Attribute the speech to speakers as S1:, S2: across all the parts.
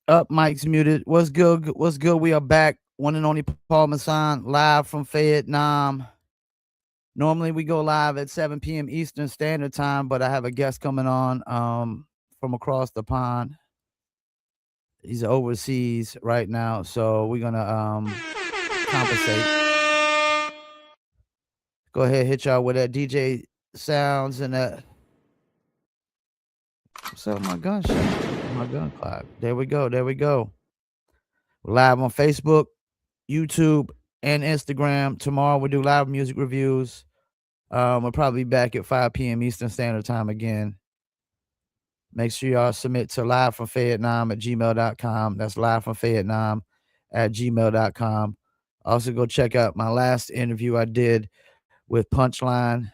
S1: Up, Mike's muted. What's good? What's good? We are back. One and only Paul Masson, live from Fayettenam. Normally we go live at 7 p.m. Eastern Standard Time, but I have a guest coming on from across the pond. He's overseas right now, so we're gonna compensate. Go ahead, hit y'all with that DJ sounds and that. What's up, my gunshot? My gun clock. There we go. There we go. We're live on Facebook, YouTube, and Instagram. Tomorrow we do live music reviews. We'll probably be back at 5 p.m. Eastern Standard Time again. Make sure y'all submit to livefromfayettenam@gmail.com. That's livefromfayettenam@gmail.com. Also, go check out my last interview I did with Punchline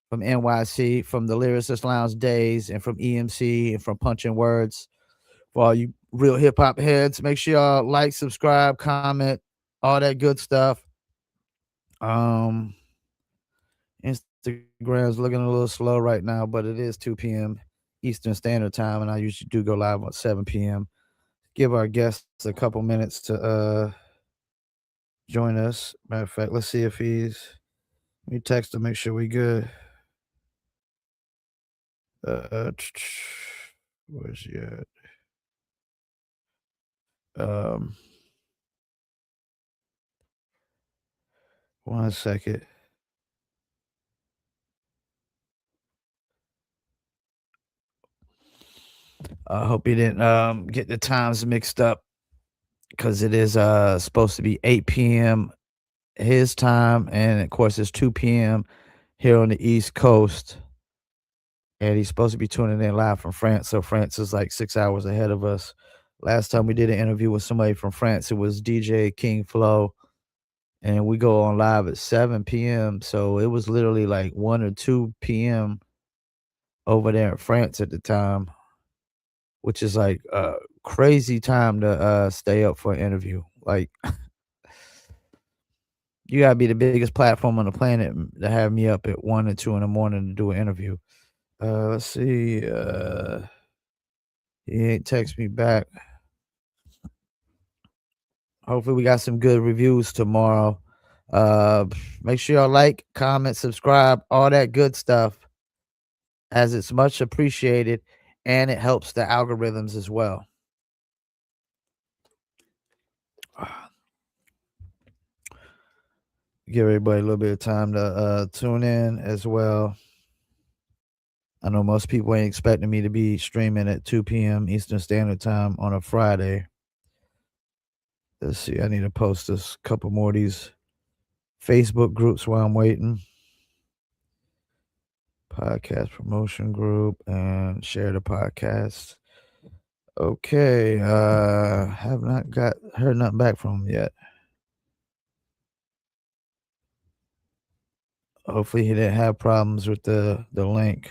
S1: from NYC, from the Lyricist Lounge days, and from EMC, and from Punching Words. For all you real hip hop heads, make sure y'all like, subscribe, comment, all that good stuff. Instagram's looking a little slow right now, but it is 2 p.m. Eastern Standard Time, and I usually do go live at 7 p.m. Give our guests a couple minutes to join us. Matter of fact, let's see if he's. Let me text him, make sure we good. Where's he at? One second. I hope he didn't get the times mixed up, because it is supposed to be 8 p.m. his time, and of course it's 2 p.m. here on the East Coast. And he's supposed to be tuning in live from France, so France is like 6 hours ahead of us. Last time we did an interview with somebody from France, it was DJ King Flow, and we go on live at 7 p.m. So it was literally like 1 or 2 p.m. over there in France at the time, which is like a crazy time to stay up for an interview. Like, you gotta be the biggest platform on the planet to have me up at 1 or 2 in the morning to do an interview. Let's see. He ain't text me back. Hopefully we got some good reviews tomorrow. Make sure y'all like, comment, subscribe, all that good stuff, as it's much appreciated, and it helps the algorithms as well. Give everybody a little bit of time to tune in as well. I know most people ain't expecting me to be streaming at 2 p.m. Eastern Standard Time on a Friday. Let's see. I need to post this couple more of these Facebook groups while I'm waiting. Podcast promotion group, and share the podcast. Okay. Have not heard nothing back from him yet. Hopefully he didn't have problems with the link.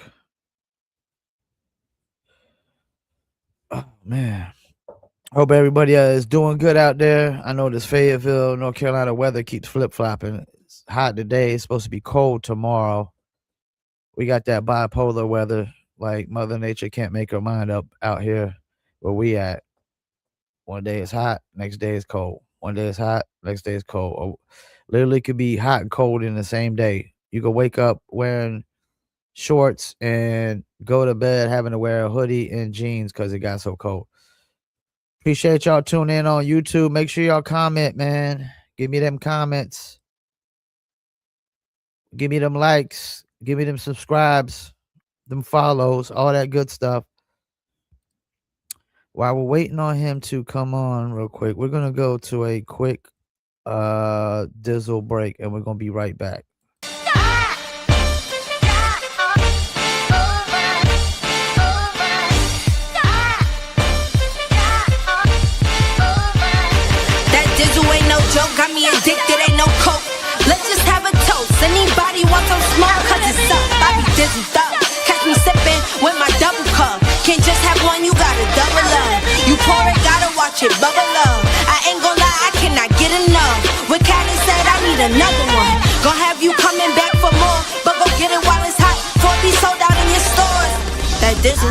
S1: Oh, man. Hope everybody is doing good out there. I know this Fayetteville, North Carolina weather keeps flip-flopping. It's hot today. It's supposed to be cold tomorrow. We got that bipolar weather. Like, Mother Nature can't make her mind up out here where we at. One day it's hot, next day it's cold. One day it's hot, next day it's cold. Or literally could be hot and cold in the same day. You could wake up wearing shorts and go to bed having to wear a hoodie and jeans because it got so cold. Appreciate y'all tuning in on YouTube. Make sure y'all comment, man. Give me them comments. Give me them likes. Give me them subscribes, them follows, all that good stuff. While we're waiting on him to come on real quick, we're going to go to a quick dizzle break, and we're going to be right back.
S2: That dizzle ain't no joke, got me addicted, ain't no coke. Let's just have a toast. Anybody want some smoke? Cause it's up, I be dizzled up. Catch me sipping with my double cup. Can't just have one, you gotta double up. You pour it, gotta watch it bubble up. I ain't gon' lie, I cannot get enough. When Callie said I need another one, gon' have you coming back for more. But go get it while it's hot, before it be sold out in your stores. That dizzle.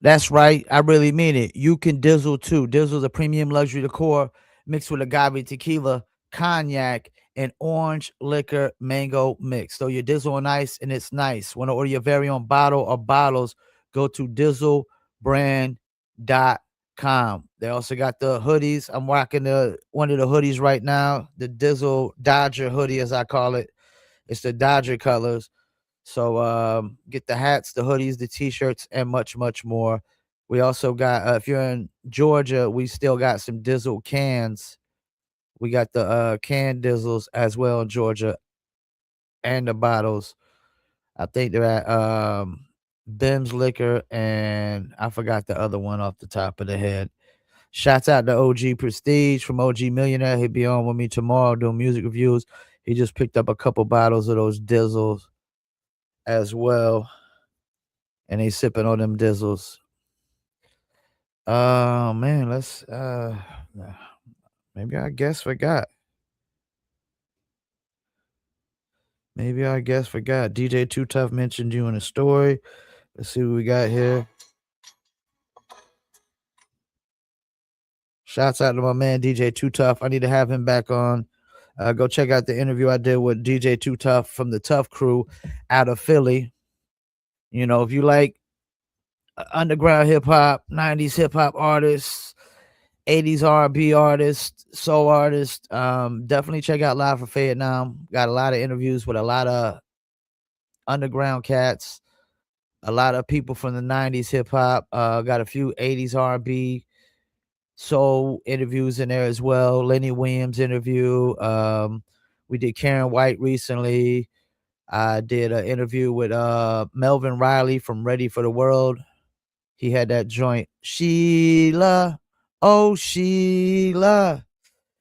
S1: That's right. I really mean it. You can dizzle too. Dizzle's a premium luxury liqueur mixed with agave tequila, cognac, and orange liquor mango mix. So your dizzle on ice and it's nice. Want to order your very own bottle or bottles? Go to dizzlebrand.com. They also got the hoodies. I'm rocking one of the hoodies right now, the Dizzle Dodger hoodie, as I call it. It's the Dodger colors. So get the hats, the hoodies, the t-shirts, and much, much more. We also got if you're in Georgia, we still got some Dizzle cans. We got the canned Dizzles as well in Georgia and the bottles. I think they're at Bim's Liquor and I forgot the other one off the top of the head. Shouts out to OG Prestige from OG Millionaire. He'll be on with me tomorrow doing music reviews. He just picked up a couple bottles of those Dizzles as well. And they sipping on them Dizzles. Man, let's maybe I guess forgot. Maybe I guess forgot. DJ Too Tough mentioned you in a story. Let's see what we got here. Shouts out to my man DJ Too Tough. I need to have him back on. Go check out the interview I did with DJ Too Tough from the Tough Crew out of Philly. You know, if you like underground hip hop, 90s hip hop artists, 80s R&B artists, soul artists, definitely check out Live from Fayettenam. Got a lot of interviews with a lot of underground cats, a lot of people from the 90s hip hop. Got a few 80s R&B soul interviews in there as well. Lenny Williams interview. We did Karen White recently. I did an interview with Melvin Riley from Ready for the World. He had that joint, Sheila, oh Sheila.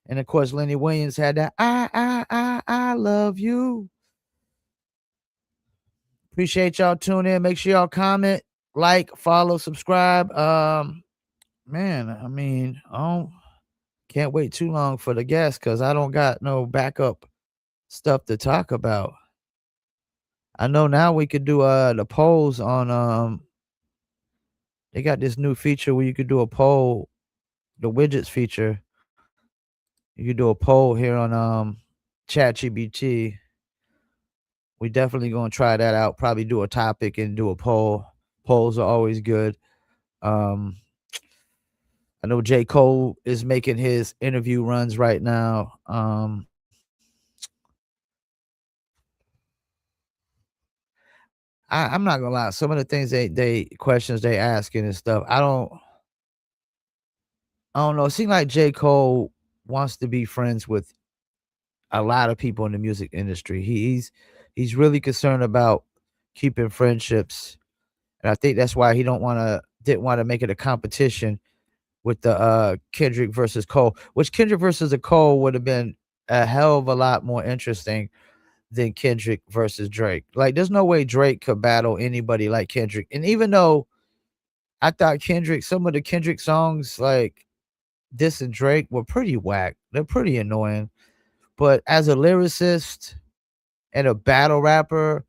S1: And of course, Lenny Williams had that, I love you. Appreciate y'all tuning in. Make sure y'all comment, like, follow, subscribe. Man, I mean, can't wait too long for the guests because I don't got no backup stuff to talk about. I know now we could do the polls on they got this new feature where you could do a poll, the widgets feature. You could do a poll here on ChatGPT. We definitely gonna try that out. Probably do a topic and do a poll. Polls are always good. I know J. Cole is making his interview runs right now. I'm not gonna lie. Some of the things they questions they asking and stuff, I don't know. It seems like J. Cole wants to be friends with a lot of people in the music industry. He's really concerned about keeping friendships, and I think that's why he didn't want to make it a competition with the Kendrick versus Cole, which Kendrick versus a Cole would have been a hell of a lot more interesting than Kendrick versus Drake. Like, there's no way Drake could battle anybody like Kendrick. And even though I thought some of the Kendrick songs like this and Drake were pretty whack, they're pretty annoying. But as a lyricist and a battle rapper,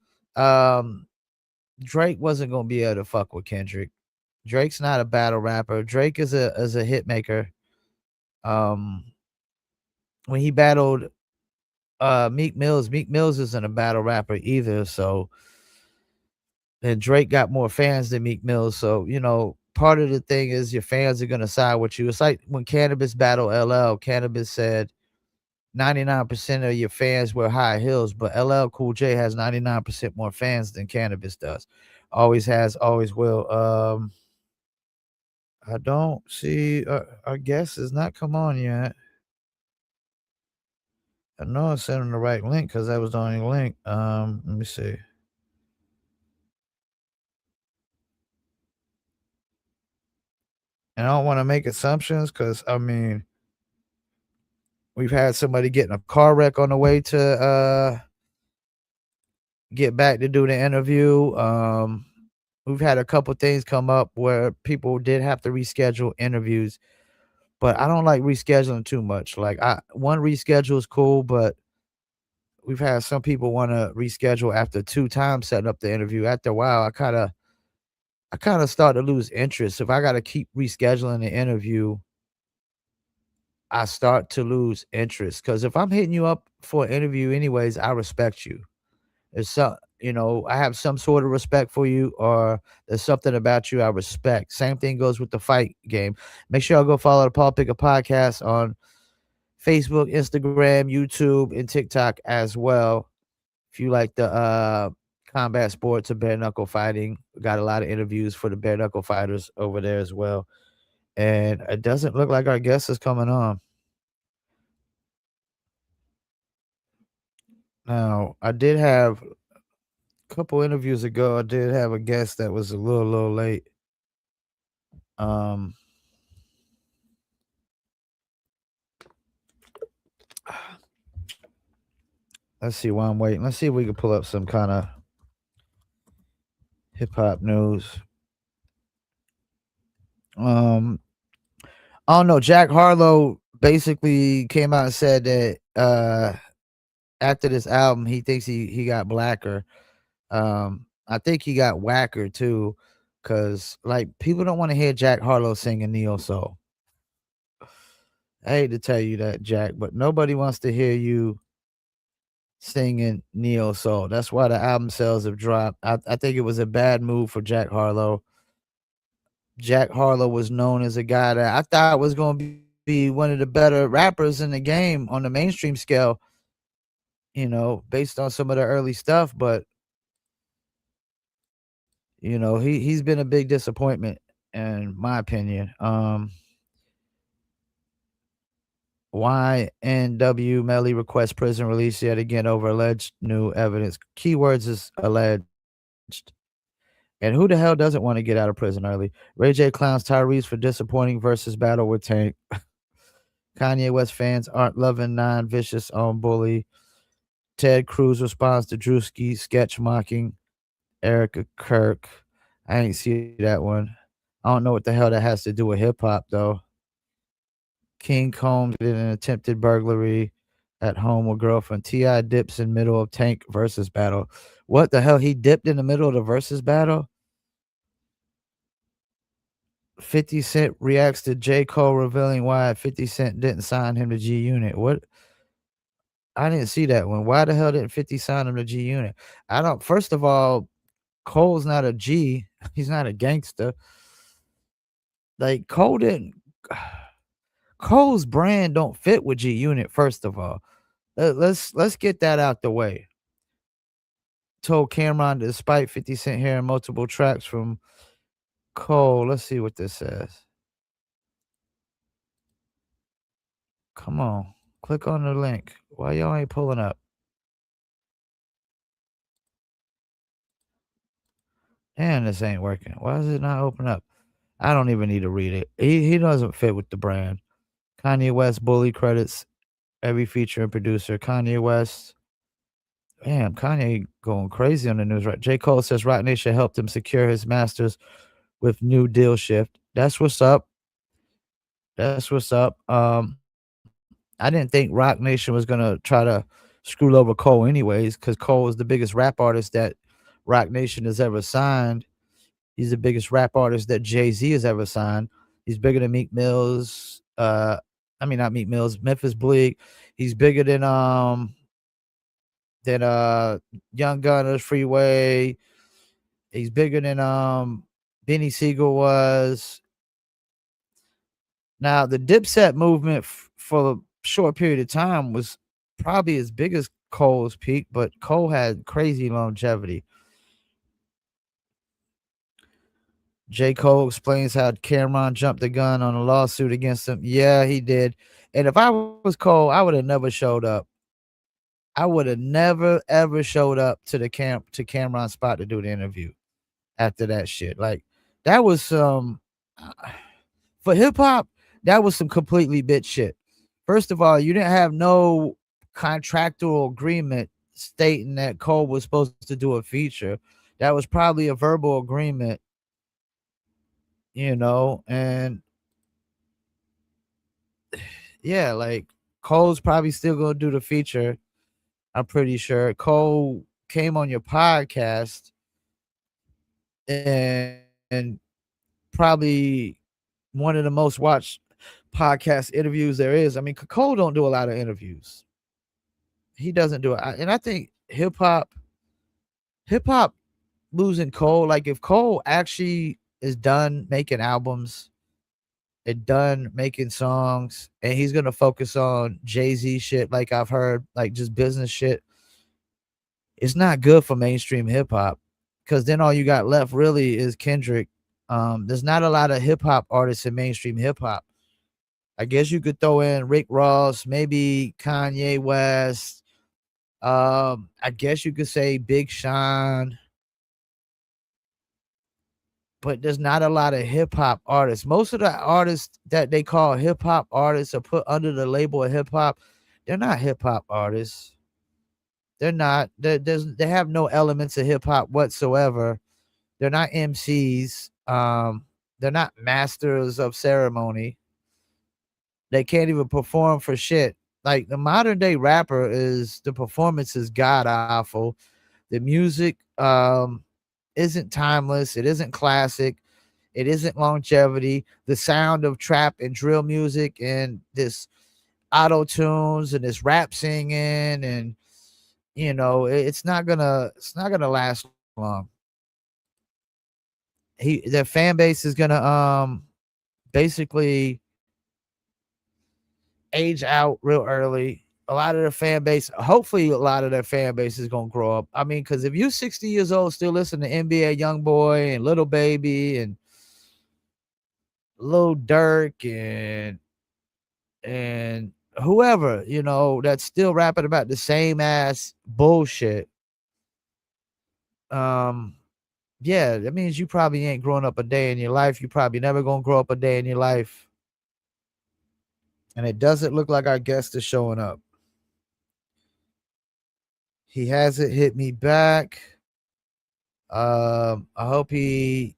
S1: Drake wasn't gonna be able to fuck with Kendrick. Drake's not a battle rapper. Drake is a hit maker. When he battled Meek Mills isn't a battle rapper either. So, and Drake got more fans than Meek Mills. So, you know, part of the thing is your fans are gonna side with you. It's like when Cannabis battled LL. Cannabis said 99% of your fans wear high heels, but LL Cool J has 99% more fans than Cannabis does. Always has, always will. I don't see our guest has not come on yet. I know I sent him the right link because that was the only link. Let me see. And I don't want to make assumptions because I mean we've had somebody get in a car wreck on the way to get back to do the interview. We've had a couple things come up where people did have to reschedule interviews, but I don't like rescheduling too much. Like one reschedule is cool, but we've had some people want to reschedule after 2 times setting up the interview. After a while, I kind of I kind of start to lose interest. If I got to keep rescheduling the interview, I start to lose interest because if I'm hitting you up for an interview anyways, I respect you. There's some, I have some sort of respect for you, or there's something about you I respect. Same thing goes with the fight game. Make sure y'all go follow the Paul Picker podcast on Facebook, Instagram, YouTube, and TikTok as well. If you like the combat sports or bare knuckle fighting, we got a lot of interviews for the bare knuckle fighters over there as well. And it doesn't look like our guest is coming on. Now, I did have a couple interviews ago, I did have a guest that was a little late. Um, let's see why I'm waiting. Let's see if we can pull up some kind of hip hop news. Um, I don't know. Jack Harlow basically came out and said that after this album, he thinks he got blacker. I think he got whacker too, cause like people don't want to hear Jack Harlow singing neo soul. I hate to tell you that, Jack, but nobody wants to hear you singing neo soul. That's why the album sales have dropped. I think it was a bad move for Jack Harlow. Jack Harlow was known as a guy that I thought was going to be one of the better rappers in the game on the mainstream scale, based on some of the early stuff. But, he's been a big disappointment in my opinion. YNW Melly requests prison release yet again over alleged new evidence. Keywords is alleged. And who the hell doesn't want to get out of prison early? Ray J clowns Tyrese for disappointing versus battle with Tank. Kanye West fans aren't loving Nine Vicious on Bully. Ted Cruz responds to Drewski sketch mocking Erica Kirk. I ain't see that one. I don't know what the hell that has to do with hip hop though. King Combs did an attempted burglary at home with girlfriend. T.I. dips in middle of Tank versus battle. What the hell? He dipped in the middle of the versus battle? 50 Cent reacts to J. Cole revealing why 50 Cent didn't sign him to G Unit. What? I didn't see that one. Why the hell didn't 50 sign him to G Unit? I don't, first of all, Cole's not a G. He's not a gangster. Like Cole didn't Cole's brand don't fit with G Unit, first of all. Let's get that out the way. Told Cameron despite 50 Cent hearing multiple tracks from Cole. Let's see what this says. Come on. Click on the link. Why y'all ain't pulling up? And this ain't working. Why does it not open up? I don't even need to read it. He doesn't fit with the brand. Kanye West bully credits every feature and producer. Kanye West. Damn, Kanye going crazy on the news, right? J. Cole says Roc Nation helped him secure his masters with new deal shift. That's what's up. That's what's up. I didn't think Roc Nation was gonna try to screw over Cole anyways, because Cole is the biggest rap artist that Roc Nation has ever signed. He's the biggest rap artist that Jay-Z has ever signed. He's bigger than Meek Mills. Not Meek Mills, Memphis Bleak. He's bigger than Young Gunner's Freeway. He's bigger than Benny Siegel was. Now the Dipset movement for a short period of time was probably as big as Cole's peak, but Cole had crazy longevity. J. Cole explains how Cameron jumped the gun on a lawsuit against him. Yeah, he did. And if I was Cole, I would have never showed up. I would have never ever showed up to Cameron's spot to do the interview after that shit. Like that was some for hip hop, that was some completely bitch shit. First of all, you didn't have no contractual agreement stating that Cole was supposed to do a feature. That was probably a verbal agreement, and yeah, like Cole's probably still gonna do the feature. I'm pretty sure. Cole came on your podcast and probably one of the most watched podcast interviews there is. I mean, Cole don't do a lot of interviews. He doesn't do it. And I think hip hop losing Cole, like if Cole actually is done making albums and done making songs and he's gonna focus on Jay-Z shit, like I've heard, like just business shit, it's not good for mainstream hip hop. Cause then all you got left really is Kendrick. There's not a lot of hip hop artists in mainstream hip hop. I guess you could throw in Rick Ross, maybe Kanye West. I guess you could say Big Sean, but there's not a lot of hip hop artists. Most of the artists that they call hip hop artists or put under the label of hip hop, they're not hip hop artists. They're not. They have no elements of hip hop whatsoever. They're not MCs. They're not masters of ceremony. They can't even perform for shit. Like the modern day rapper is the performance is god awful. The music isn't timeless. It isn't classic. It isn't longevity. The sound of trap and drill music and this auto tunes and this rap singing and it's not gonna last long. Their fan base is gonna basically age out real early. A lot of their fan base, hopefully, a lot of their fan base is gonna grow up. I mean, because if you're 60 years old, still listen to NBA YoungBoy and Little Baby and Lil Durk and whoever, that's still rapping about the same ass bullshit. Um, yeah, that means you probably ain't growing up a day in your life. You probably never gonna grow up a day in your life. And it doesn't look like our guest is showing up. He hasn't hit me back. I hope he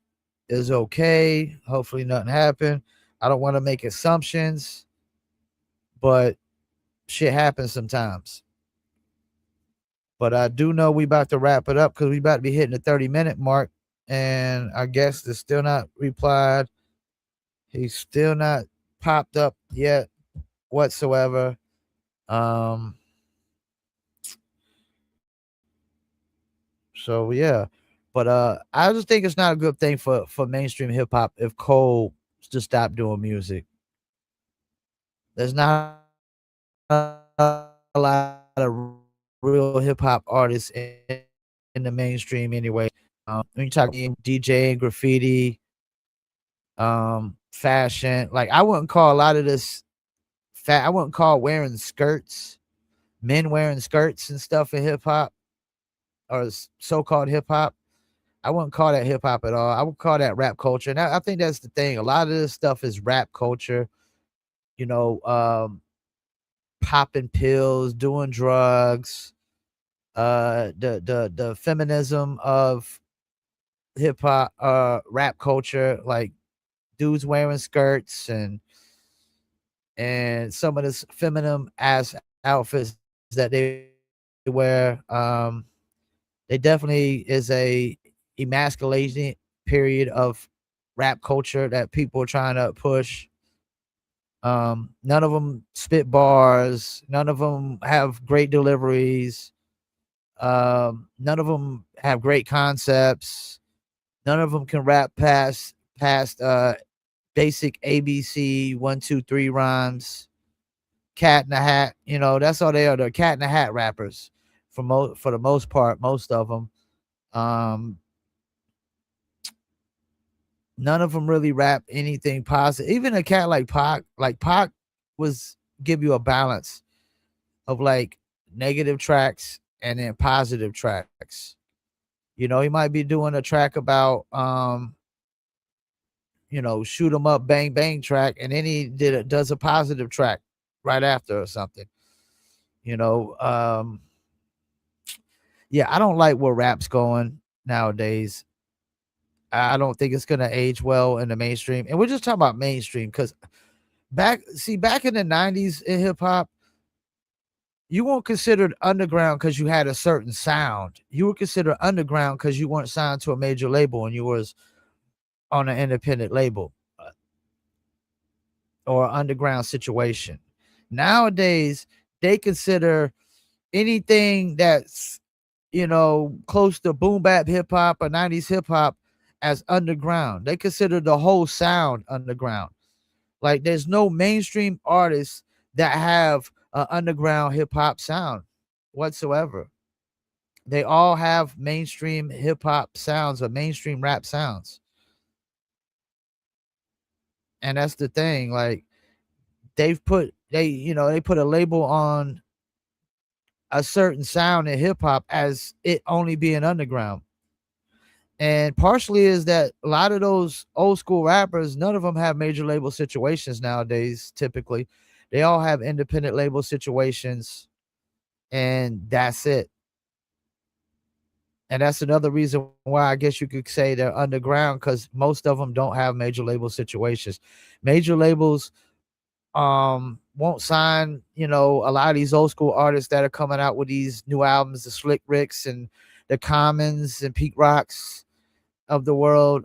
S1: is okay. Hopefully nothing happened. I don't want to make assumptions, but shit happens sometimes. But I do know we about to wrap it up because we about to be hitting the 30-minute mark, and our guest is still not replied. He's still not popped up yet whatsoever. So yeah. But I just think it's not a good thing for mainstream hip hop if Cole just stopped doing music. There's not a lot of real hip hop artists in the mainstream anyway. When you talk DJ, graffiti, fashion, like I wouldn't call a lot of this fat. I wouldn't call wearing skirts, men wearing skirts and stuff in hip hop or so-called hip hop. I wouldn't call that hip hop at all. I would call that rap culture. And I think that's the thing. A lot of this stuff is rap culture. You know, popping pills, doing drugs, the feminism of hip hop, rap culture, like dudes wearing skirts and some of this feminine ass outfits that they wear. They definitely is a emasculating period of rap culture that people are trying to push. None of them spit bars. None of them have great deliveries. None of them have great concepts. None of them can rap past basic ABC 1 2 3 rhymes. Cat in the hat, that's all they are. They're cat in the hat rappers for the most part. Most of them. Um, None of them really rap anything positive. Even a cat like Pac was give you a balance of like negative tracks and then positive tracks. He might be doing a track about shoot 'em up, bang bang track, and then he does a positive track right after or something. You know, yeah, I don't like where rap's going nowadays. I don't think it's gonna age well in the mainstream. And we're just talking about mainstream because back in the 90s in hip hop, you weren't considered underground because you had a certain sound. You were considered underground because you weren't signed to a major label and you was on an independent label or underground situation. Nowadays, they consider anything that's, close to boom bap hip hop or 90s hip hop as underground. They consider the whole sound underground. Like there's no mainstream artists that have an underground hip hop sound whatsoever. They all have mainstream hip hop sounds or mainstream rap sounds. And that's the thing. Like they put a label on a certain sound in hip hop as it only being underground. And partially is that a lot of those old school rappers, none of them have major label situations nowadays. Typically, they all have independent label situations, and that's it. And that's another reason why I guess you could say they're underground, because most of them don't have major label situations. Major labels won't sign, a lot of these old school artists that are coming out with these new albums, the Slick Ricks and the Commons and Pete Rocks of the world.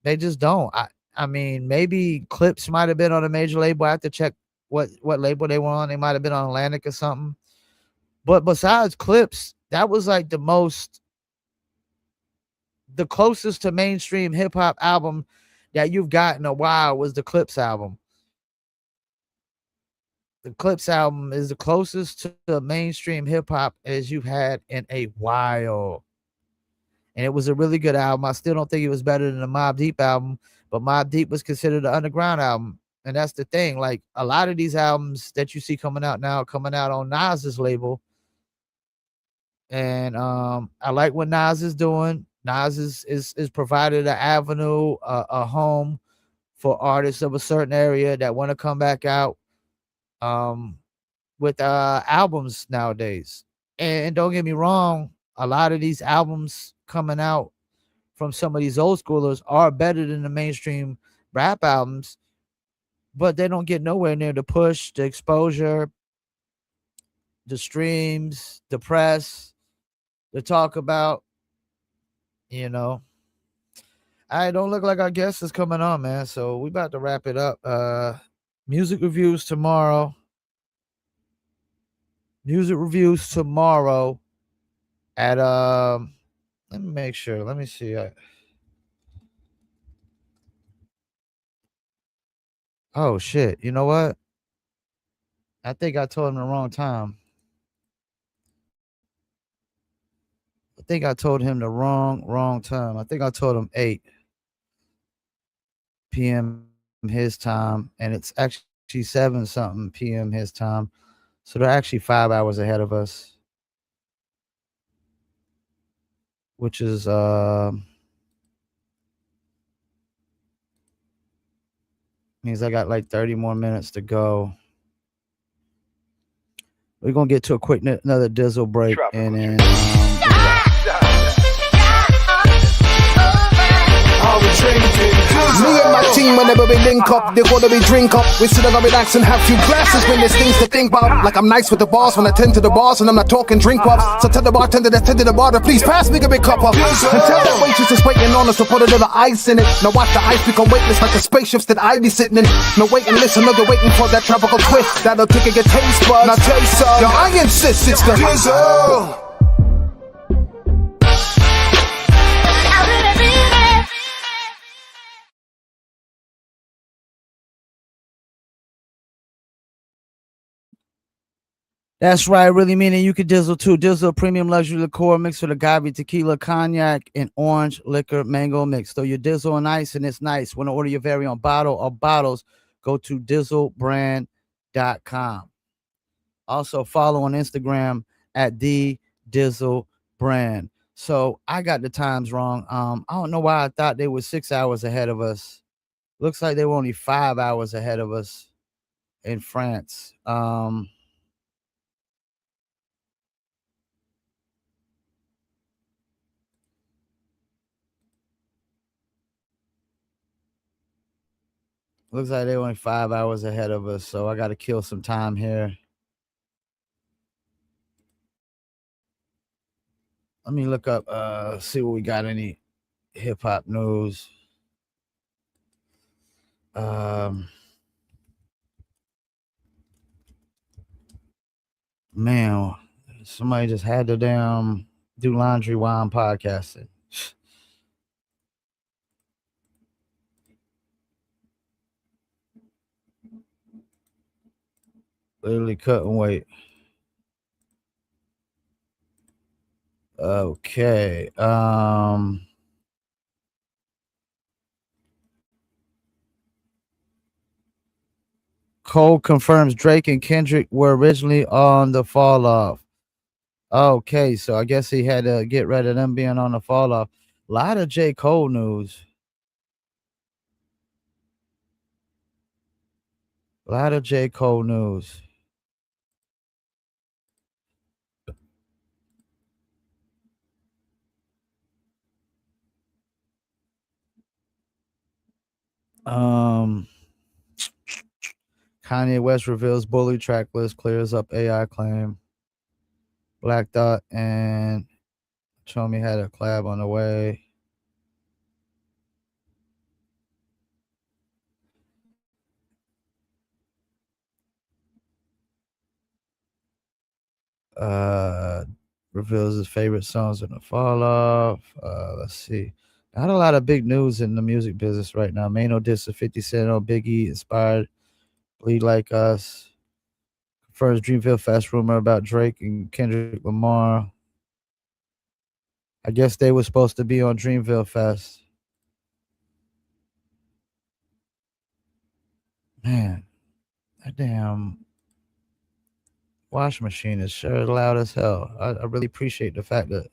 S1: They just don't. I mean, maybe Clips might have been on a major label. I have to check what label they were on. They might have been on Atlantic or something. But besides Clips, that was like the closest to mainstream hip hop album that you've got in a while was the Clips album. The Clips album is the closest to mainstream hip hop as you've had in a while. And it was a really good album. I still don't think it was better than the Mobb Deep album, but Mobb Deep was considered an underground album. And that's the thing. Like a lot of these albums that you see coming out now, coming out on Nas's label. And I like what Nas is doing. Nas is provided an avenue, a home for artists of a certain area that want to come back out with albums nowadays. And don't get me wrong, a lot of these albums coming out from some of these old schoolers are better than the mainstream rap albums, but they don't get nowhere near the push, the exposure, the streams, the press, the talk about, I don't look like our guest is coming on, man. So we about to wrap it up. Music reviews tomorrow. At let me make sure. Let me see. Oh shit. You know what? I think I told him the wrong time. I think I told him the wrong time. I think I told him 8 p.m. his time, and it's actually 7 something p.m. his time. So they're actually 5 hours ahead of us, which is means I got like 30 more minutes to go. We're gonna get to a quick another Dizzle break, and then
S3: me and my team, whenever we link up, they gotta be drink up. We sit down and relax and have few glasses when there's things to think about. Like I'm nice with the boss when I tend to the boss, and I'm not talking drink ups. So tell the bartender that's tending the bar to please pass me a big cup up. And tell that waitress that's waiting on us to put a little ice in it. Now watch the ice become weightless like the spaceships that I be sitting in. Now wait and listen, no, you're waiting for that tropical twist that'll tickle your taste buds. Now taste some. Yo, I insist it's the Dizzle.
S1: That's right, really meaning you could Dizzle too. Dizzle premium luxury liqueur mixed with agave, tequila, cognac, and orange liquor mango mix. So your Dizzle on ice, and it's nice. Want to order your very own bottle or bottles, go to dizzlebrand.com. Also follow on Instagram at the Dizzle Brand. So I got the times wrong. I don't know why I thought they were 6 hours ahead of us. Looks like they were only 5 hours ahead of us in France. Looks like they're only 5 hours ahead of us, so I got to kill some time here. Let me look up, see what we got any hip hop news. Um, man, somebody just had to damn do laundry while I'm podcasting. Literally couldn't wait. Okay. Cole confirms Drake and Kendrick were originally on the fall off. Okay, so I guess he had to get rid of them being on the fall off. A lot of J. Cole news. A lot of J. Cole news. Um, Kanye West reveals bully track list, clears up AI claim. Black Dot and Chomi had a collab on the way. Uh, Reveals his favorite songs in the fall off. Let's see. Not a lot of big news in the music business right now. Mano diss of 50 Cent on Biggie, inspired Bleed Like Us. Confirms Dreamville Fest rumor about Drake and Kendrick Lamar. I guess they were supposed to be on Dreamville Fest. Man, that damn wash machine is sure loud as hell. I really appreciate the fact that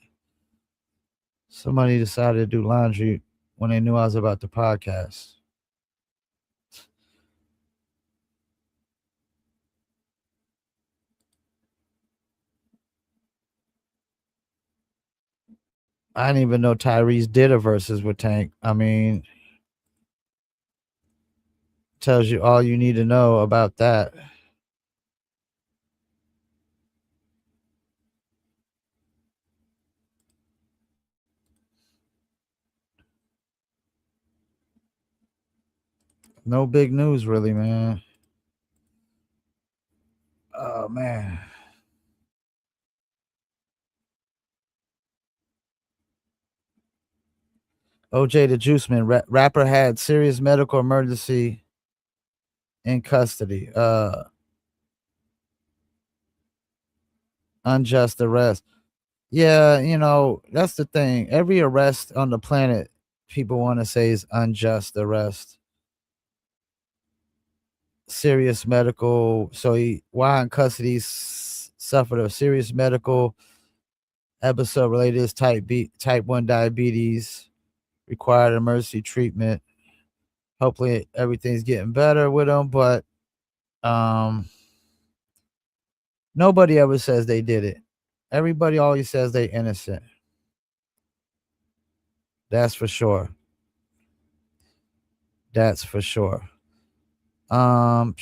S1: somebody decided to do laundry when they knew I was about to podcast. I didn't even know Tyrese did a versus with Tank. I mean, tells you all you need to know about that. No big news, really, man. Oh, man. OJ the Juice Man, rapper had serious medical emergency in custody. Unjust arrest. Yeah, that's the thing. Every arrest on the planet, people want to say is unjust arrest. Serious medical. So while in custody, suffered a serious medical episode related to type 1 diabetes, required emergency treatment. Hopefully everything's getting better with him, but um nobody ever says they did it. Everybody always says they innocent. That's for sure. That's for sure. Um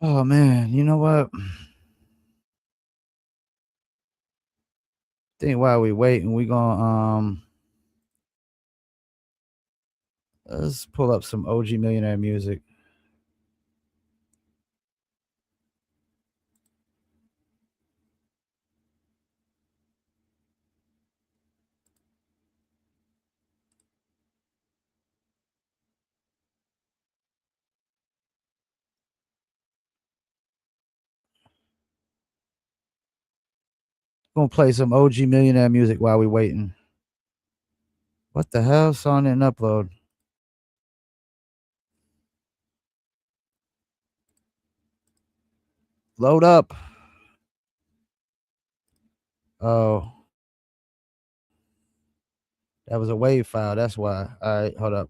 S1: Oh man, you know what? Think while we waiting, we gonna let's pull up some OG Millionaire music. Gonna play some OG Millionaire music while we waiting. What the hell? Song didn't upload. Load up. Oh. That was a WAV file. That's why. All right, hold up.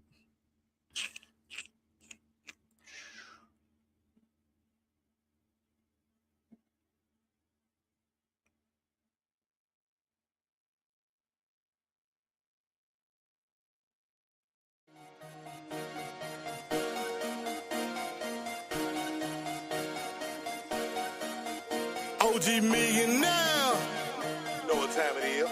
S4: OG million now. You know what time it is.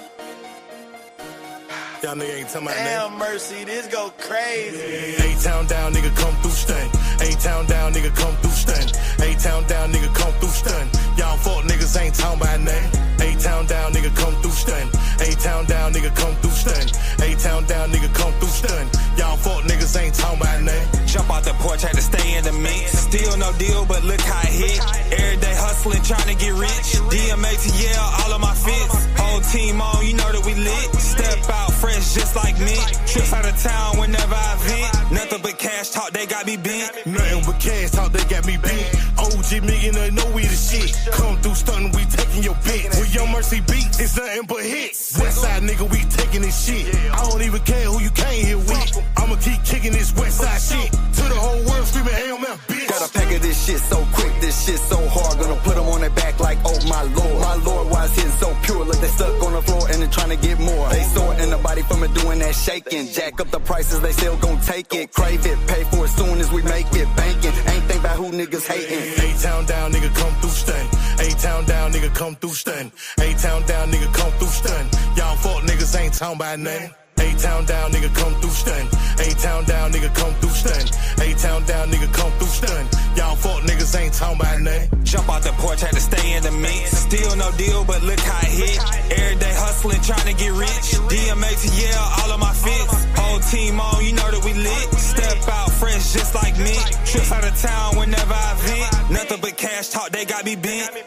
S4: Y'all nigga ain't talking about that.
S5: Damn, Mercy, this go crazy.
S4: A-Town down, nigga, come through stun. A-Town down, nigga, come through stun. A-Town down, nigga, come through stun. Y'all fuck niggas ain't talking about nothing. A-Town down, nigga, come through stun. A-Town down, nigga, come through stun. A-Town down, nigga, come through stun. Y'all fuck niggas ain't talking about nothing.
S5: Jump out the porch, had to stay in the mix. Still no deal, but look how it hit. Every day hustling, trying to get rich. DMATL, all of my fits. Whole team on, you know that we lit. Step out fresh, just like me. Trips out of town whenever I vent. Nothing but cash talk, they got me bent.
S4: Nothing but cash talk, they got me bent. OG millionaire, know we the shit. Come through stunning, we taking your bitch. With your Mercy beats, it's nothing but hits. Westside nigga, we taking this shit. I don't even care who you came here with. I'ma keep kicking this Westside shit. To the whole world screaming, hell man, bitch.
S6: Got a pack of this shit so quick, this shit so hard. Gonna put them on their back like, oh my lord. My lord, why is hitting so pure? Look, they stuck on the floor and they trying to get more. They sore in the body from it doing that shaking. Jack up the prices, they still gon' take it. Crave it, pay for it soon as we make it. Banking, ain't think about who niggas hating.
S4: A-Town down, nigga, come through stun. A-Town down, nigga, come through stun. A-Town down, nigga, come through stun. Y'all fuck niggas ain't talking about nothing. A-Town down, nigga, come through stun. A-Town down, nigga, come through stun. A-Town down, nigga, come through stun. Y'all fuck niggas ain't talking about nothing.
S5: Jump out the porch, had to stay in the mix. Still no deal, but look how it hit. Every day hustling, trying to get rich. DMATL, all of my fits. Whole team on, you know that we lit. Step out fresh, just like me. Trips out of town whenever I vent. Nothing but cash talk, they got me bent.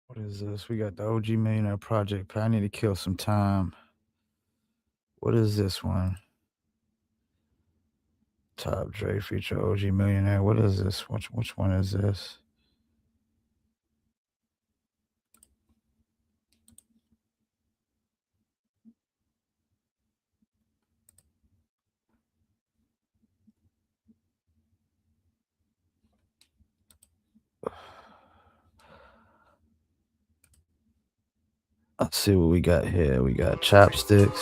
S1: What is this? We got the OG Millionaire Project. I need to kill some time. What is this one? Top Dre feature OG Millionaire. What is this? Which one is this? Let's see what we got here. We got chopsticks.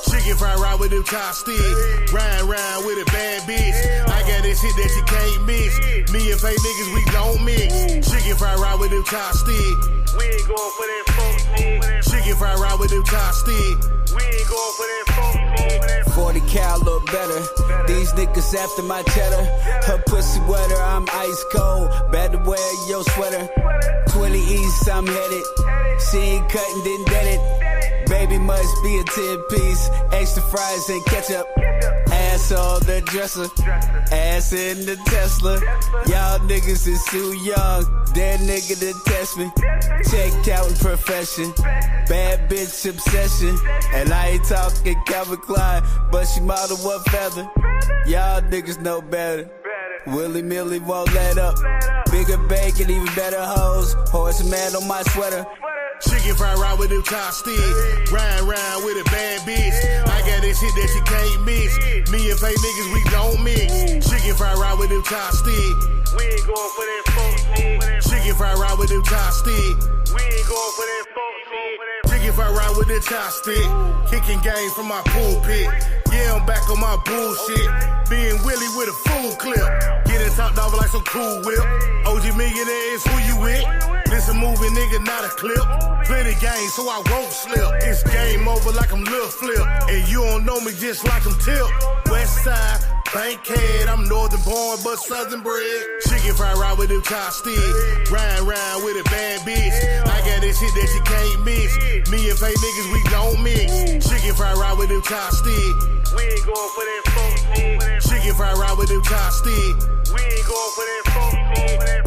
S4: Chicken fried right with them chopsticks. Ride with a bad bitch. I got this shit that you can't miss. Me and fake niggas, we don't mix. Chicken fried right with them chopsticks. We ain't going for that funk shit. Chicken fried right with them chopsticks. We ain't going for that funk shit.
S7: 40 cal look better. These niggas after my cheddar. Her pussy wetter, I'm ice cold. Better wear your sweater. 20 East, I'm headed. She ain't cutting, didn't get it. Baby must be a 10-piece. Extra fries and ketchup. Ass on the dresser. Ass in the Tesla. Y'all niggas is too young. That nigga to test me. Checked out in profession. Bad bitch obsession. And I ain't talking Calvin Klein, but she model one feather. Y'all niggas know better. Willy Millie won't let up. Bigger bacon, even better hoes. Horse man on my sweater.
S4: Chicken fried right with them chopsticks. Ride with a bad bitch. I got this shit that you can't miss. Me and fake niggas, we don't mix. Chicken fried right with them chopsticks. We ain't going for that funk shit. Chicken fried right with them chopsticks. We ain't going for that funk shit. Chicken fried right with the chopstick. Kicking game from my pulpit. Yeah, I'm back on my bullshit. Being Willie with a full clip. Getting top dog like some cool whip. OG millionaire is who you with. This a movie, nigga, not a clip. Plenty game, so I won't slip. It's game over like I'm Lil Flip. And you don't know me just like I'm Tip. West side, Bankhead, I'm northern born but southern bred. Chicken fried rice with them chopsticks. Ride with a bad bitch. I got this shit that you can't miss. Me and fake niggas, we don't mix. Chicken fried rice with them chopsticks. We ain't going for that fuck shit. Chicken fried rice with them chopsticks. We ain't going for that fuck shit.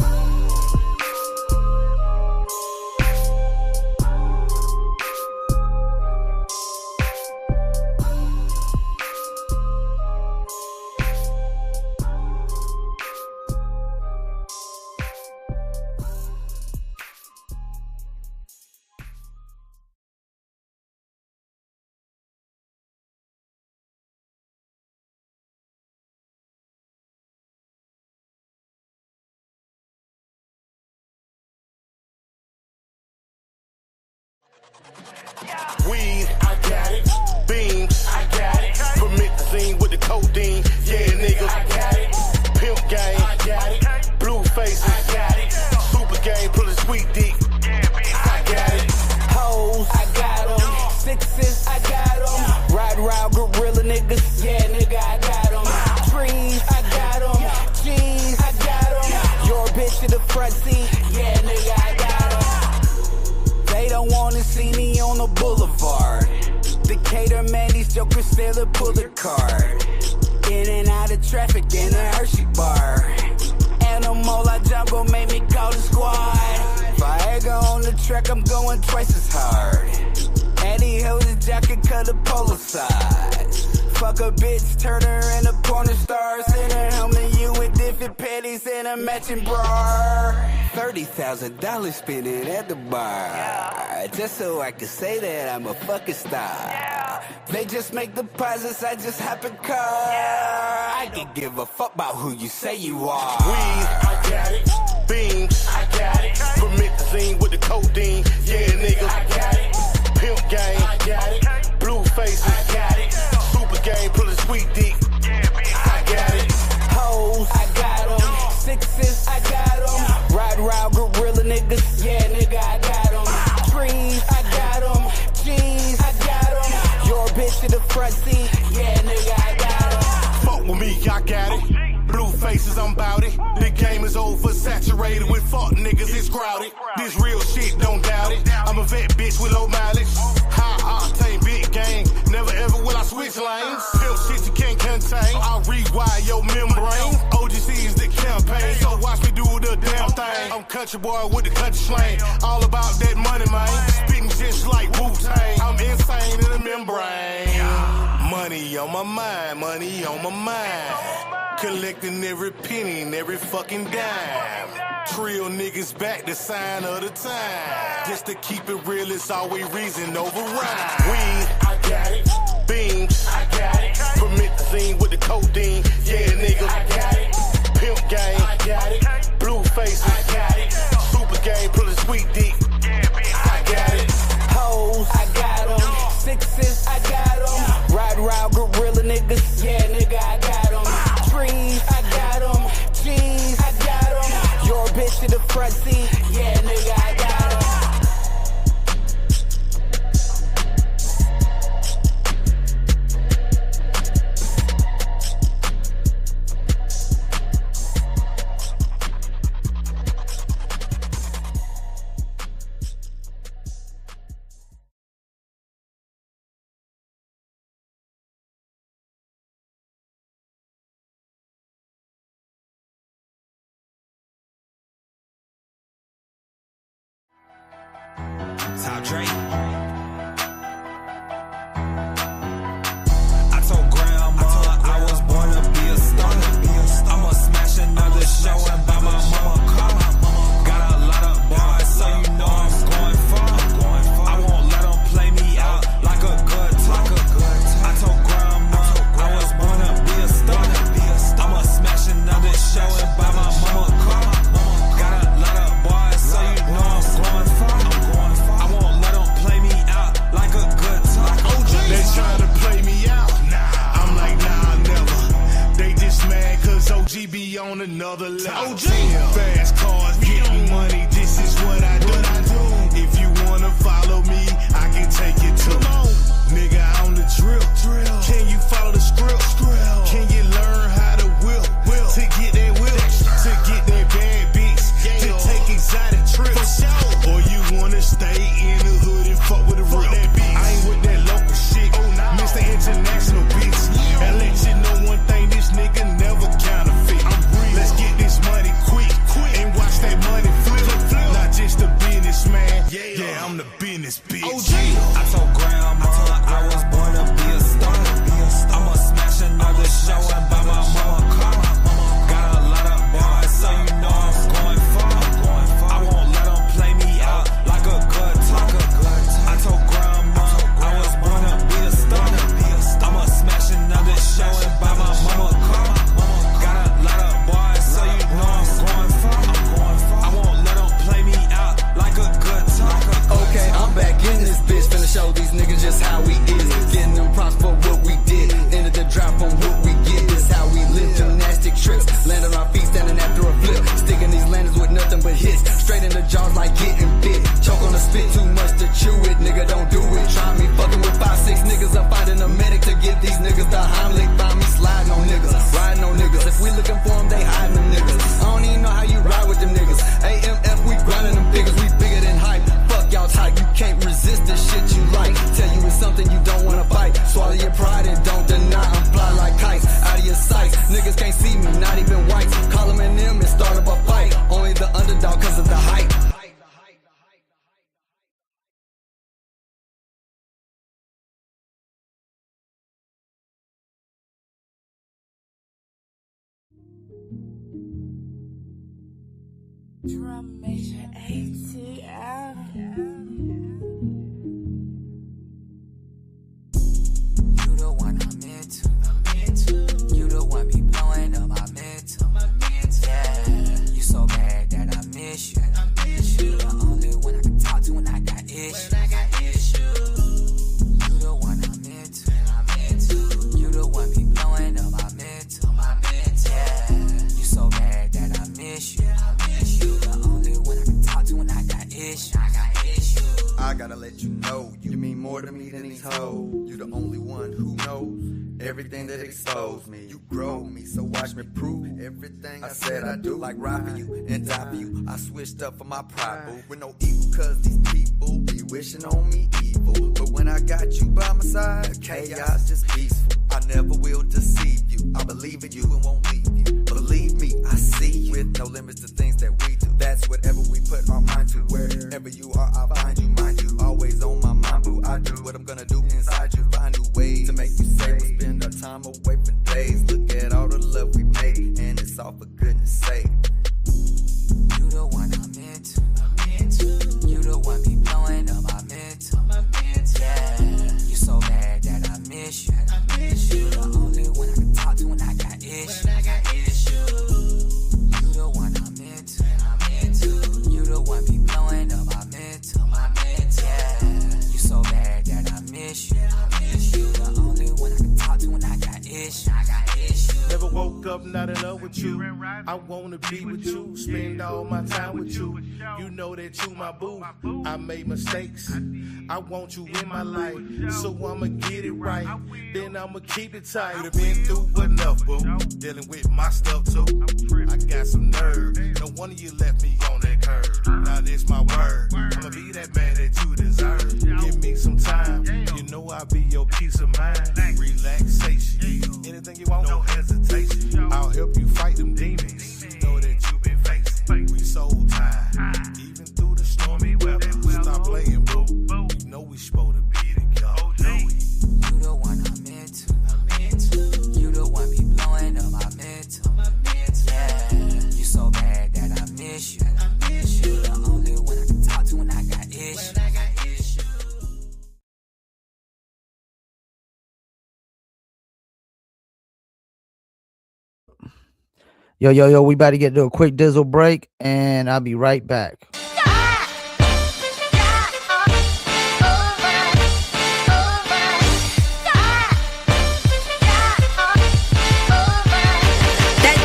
S4: Weed, I got it. Beans, I got it. Promethazine with the codeine, yeah, nigga. I got it. Pimp game, I got it. Blue faces, I got it. Super game, pull a sweet dick, I got it.
S7: Hoes, I got them. Sixes, I got them. Ride around gorilla niggas, yeah, nigga, I got them. Trees, I got them. G's, I got them. Your bitch in the front seat, yeah, nigga, I got them. They don't wanna see me on the boulevard. Decatur, man, these jokers still a pull the card. In and out of traffic in a Hershey bar. Animal, I jumbo, made me call the squad. Viagra on the track, I'm going twice as hard. Eddie held his jacket, cut a polo size. Fuck a bitch, turn her into porn star. Send her home to you with different panties and a matching bra. $30,000 spending at the bar. Just so I can say that I'm a fucking star. They just make deposits, I just happen car. I can give a fuck about who you say you are.
S4: Weed, I got it. Beans, I got it. Promethazine with the codeine, yeah, nigga. I got it. Pimp game, I got it. Blue faces, I got it. Super game, pull a sweet dick, I got it.
S7: Hoes, I got them. Sixes, I got them. Ride around gorilla niggas, yeah, nigga, I got them. Trees, I got them. G's, I got them. Your bitch in the front seat, yeah, nigga, I got them.
S4: Fuck with me, I got it. Blue faces, I'm bout it. The game is oversaturated with fuck niggas, it's crowded. This real shit, don't doubt it. I'm a vet bitch with low mileage. High octane, big gang. Never ever will I switch lanes. Pimp shit you can't contain. I'll rewire your membrane. OGC is the campaign, so watch me do the damn thing. I'm country boy with the country slang. All about that money, man. Spitting just like Wu-Tang. I'm insane in the membrane. Money on my mind, money on my mind. Collecting every penny and every fucking dime. Trill niggas back, the sign of the time. Just to keep it real, it's always reason over rhyme. Weed, I got it. Beans, I got it. Promethazine with the codeine, yeah, nigga. I got it. Pimp game, I got it. Blue faces, I got it. Super game, pull a sweet dick, I got it.
S7: Hoes, I got them. Sixes, I got them. Ride around gorilla niggas, yeah, nigga, I got them. Trees, I got them. G's, I got them. Your bitch in the front seat, yeah, nigga, I got them.
S5: Top Drake. I told grandma I was born to be a star. I'ma smash another show and buy my mama a car. Got a lot of boys, so you know I'm going far. I won't let them play me out like a good talker. I told grandma I was born to be a star. I'ma smash another show and buy my mama a car. Got a lot of boys, so you know I'm going far. I won't let them play me out like a good talker.
S4: They trying to play me out. I'm like, nah, never. They just mad cause OG be on another level. Fast cars, getting money, this is what I drip? Can you follow the script? Can you learn how to whip? To get that whip, to get that bad bitch, to take exotic trips. Or you wanna stay in the hood and fuck with the real? I ain't with that local shit, Mr. International bitch. And let you know one thing, this nigga never counterfeit. Let's get this money quick and watch that money flip. Not just a businessman, yeah, I'm the business bitch.
S5: I told grandma I was born to be a star. I'ma smash another show and buy my mama car. Got a lot of bars, so you know I'm going far. I won't let them play me out like a good talker. I told grandma I was born to be a star. I'ma smash another show and buy my mama car. Got a lot of bars, so you know I'm going far. I won't let them play me out like a good talker.
S6: Okay, I'm back in this bitch, finna show these niggas just how we is. Getting them props for what we did, ended the drop on what we get. This how we live, gymnastic tricks, land on our feet, standing after a flip, sticking these landers with nothing but hits, straight in the jaws like getting bit. Choke on the spit, too much to chew it, nigga don't do it. Try me fucking with 5-6 niggas, I'm finding a medic to give these niggas the Heimlich. Find me sliding on niggas, riding on niggas. If we looking for them, they hiding them niggas. I don't even know how you ride with them niggas. AMF, we grinding them figures, we bigger than hype. Fuck y'all type, you can't resist the shit you like. Tell you it's something you don't wanna fight. Swallow your pride and don't deny. I'm fly like kites, out of your sight. Niggas can't see me, not even whites. Call them and them and start up a fight. Only the underdog cause of the hype.
S2: Drum major ATL.
S8: You the one I'm into. You the one be blowing up my mental. Yeah, you so bad that I miss you. You the only one I can talk to when I got issues. You the one I'm into. You the one be blowing up my mental. Yeah, you so bad that I miss you. You the only one I can talk to when I got issues.
S6: I gotta let you know, you mean more to me than these hoes. You the only one who knows everything that exposed me. You grow me, so watch me prove everything I said I do. Like ride for you and die for you. I switched up for my pride, boo. With no ego, cause these people be wishing on me evil. But when I got you by my side, chaos just peaceful. I never will deceive you. I believe in you and won't leave you. Believe me, I see you. With no limits to things that we do. That's whatever we put our mind to. Wherever you are, I'll find you. Mind you, always on my mind, boo. I do what I'm gonna do inside you. Find new ways to make you say we'll spend our time away for days. Look at all the love we made, and it's all for goodness sake.
S8: You the one I'm into. You the one be blowing up my mental. Yeah, you so bad that I miss you. You the only one I can talk to when I got issues. You the one I'm into. You the one be blowing up my mental. Yeah, you so bad that I miss you. You the only one I can talk to when I got issues.
S4: Never woke up not in love with you. I wanna be with you, spend all my time with you. You know that you my boo. I made mistakes. I want you in my life, so I'ma get it right. Then I'ma keep it tight. You've been through enough, boo. Dealing with my stuff too. I got some nerve. No wonder you left me on that curve. Now this my word. I'ma be that man that you deserve. Give me some time. You know I'll be your peace of mind. Relaxation. Anything you want, no hesitation. I'll help you fight them demons. Know that you've been facing. We soul tied. Even through the stormy weather. Stop playing, boo. You know we supposed to be together.
S8: You the one I'm into. You the one be blowing up my mental. Yeah, you so bad that I miss you. You the only one I can talk to when I got issues.
S1: Yo, we about to get to a quick dizzle break, and I'll be right back.
S2: That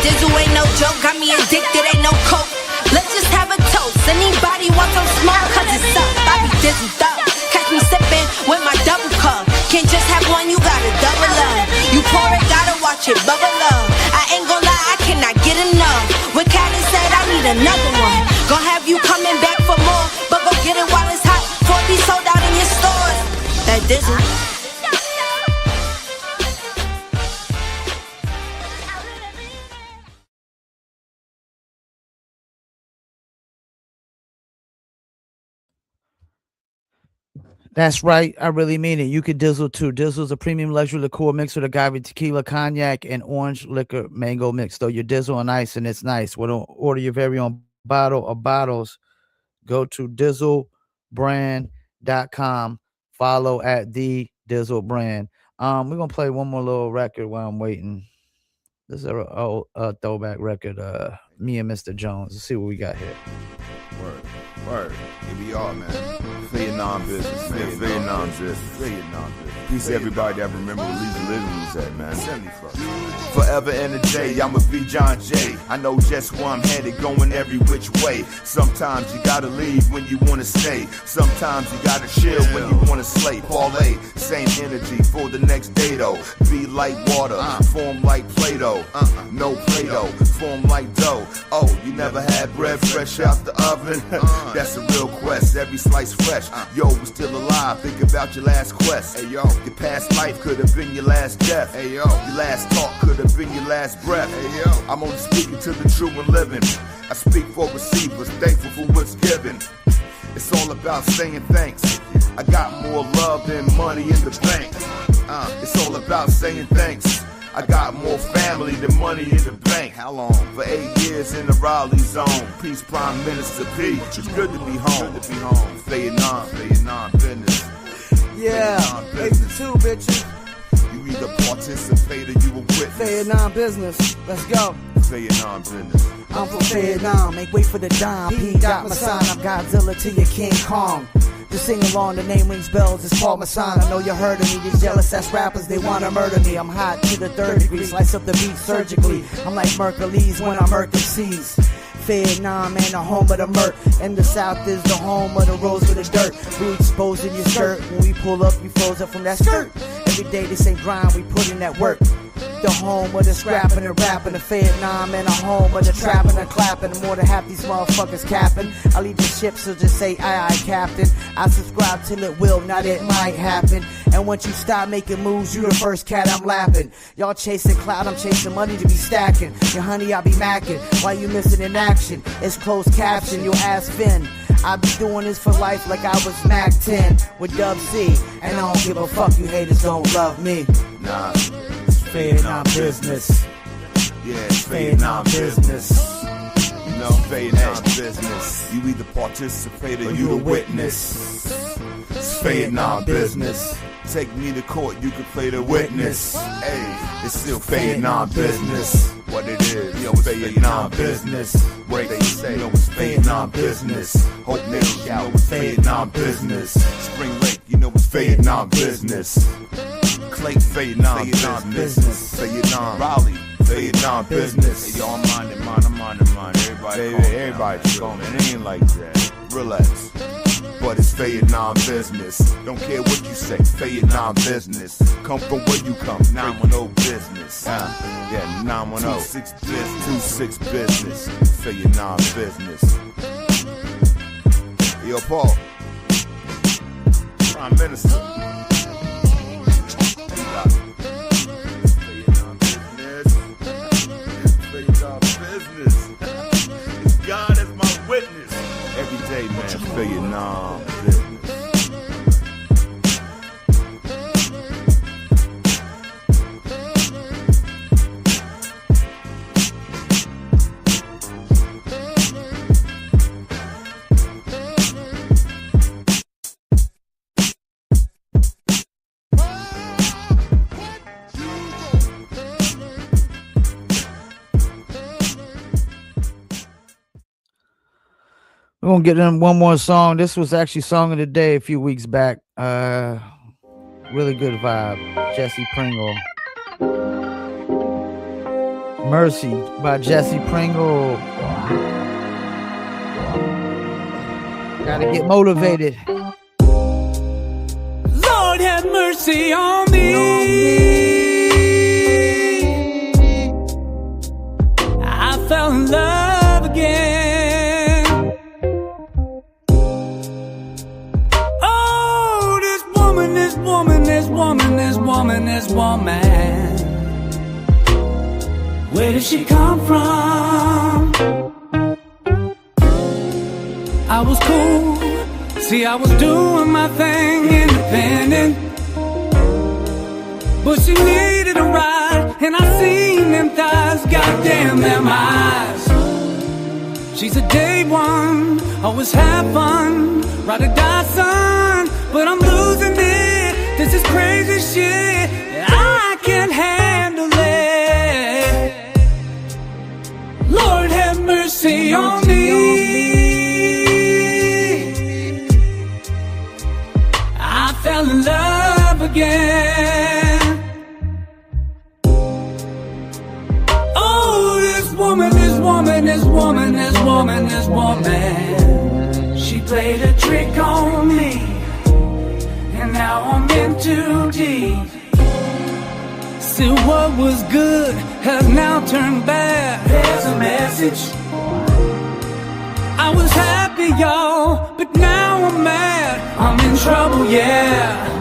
S2: dizzle ain't no joke, got me addicted, ain't no coke. Let's just have a toast. Anybody want some smoke? Cause it's up, I be dizzled up. Catch me sipping with my double cup. Can't just have one, you gotta double up. You pour it, gotta watch it bubble up. I ain't gon' lie, I cannot get enough. When Callie said I need another one, gon' have you coming back for more, but go get it while it's hot. 4 be sold out in your stores. That Dizzle.
S1: That's right. I really mean it. You could Dizzle too. Dizzle's a premium luxury liqueur mixed with agave tequila, cognac, and orange liquor mango mix. Though your Dizzle on ice and it's nice. Want to order your very own bottle or bottles? Go to dizzlebrand.com. Follow at the Dizzle Brand. We're gonna play one more little record while I'm waiting. This is a throwback record. Me and Mr. Jones. Let's see what we got here.
S9: Word. Here we are, man. Vietnam business, man. Vietnam business. Peace to everybody that remember where Lee's Living was at, man. 71st. Forever and a day, I'ma be John Jay. I know just where I'm headed, going every which way. Sometimes you gotta leave when you wanna stay. Sometimes you gotta chill when you wanna slay. Parlay, same energy for the next day though. Be like water, form like Play-Doh. No Play-Doh, form like dough. Oh, you never had bread fresh out the oven? That's a real quest, every slice fresh. Yo, we're still alive, think about your last quest. Hey yo, your past life could have been your last death. Hey yo, your last talk could have been your last breath. Hey yo, I'm only speaking to the true and living. I speak for receivers, thankful for what's given. It's all about saying thanks. I got more love than money in the bank. It's all about saying thanks. I got more family than money in the bank. How long? For 8 years in the Raleigh zone. Peace, Prime Minister P. It's good to be home. Vietnam business.
S10: Yeah, 82 bitches.
S9: You either participate or you a witness.
S10: Vietnam business. Let's go.
S9: Vietnam business.
S10: I'm from Vietnam. Make way for the dime. P got my sign. I'm Godzilla to your King Kong. Just sing along, the name rings bells, it's Paul Masson. I know you heard of me, these jealous ass rappers, they wanna murder me. I'm hot to the 3rd degree, slice up the beat surgically. I'm like Mercules when I murk the seas. Vietnam ain't the home of the murk, and the South is the home of the roads with the dirt. We exposing your skirt, when we pull up, you froze up from that skirt. Every day this ain't grind, we put in that work. The home of the scrapping and rapping, the Vietnam and the home of the trapping and clapping. More than half these motherfuckers capping. I lead the ship, so just say aye, Captain. I subscribe till it will, not it might happen. And once you stop making moves, you the first cat I'm lapping. Y'all chasing clout, I'm chasing money to be stacking. Your honey, I be macking. Why you missing in action? It's closed caption, your ass Finn. I be doing this for life like I was Mac 10 with Dub C. And I don't give a fuck, you haters don't love me.
S9: Nah.
S10: Vietnam business.
S9: Yeah, it's Vietnam business. You know, Vietnam business. You either participate or you the witness. It's Vietnam business. Take me to court, you can play the witness. Hey, it's still Vietnam business. What it is, yo, it's Vietnam business. What they say, you know, it's Vietnam business. Hope Nation, you know, it's Vietnam business. Spring Lake, you know, it's Vietnam business. Clay, Vietnam business. Vietnam, Raleigh, Vietnam business. Hey, yo, I'm minding mine. Everybody going, man. It ain't like that. Relax. But it's Vietnam business. Don't care what you say, Vietnam business. Come from where you come, 910 business. Yeah, 910. 26 business. Vietnam business. Yo, Paul. Prime Minister. God is my witness. Every day, man, Vietnam business.
S1: We're gonna get in one more song. This was actually song of the day a few weeks back. Really good vibe. Jesse Pringle. Mercy by Jesse Pringle. Gotta get motivated.
S11: Lord have mercy.
S7: mercy on me. I fell in love again. Oh, this woman, this woman, this woman, this woman, this woman. Where did she come from? I was cool. See, I was doing my thing, independent. But she needed a ride, and I seen them thighs, goddamn them eyes. She's a day one, always have fun, ride or die son. But I'm losing it, this is crazy shit, I can't handle it. Lord have mercy on me. Fell in love again. Oh, this woman, this woman, this woman, this woman, this woman. She played a trick on me, and now I'm in too deep. See, what was good has now turned bad. There's a message. I was happy, y'all, but now I'm mad. I'm in trouble, yeah.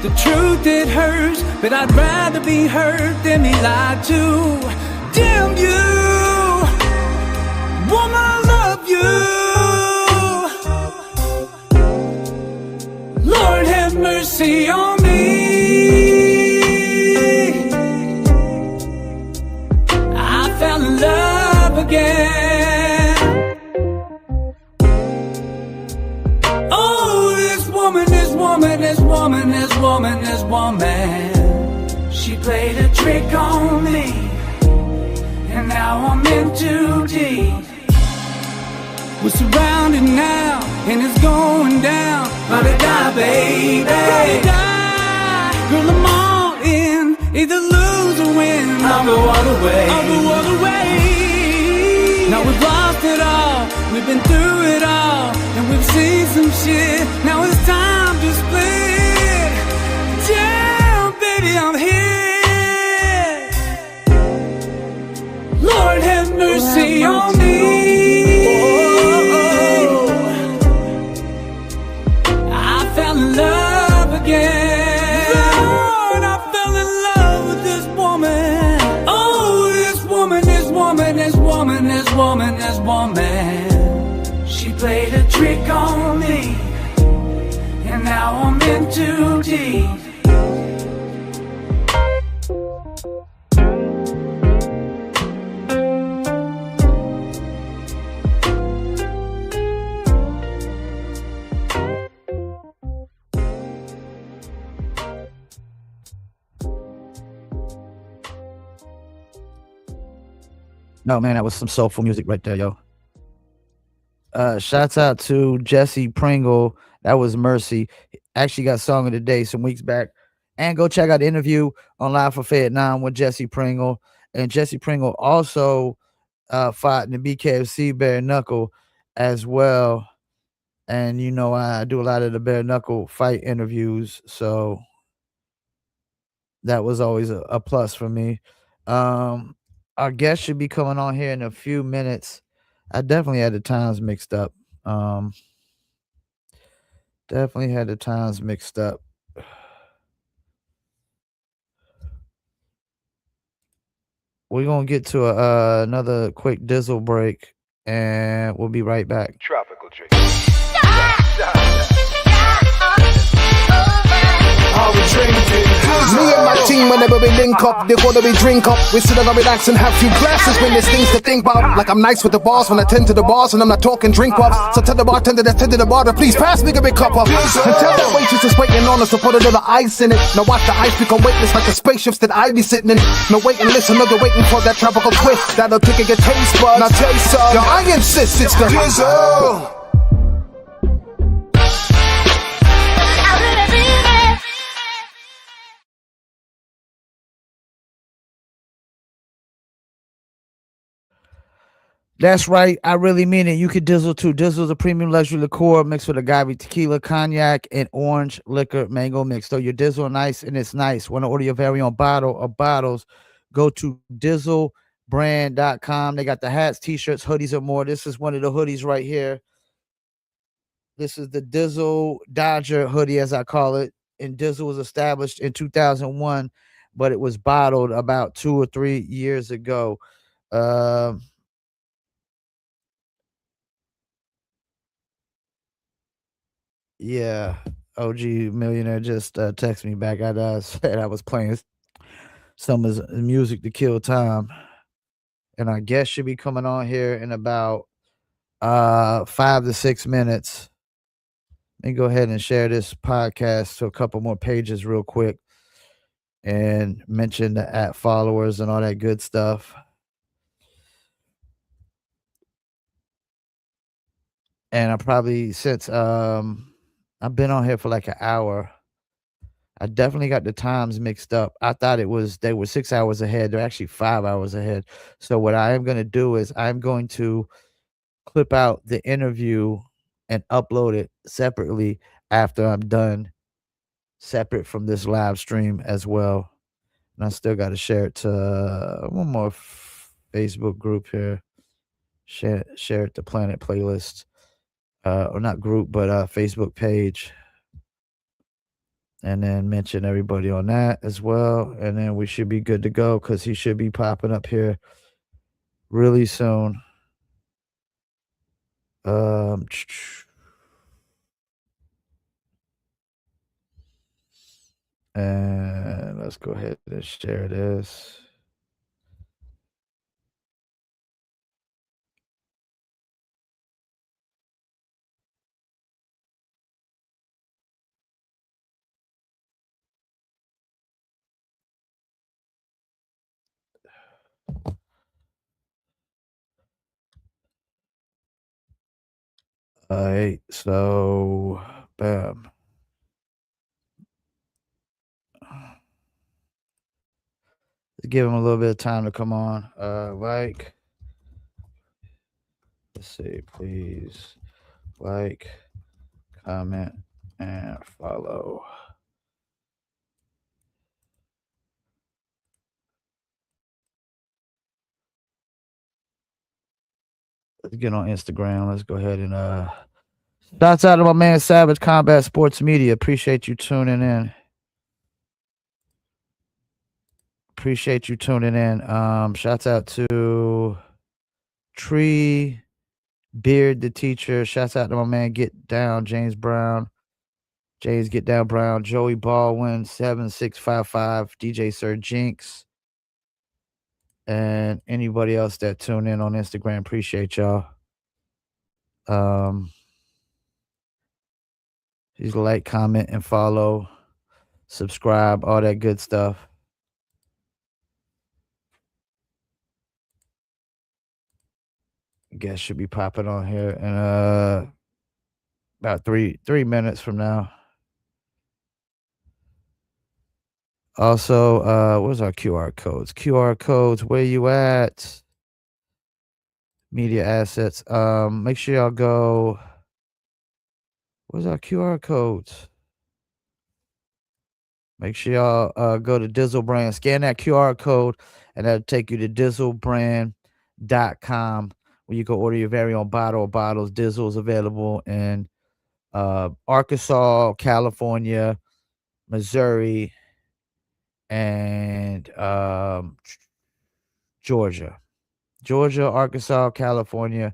S7: The truth, it hurts, but I'd rather be hurt than be lied to. Damn you, woman, I love you. Lord have mercy on me. I fell in love again. This woman, this woman, this woman. She played a trick on me, and now I'm in too deep. We're surrounded now, and it's going down. Gotta die, baby. Gotta die. Girl, I'm all in, either lose or win. I'll go all the way. I'll go all the way. Now we've lost it all, we've been through it all, and we've seen some shit. Now it's time to split. Damn, baby, I'm here. Lord have mercy on me. I fell in love again. Lord, I fell in love with this woman. Oh, this woman, this woman, this woman, this woman, this woman. She played a trick on me, and now I'm in too deep.
S1: No, man, that was some soulful music right there, yo. Shouts out to Jesse Pringle. That was Mercy. Actually got Song of the Day some weeks back. And go check out the interview on Live for Fayettenam with Jesse Pringle. And Jesse Pringle also fought in the BKFC bare knuckle as well. And, you know, I do a lot of the bare knuckle fight interviews. So that was always a plus for me. Our guest should be coming on here in a few minutes. I definitely had the times mixed up. Definitely had the times mixed up. We're going to get to another quick Dizzle break, and we'll be right back.
S11: Tropical drink.
S3: Are we drinking? Me and my team, whenever we link up, they're gonna be drink up. We sit down, relax and have few glasses when there's things to think about. Like I'm nice with the boss when I tend to the bars, and I'm not talking drink puffs. So tell the bartender that's tending the bar to please pass me a big cup up. And tell that waitress is waiting on us to put a little ice in it. Now watch the ice become weightless like the spaceships that I be sitting in. Now wait and listen, no, they're waiting for that tropical twist that'll tickle your taste buds. Now taste some. Yo, I insist it's the Dizzle.
S1: That's right. I really mean it. You could Dizzle too. Dizzle's a premium luxury liqueur mixed with agave tequila, cognac, and orange liquor mango mix. So your Dizzle nice and it's nice. Want to order your very own bottle or bottles? Go to dizzlebrand.com. They got the hats, t-shirts, hoodies, and more. This is one of the hoodies right here. This is the Dizzle Dodger hoodie, as I call it. And Dizzle was established in 2001, but it was bottled about 2 or 3 years ago. Yeah, OG Millionaire just texted me back. I said I was playing some of his music to kill time, and our guest should be coming on here in about 5 to 6 minutes. Let me go ahead and share this podcast to a couple more pages real quick and mention the @ followers and all that good stuff. And I probably since I've been on here for like an hour. I definitely got the times mixed up. I thought they were 6 hours ahead. They're actually 5 hours ahead. So what I am going to do is I'm going to clip out the interview and upload it separately after I'm done, separate from this live stream as well. And I still got to share it to one more Facebook group here. Share it to Planet Playlist, or not group, but Facebook page. And then mention everybody on that as well. And then we should be good to go because he should be popping up here really soon. And let's go ahead and share this. All right, so bam. Let's give him a little bit of time to come on. Let's see, please like, comment, and follow. Let's get on Instagram. Let's go ahead and shouts out to my man Savage Combat Sports Media. Appreciate you tuning in. Shouts out to Tree Beard the teacher. Shouts out to my man Get Down, James Brown. Get Down Brown, Joey Baldwin, 7655, DJ Sir Jinx. And anybody else that tune in on Instagram, appreciate y'all. Please like, comment, and follow, subscribe, all that good stuff. Guess should be popping on here in about three minutes from now. Also, where's our QR codes? QR codes, where you at? Media assets. Make sure y'all go. Where's our QR codes? Make sure y'all go to Dizzle Brand, scan that QR code, and that'll take you to dizzlebrand.com where you can order your very own bottle or bottles. Dizzle is available in Arkansas, California, Missouri, and Georgia, Arkansas, California,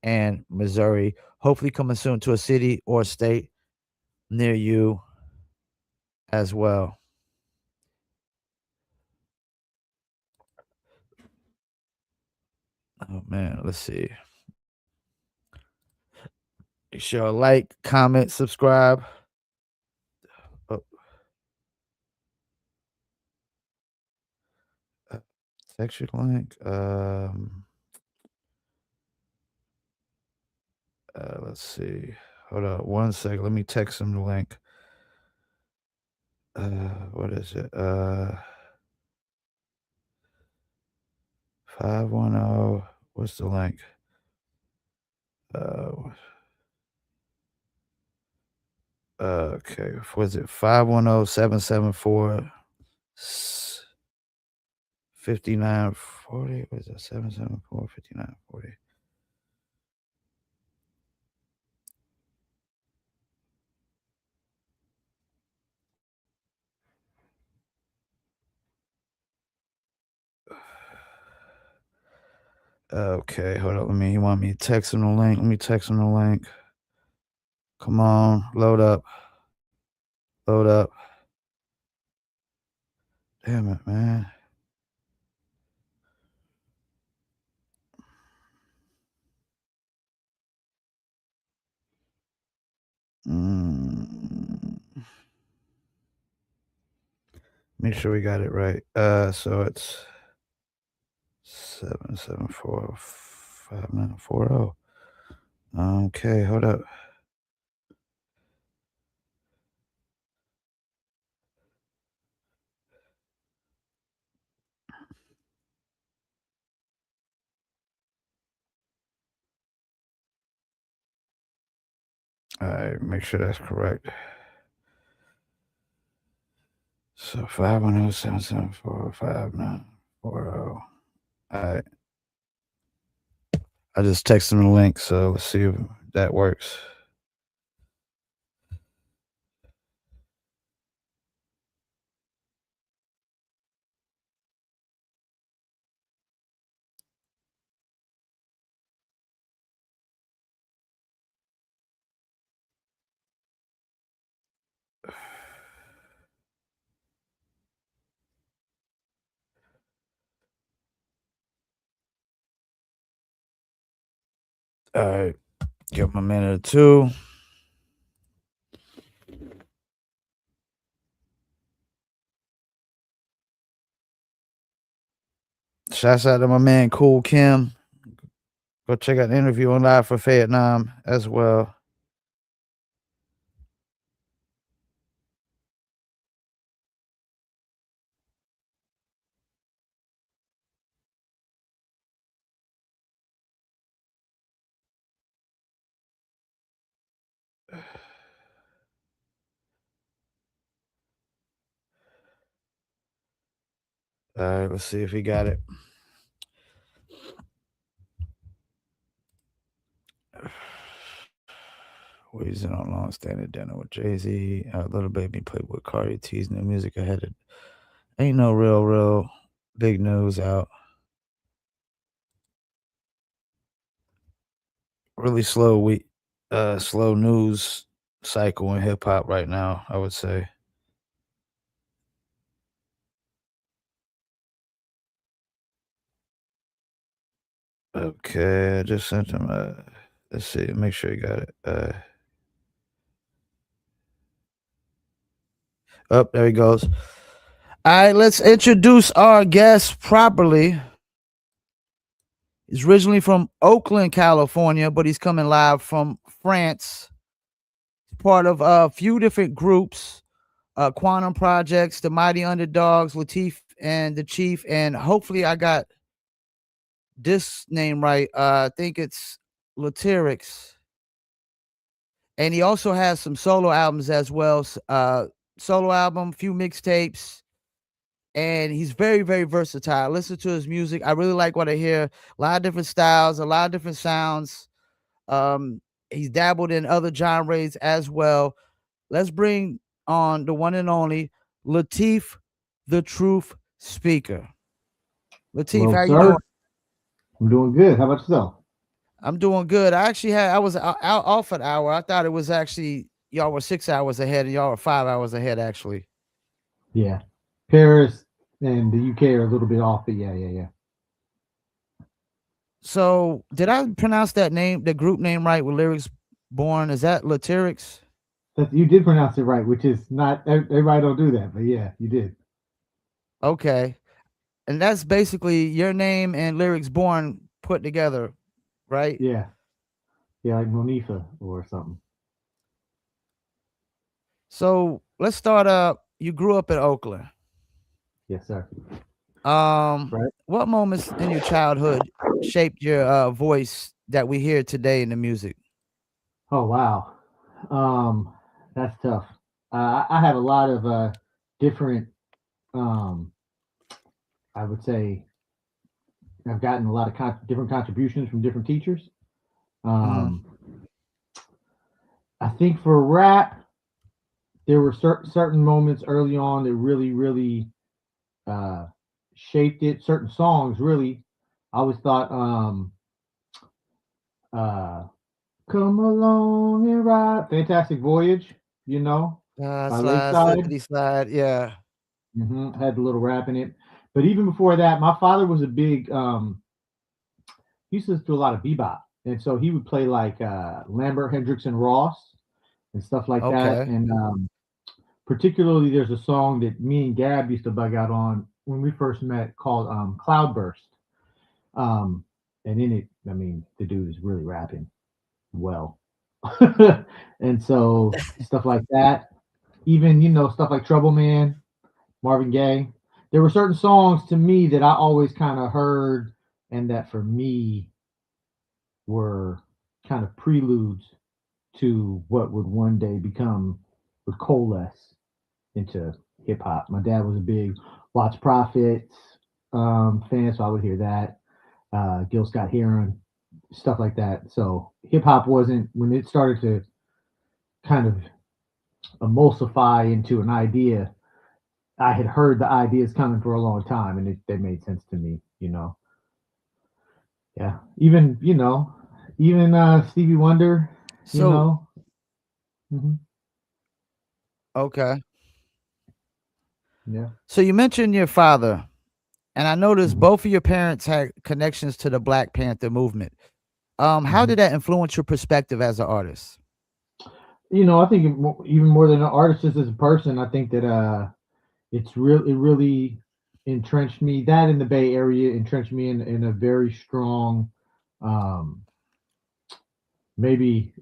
S1: and Missouri. Hopefully coming soon to a city or state near you as well. Oh man, let's see. Make sure like, comment, subscribe. Text your link. Let's see. Hold on 1 second. Let me text him the link. What is it? 510 What's the link? Okay. Was it 510-774-5940? Was it 774-5940? Okay, hold up. You want me to text him the link? Let me text him the link. Come on, load up. Load up. Damn it, man. Make sure we got it right. So it's 774-5940. Okay, hold up. All right, make sure that's correct. So 510-774-5940. All right. I just texted him the link, so let's see if that works. All right. Give him a minute or two. Shouts out to my man Cool Kim. Go check out the interview on Live for Fayettenam as well. All right, let's see if he got it. Weezy on Long Standing Dinner with Jay-Z. Little Baby played with Cardi T's new music ahead of. Ain't no real big news out. Really slow slow news cycle in hip hop right now, I would say. Okay, I just sent him let's see, make sure you got it. Oh, there he goes. All right, let's introduce our guest properly. He's originally from Oakland, California, but he's coming live from France. He's part of a few different groups, Quantum Projects, The Mighty Underdogs, Lateef and the Chief, and hopefully I got this name right. I think it's Lateef. And he also has some solo albums as well. Solo album, few mixtapes, and he's very, very versatile. Listen to his music. I really like what I hear. A lot of different styles, a lot of different sounds. He's dabbled in other genres as well. Let's bring on the one and only Lateef, the Truth Speaker. Lateef,
S11: Hello,
S1: how you
S11: sir.
S1: doing?
S11: I'm doing good. How about yourself?
S1: I'm doing good. I was out off an hour. I thought it was actually y'all were 6 hours ahead and y'all were 5 hours ahead actually.
S11: Yeah. Paris and the UK are a little bit off, but yeah.
S1: So did I pronounce that name, the group name right with Lyrics Born? Is that Lateef?
S11: You did pronounce it right, which is not everybody don't do that, but yeah, you did.
S1: Okay. And that's basically your name and Lyrics Born put together, right?
S11: Yeah. Yeah, like Monifa or something.
S1: So let's start up. You grew up in Oakland.
S11: Yes, sir.
S1: Right. What moments in your childhood shaped your voice that we hear today in the music?
S11: Oh wow, that's tough. I have a lot of different. Um, I would say I've gotten a lot of different contributions from different teachers.
S1: Mhm.
S11: Um, I think for rap, there were certain moments early on that really uh, shaped it. Certain songs really. I always thought, uh, "Come along and ride," "Fantastic Voyage," by
S1: Slide,
S11: Lakeside.
S1: slippity slide, yeah.
S11: Had a little rap in it. But even before that, my father was a big. He used to do a lot of bebop, and so he would play like Lambert, Hendricks, and Ross and stuff like that.
S1: Okay.
S11: And particularly, there's a song that me and Gab used to bug out on when we first met called "Cloudburst." Um, and in it, I mean, the dude is really rapping well, and so stuff like that. Even stuff like Trouble Man, Marvin Gaye. There were certain songs to me that I always kind of heard, and that for me were kind of preludes to what would one day would coalesce into hip hop. My dad was a big Watts Prophets fan, so I would hear that. Gil Scott Heron, stuff like that. So hip hop wasn't, when it started to kind of emulsify into an idea, I had heard the ideas coming for a long time, and they made sense to me. Yeah. Even Stevie Wonder, you
S1: So
S11: know. hmm
S1: okay.
S11: Yeah.
S1: So you mentioned your father, and I noticed
S11: hmm
S1: both of your parents had connections to the Black Panther movement. How
S11: hmm
S1: did that influence your perspective as an artist?
S11: I think even more than an artist, just as a person, I think that it really entrenched me. That in the Bay Area entrenched me in a very strong, um, maybe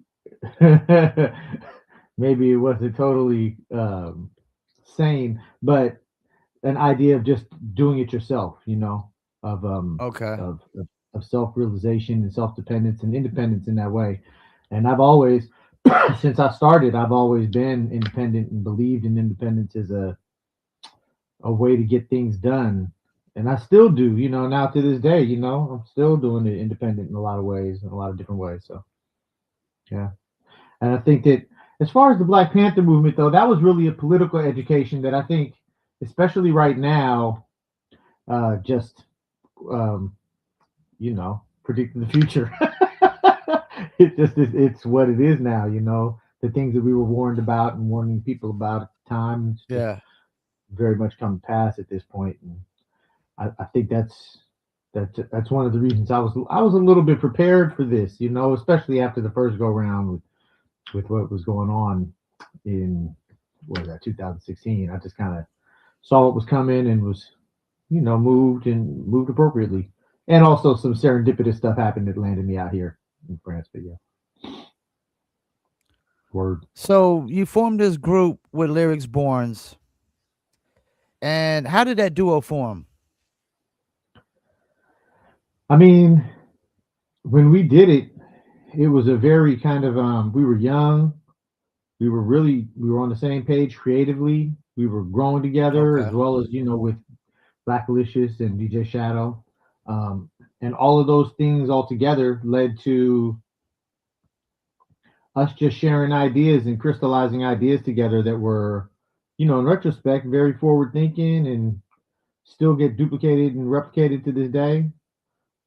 S11: maybe it wasn't totally sane, but an idea of just doing it yourself, of um
S1: Okay.
S11: of self realization and self dependence and independence in that way. And I've always, since I started, I've always been independent and believed in independence as a way to get things done. And I still do, now to this day, I'm still doing it independent in a lot of ways, in a lot of different ways. So yeah. And I think that as far as the Black Panther movement, though, that was really a political education that I think, especially right now, just um, predicting the future. It's what it is now. The things that we were warned about and warning people about at the time, it's just
S1: Yeah.
S11: very much come to pass at this point. And I think that's one of the reasons I was a little bit prepared for this. Especially after the first go round with what was going on in, what was that, 2016. I just kind of saw what was coming and was, moved appropriately. And also some serendipitous stuff happened that landed me out here in France. But yeah, word.
S1: So you formed this group with Lyrics Borns, and how did that duo form?
S11: I mean, when we did it, it was a very kind of we were young. We were on the same page creatively. We were growing together as
S1: Okay.
S11: well as with Blackalicious and DJ Shadow. Um, and all of those things all together led to us just sharing ideas and crystallizing ideas together that were, in retrospect, very forward thinking and still get duplicated and replicated to this day.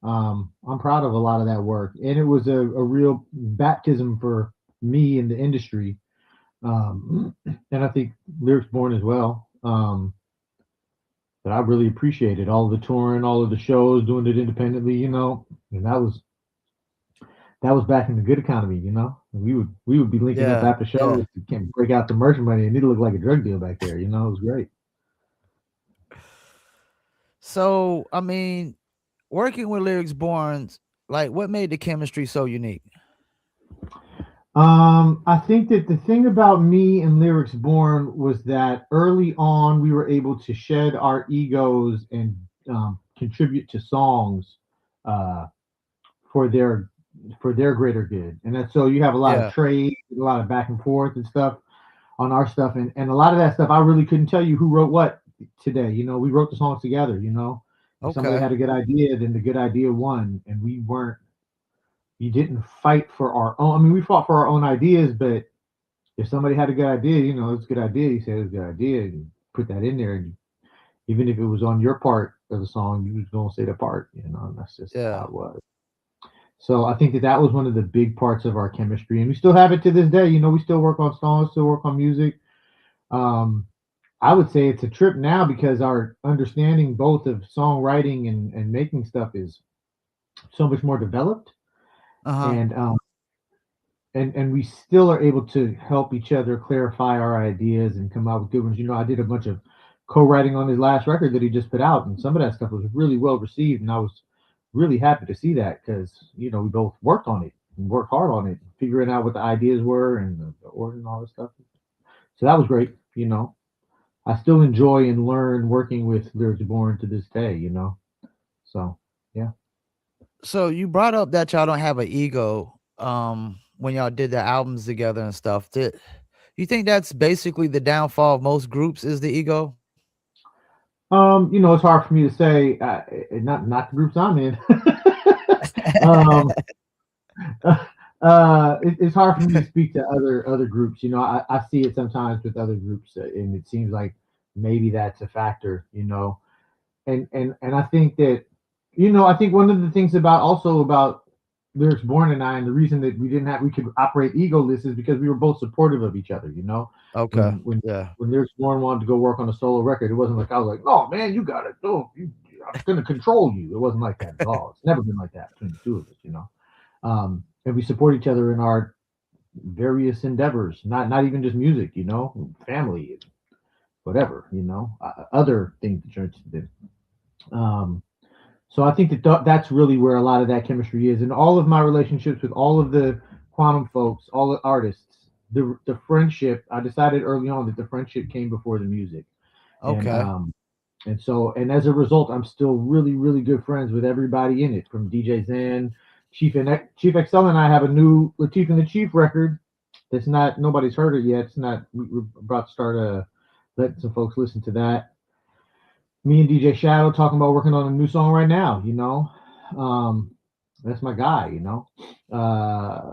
S11: I'm proud of a lot of that work. And it was a real baptism for me in the industry. And I think Lyrics Born as well. That I really appreciated all of the touring, all of the shows, doing it independently, and that was back in the good economy. We would be linking up
S1: Yeah.
S11: after
S1: Yeah.
S11: shows to break out the merch money, and it looked like a drug deal back there. It was great.
S1: So I mean, working with Lyrics Borns, like what made the chemistry so unique?
S11: I think that the thing about me and Lyrics Born was that early on we were able to shed our egos and contribute to songs for their greater good. And that's, so you have a lot of
S1: Yeah.
S11: trade, a lot of back and forth and stuff on our stuff, and a lot of that stuff I really couldn't tell you who wrote what today. We wrote the songs together. If somebody
S1: Okay.
S11: had a good idea, then the good idea won, and we didn't fight for our own. I mean, we fought for our own ideas, but if somebody had a good idea, it's a good idea. You said it's a good idea, and you put that in there, and even if it was on your part of the song, you was gonna say the part. And that's just how
S1: Yeah.
S11: it was. So I think that was one of the big parts of our chemistry, and we still have it to this day. We still work on songs, still work on music. Um, I would say it's a trip now because our understanding both of songwriting and making stuff is so much more developed,
S1: Uh-huh.
S11: and and we still are able to help each other clarify our ideas and come out with good ones. I did a bunch of co-writing on his last record that he just put out, and some of that stuff was really well received, and I was really happy to see that because we both worked on it and worked hard on it, figuring out what the ideas were and the order and all this stuff. So that was great. I still enjoy and learn working with Lyrics Born to this day. So yeah.
S1: So you brought up that y'all don't have an ego when y'all did the albums together and stuff. Did you think that's basically the downfall of most groups is the ego?
S11: It's hard for me to say, not the groups I'm in. um, it's hard for me to speak to other groups. I see it sometimes with other groups, and it seems like maybe that's a factor. And I think that I think one of the things about Lyrics Born and I, and the reason that we could operate egoless is because we were both supportive of each other.
S1: Okay.
S11: when when
S1: Yeah.
S11: when Lyrics Born wanted to go work on a solo record, it wasn't like I was like, "Oh man, you got to do. I'm going to control you." It wasn't like that at all. It's never been like that between the two of us. And we support each other in our various endeavors, not even just music. Family, whatever. Other things that you're interested in. So I think that's really where a lot of that chemistry is, and all of my relationships with all of the quantum folks, all the artists, the friendship. I decided early on that the friendship came before the music, and
S1: Okay.
S11: and as a result, I'm still really really good friends with everybody in it, from DJ Zen, Chief XL, and I have a new Lateef and the Chief record. That's not Nobody's heard it yet. It's not. We're about to start letting some folks listen to that. Me and DJ Shadow talking about working on a new song right now. That's my guy. Uh,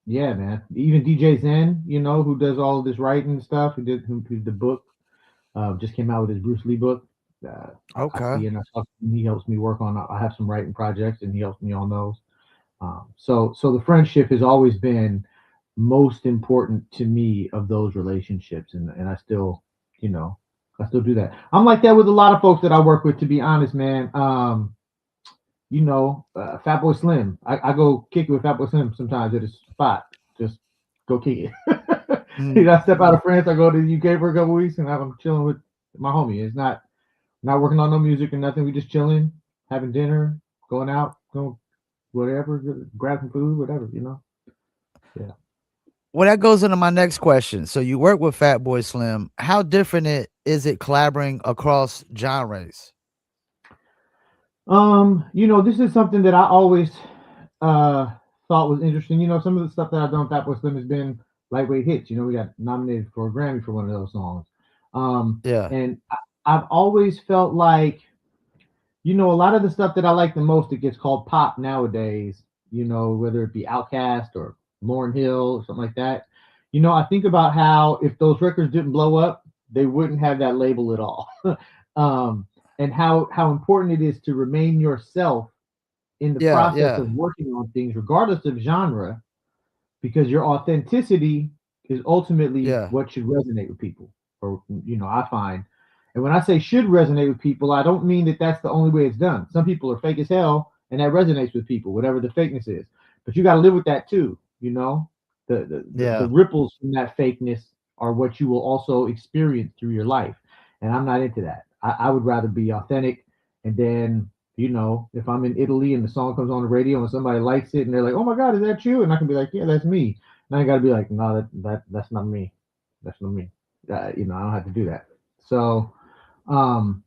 S11: yeah, man. Even DJ Zen, who does all of this writing and stuff, who the book, just came out with his Bruce Lee book. I
S1: Okay.
S11: see and I talk to him. He helps me work on. I have some writing projects, and he helps me on those. So the friendship has always been most important to me of those relationships, and I still, I still do that. I'm like that with a lot of folks that I work with, to be honest, man. Fatboy Slim. I go kick it with Fatboy Slim sometimes at his spot. Just go kick it.
S1: Mm.
S11: I step out of France. I go to the UK for a couple weeks, and I'm chilling with my homie. It's not working on no music or nothing. We just chilling, having dinner, going out, going whatever, grab some food, whatever. Yeah.
S1: Well, that goes into my next question. So you work with Fatboy Slim. How different is it collaborating across genres?
S11: This is something that I always thought was interesting. Some of the stuff that I've done with Fatboy Slim has been lightweight hits. We got nominated for a Grammy for one of those songs.
S1: Yeah.
S11: And I've always felt like, a lot of the stuff that I like the most, it gets called pop nowadays, whether it be Outkast or Lauryn Hill or something like that. I think about how if those records didn't blow up, they wouldn't have that label at all. um, and how important it is to remain yourself in the
S1: Yeah.
S11: process
S1: Yeah.
S11: of working on things, regardless of genre, because your authenticity is ultimately
S1: Yeah.
S11: what should resonate with people. Or I find, and when I say should resonate with people, I don't mean that that's the only way it's done. Some people are fake as hell, and that resonates with people, whatever the fakeness is. But you got to live with that too. The
S1: Yeah.
S11: ripples from that fakeness are what you will also experience through your life, and I'm not into that. I would rather be authentic, and then if I'm in Italy and the song comes on the radio and somebody likes it and they're like, "Oh my God, is that you?" and I can be like, "Yeah, that's me." And I got to be like, "No, that's not me. That's not me." I don't have to do that. So, um,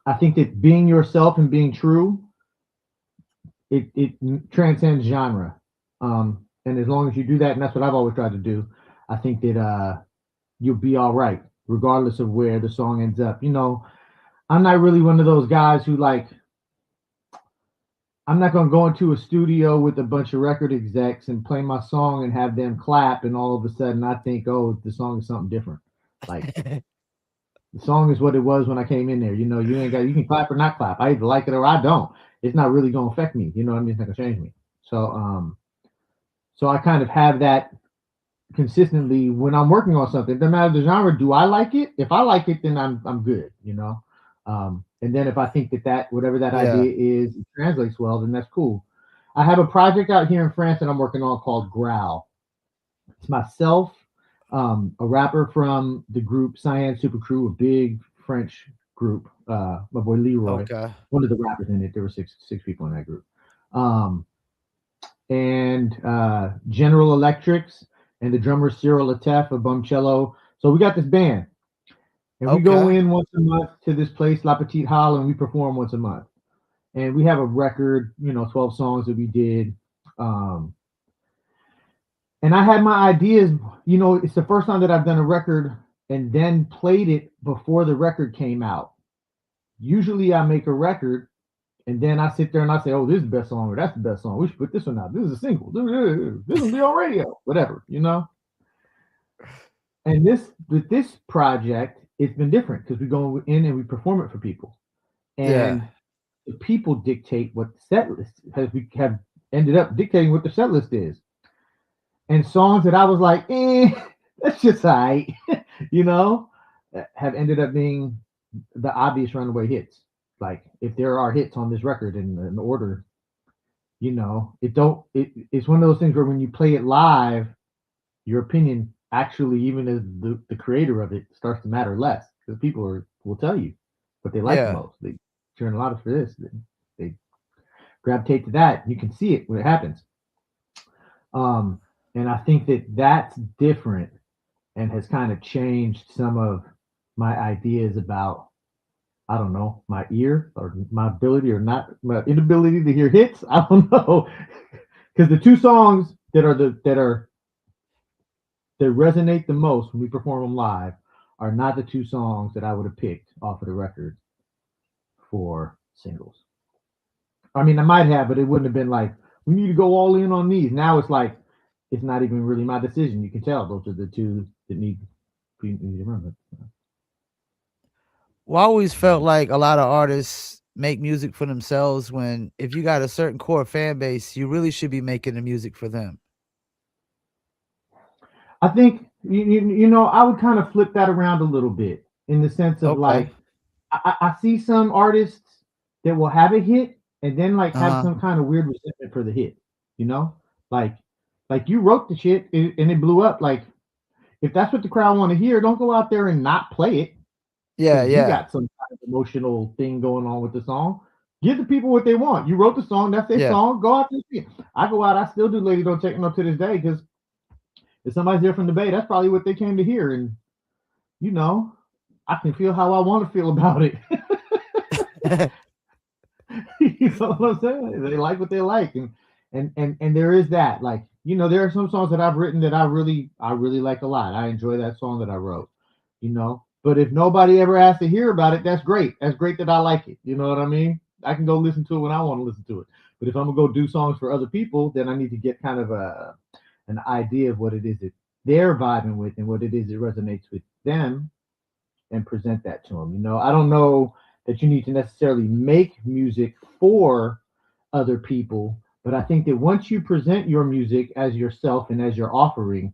S11: I think that being yourself and being true it transcends genre. And as long as you do that, and that's what I've always tried to do, I think that you'll be all right, regardless of where the song ends up. I'm not really one of those guys who like. I'm not gonna go into a studio with a bunch of record execs and play my song and have them clap, and all of a sudden I think, oh, the song is something different. Like the song is what it was when I came in there. You can clap or not clap. I either like it or I don't. It's not really gonna affect me. You know what I mean? It's not gonna change me. So I kind of have that consistently when I'm working on something. It doesn't matter the genre. Do I like it? If I like it, then I'm good. And then if I think that whatever that idea is translates well, then that's cool. I have a project out here in France that I'm working on called Growl. It's myself, a rapper from the group Cyan Super Crew, a big French group. My boy Leroy, one of the rappers in it. There were six people in that group. And General Electrics and the drummer Cyril Lateef of Bumcello. So we got this band. And we go in once a month to this place, La Petite Halle, and we perform once a month. And we have a record, 12 songs that we did. And I had my ideas, it's the first time that I've done a record and then played it before the record came out. Usually I make a record and then I sit there and I say, oh, this is the best song or that's the best song. We should put this one out. This is a single. This will be on radio, whatever, And with this project, it's been different because we go in and we perform it for people. And the people dictate what the set list has. We have ended up dictating what the set list is. And songs that I was like, that's just all right, have ended up being the obvious runaway hits. Like if there are hits on this record in order, it's one of those things where when you play it live, your opinion actually, even as the creator of it, starts to matter less because people will tell you what they like the most. They turn a lot of for this. They gravitate to that. You can see it when it happens. And I think that's different and has kind of changed some of my ideas about, I don't know, my ear or my ability or not, my inability to hear hits. I don't know. Because the two songs that resonate the most when we perform them live are not the two songs that I would have picked off of the record for singles. I mean, I might have, but it wouldn't have been like, we need to go all in on these. Now it's like, it's not even really my decision. You can tell those are the two that need to remember.
S1: Well, I always felt like a lot of artists make music for themselves when if you got a certain core fan base, you really should be making the music for them.
S11: I think I would kind of flip that around a little bit in the sense of like I see some artists that will have a hit and then like have some kind of weird resentment for the hit, like you wrote the shit and it blew up. Like if that's what the crowd want to hear, don't go out there and not play it. You got some kind of emotional thing going on with the song. Give the people what they want. You wrote the song, that's their song. Go out there and see it. I go out, I still do Lady Don't Take No to this day because if somebody's there from the Bay, that's probably what they came to hear. And, I can feel how I want to feel about it. You know what I'm saying? They like what they like. And there is that. Like, there are some songs that I've written that I really like a lot. I enjoy that song that I wrote, But if nobody ever has to hear about it, that's great. That's great that I like it. You know what I mean? I can go listen to it when I want to listen to it. But if I'm going to go do songs for other people, then I need to get kind of an idea of what it is that they're vibing with and what it is that resonates with them and present that to them. I don't know that you need to necessarily make music for other people, but I think that once you present your music as yourself and as your offering,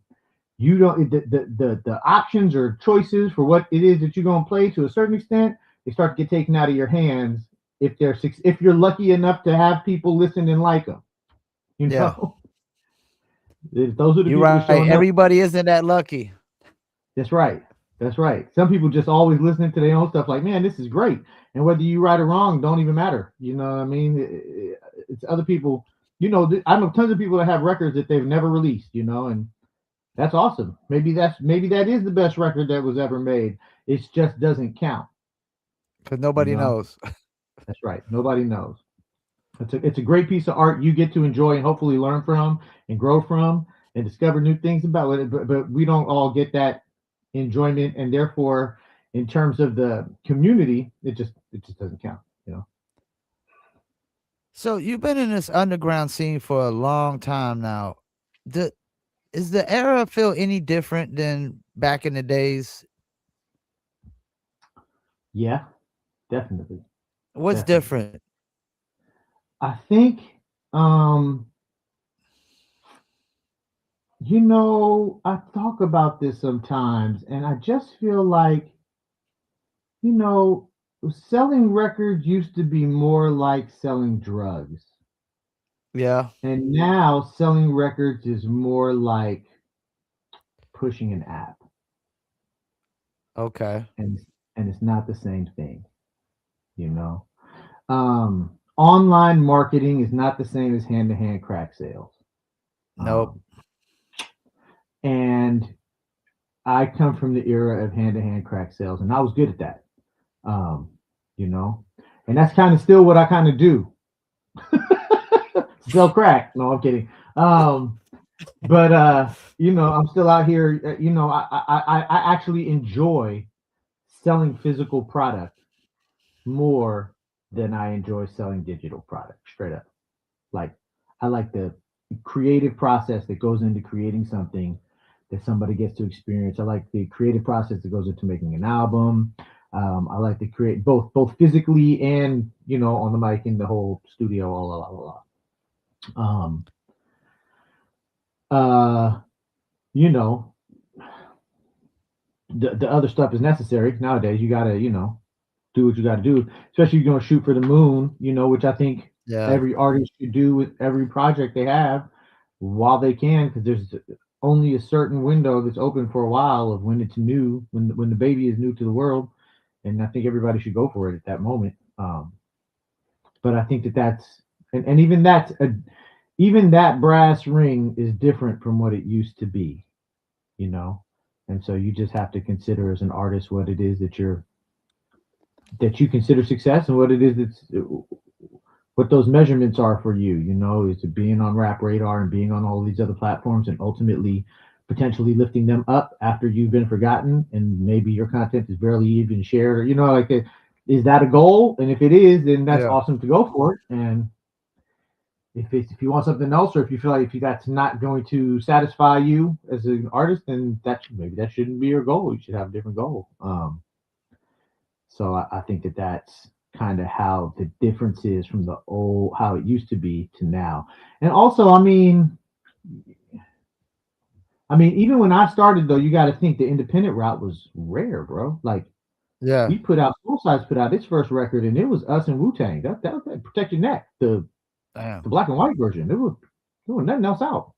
S11: you don't the options or choices for what it is that you're going to play to a certain extent, they start to get taken out of your hands if you're lucky enough to have people listen and like them. Those are the people
S1: right.
S11: showing
S1: Everybody isn't that lucky.
S11: That's right. Some people just always listening to their own stuff like, man, this is great. And whether you right or wrong don't even matter. You know what I mean? It's other people, I know tons of people that have records that they've never released, and that's awesome. Maybe that is the best record that was ever made. It just doesn't count.
S1: Because nobody knows.
S11: That's right. Nobody knows. It's a great piece of art you get to enjoy and hopefully learn from and grow from and discover new things about it. But we don't all get that enjoyment, and therefore, in terms of the community, it just doesn't count. You know.
S1: So you've been in this underground scene for a long time now. The Is the era feel any different than back in the days?
S11: Yeah, definitely.
S1: What's
S11: Definitely.
S1: different?
S11: I think, um, I talk about this sometimes, and I just feel like, you know, selling records used to be more like selling drugs.
S1: Yeah.
S11: And now selling records is more like pushing an app,
S1: Okay.
S11: and it's not the same thing, you know. Online marketing is not the same as hand-to-hand crack sales.
S1: Nope.
S11: Um, and I come from the era of hand-to-hand crack sales, and I was good at that. Um, you know, and that's kind of still what I kind of do. Sell crack. No, I'm kidding. But I'm still out here. I actually enjoy selling physical product more than I enjoy selling digital product. Straight up, like I like the creative process that goes into creating something that somebody gets to experience. I like the creative process that goes into making an album. I like to create both physically and on the mic in the whole studio. All la la la. Uh, you know, the other stuff is necessary nowadays. You gotta do what you got to do, especially if you're going to shoot for the moon, which I think
S1: Yeah.
S11: every artist should do with every project they have while they can, because there's only a certain window that's open for a while of when it's new, when the baby is new to the world, and I think everybody should go for it at that moment. But I think that's and even that brass ring is different from what it used to be, you know, and so you just have to consider as an artist what it is that you consider success and what it is what those measurements are for you. Is it being on Rap Radar and being on all these other platforms and ultimately potentially lifting them up after you've been forgotten and maybe your content is barely even shared, or is that a goal? And if it is, then that's
S1: Yeah.
S11: awesome to go for it. And if you want something else, or if you feel like if that's not going to satisfy you as an artist, then maybe that shouldn't be your goal. You should have a different goal. So I think that's kind of how the difference is from the old, how it used to be to now. And also, even when I started though, you got to think the independent route was rare, bro. Like
S1: Yeah.
S11: Full Size put out its first record, and it was us and Wu Tang. That Protect Your Neck, the
S1: Damn.
S11: black and white version. There was nothing else out.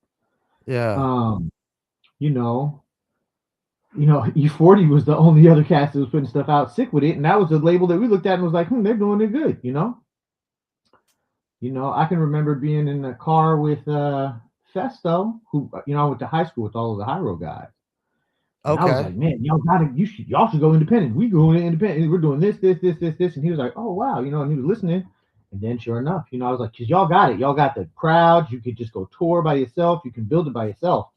S1: Yeah.
S11: You know, E40 was the only other cast that was putting stuff out. Sick with It, and that was the label that we looked at and was like, they're doing it good. I can remember being in the car with Festo, who I went to high school with all of the high road guys, and I was
S1: Okay.
S11: like, man, y'all should go independent. We going independent. We're doing this, and he was like, oh wow, and he was listening. And then sure enough, I was like, because y'all got it. Y'all got the crowds. You could just go tour by yourself. You can build it by yourself.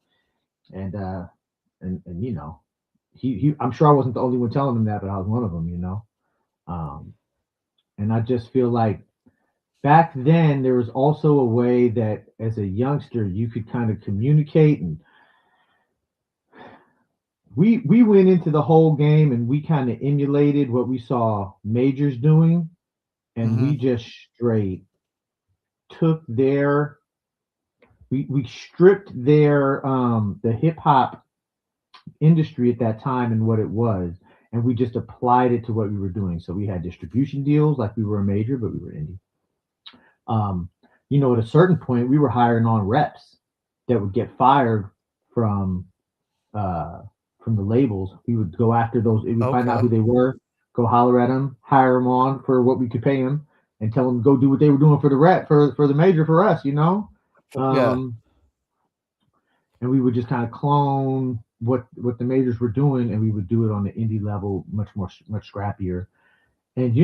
S11: And I'm sure I wasn't the only one telling him that, but I was one of them. And I just feel like back then there was also a way that as a youngster you could kind of communicate, and we went into the whole game and we kind of emulated what we saw majors doing, and we just straight took we stripped their the hip hop industry at that time and what it was, and we just applied it to what we were doing. So we had distribution deals like we were a major, but we were indie. At a certain point, we were hiring on reps that would get fired from the labels. We would go after those. We would find out who they were, go holler at them, hire them on for what we could pay them, and tell them to go do what they were doing for the rep for the major for us.
S1: Yeah.
S11: And we would just kind of clone what the majors were doing, and we would do it on the indie level much scrappier. And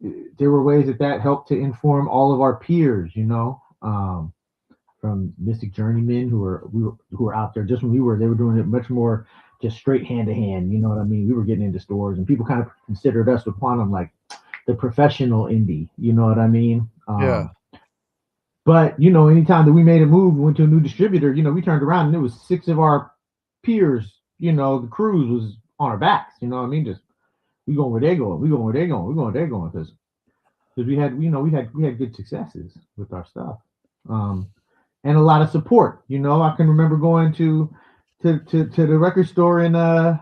S11: there were ways that helped to inform all of our peers, from Mystic Journeymen who were out there just when they were doing it much more just straight hand to hand. You know what I mean? We were getting into stores and people kind of considered us with Quantum like the professional indie. You know what I mean?
S1: Yeah.
S11: But anytime that we made a move, went to a new distributor, we turned around and it was 6 of our peers. The cruise was on our backs. You know what I mean? Just we going where they going, we going where they going, we going where they going because we had good successes with our stuff, and a lot of support. I can remember going to the record store in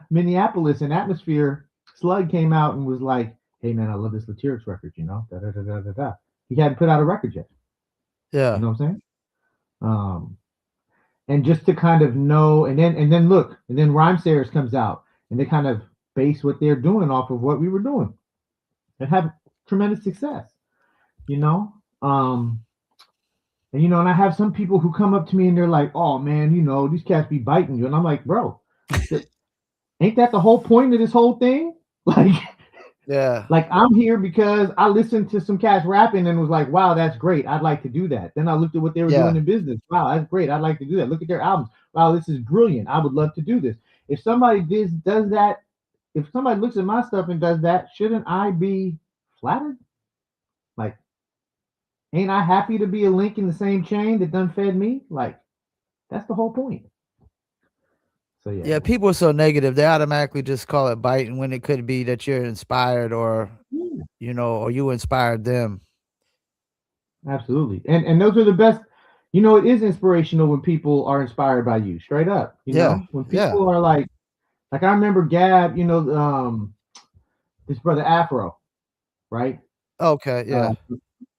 S11: Minneapolis, and Atmosphere Slug came out and was like, "Hey man, I love this Lateef record." Da da da da da da. He hadn't put out a record yet.
S1: Yeah.
S11: You know what I'm saying? And just to kind of know, and then look, and then Rhymesayers comes out, and they kind of base what they're doing off of what we were doing, and have tremendous success. And I have some people who come up to me and they're like, "Oh man, these cats be biting you," and I'm like, "Bro, ain't that the whole point of this whole thing?" Like,
S1: yeah,
S11: like I'm here because I listened to some cats rapping and was like, "Wow, that's great. I'd like to do that." Then I looked at what they were doing in business. Wow, that's great. I'd like to do that. Look at their albums. Wow, this is brilliant. I would love to do this. If somebody does that, if somebody looks at my stuff and does that, shouldn't I be flattered? Like, ain't I happy to be a link in the same chain that done fed me? Like, that's the whole point. So
S1: yeah. People are so negative; they automatically just call it biting when it could be that you're inspired, or or you inspired them.
S11: Absolutely, and those are the best. It is inspirational when people are inspired by you, straight up. When people are like I remember Gab. His brother Afro, right?
S1: Okay, yeah.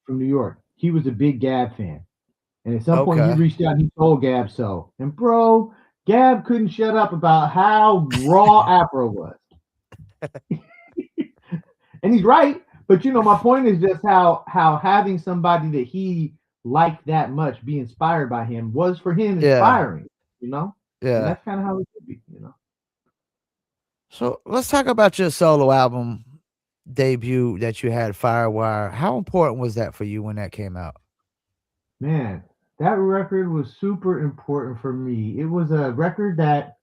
S11: From New York. He was a big Gab fan. And at some point he
S1: Okay.
S11: reached out and he told Gab so. And bro, Gab couldn't shut up about how raw Afro was. And he's right. But my point is just how having somebody that he liked that much be inspired by him was for him inspiring, And
S1: Yeah.
S11: that's kind of how it should be,
S1: So let's talk about your solo album debut that you had, Firewire. How important was that for you when that came out?
S11: Man, that record was super important for me. It was a record that,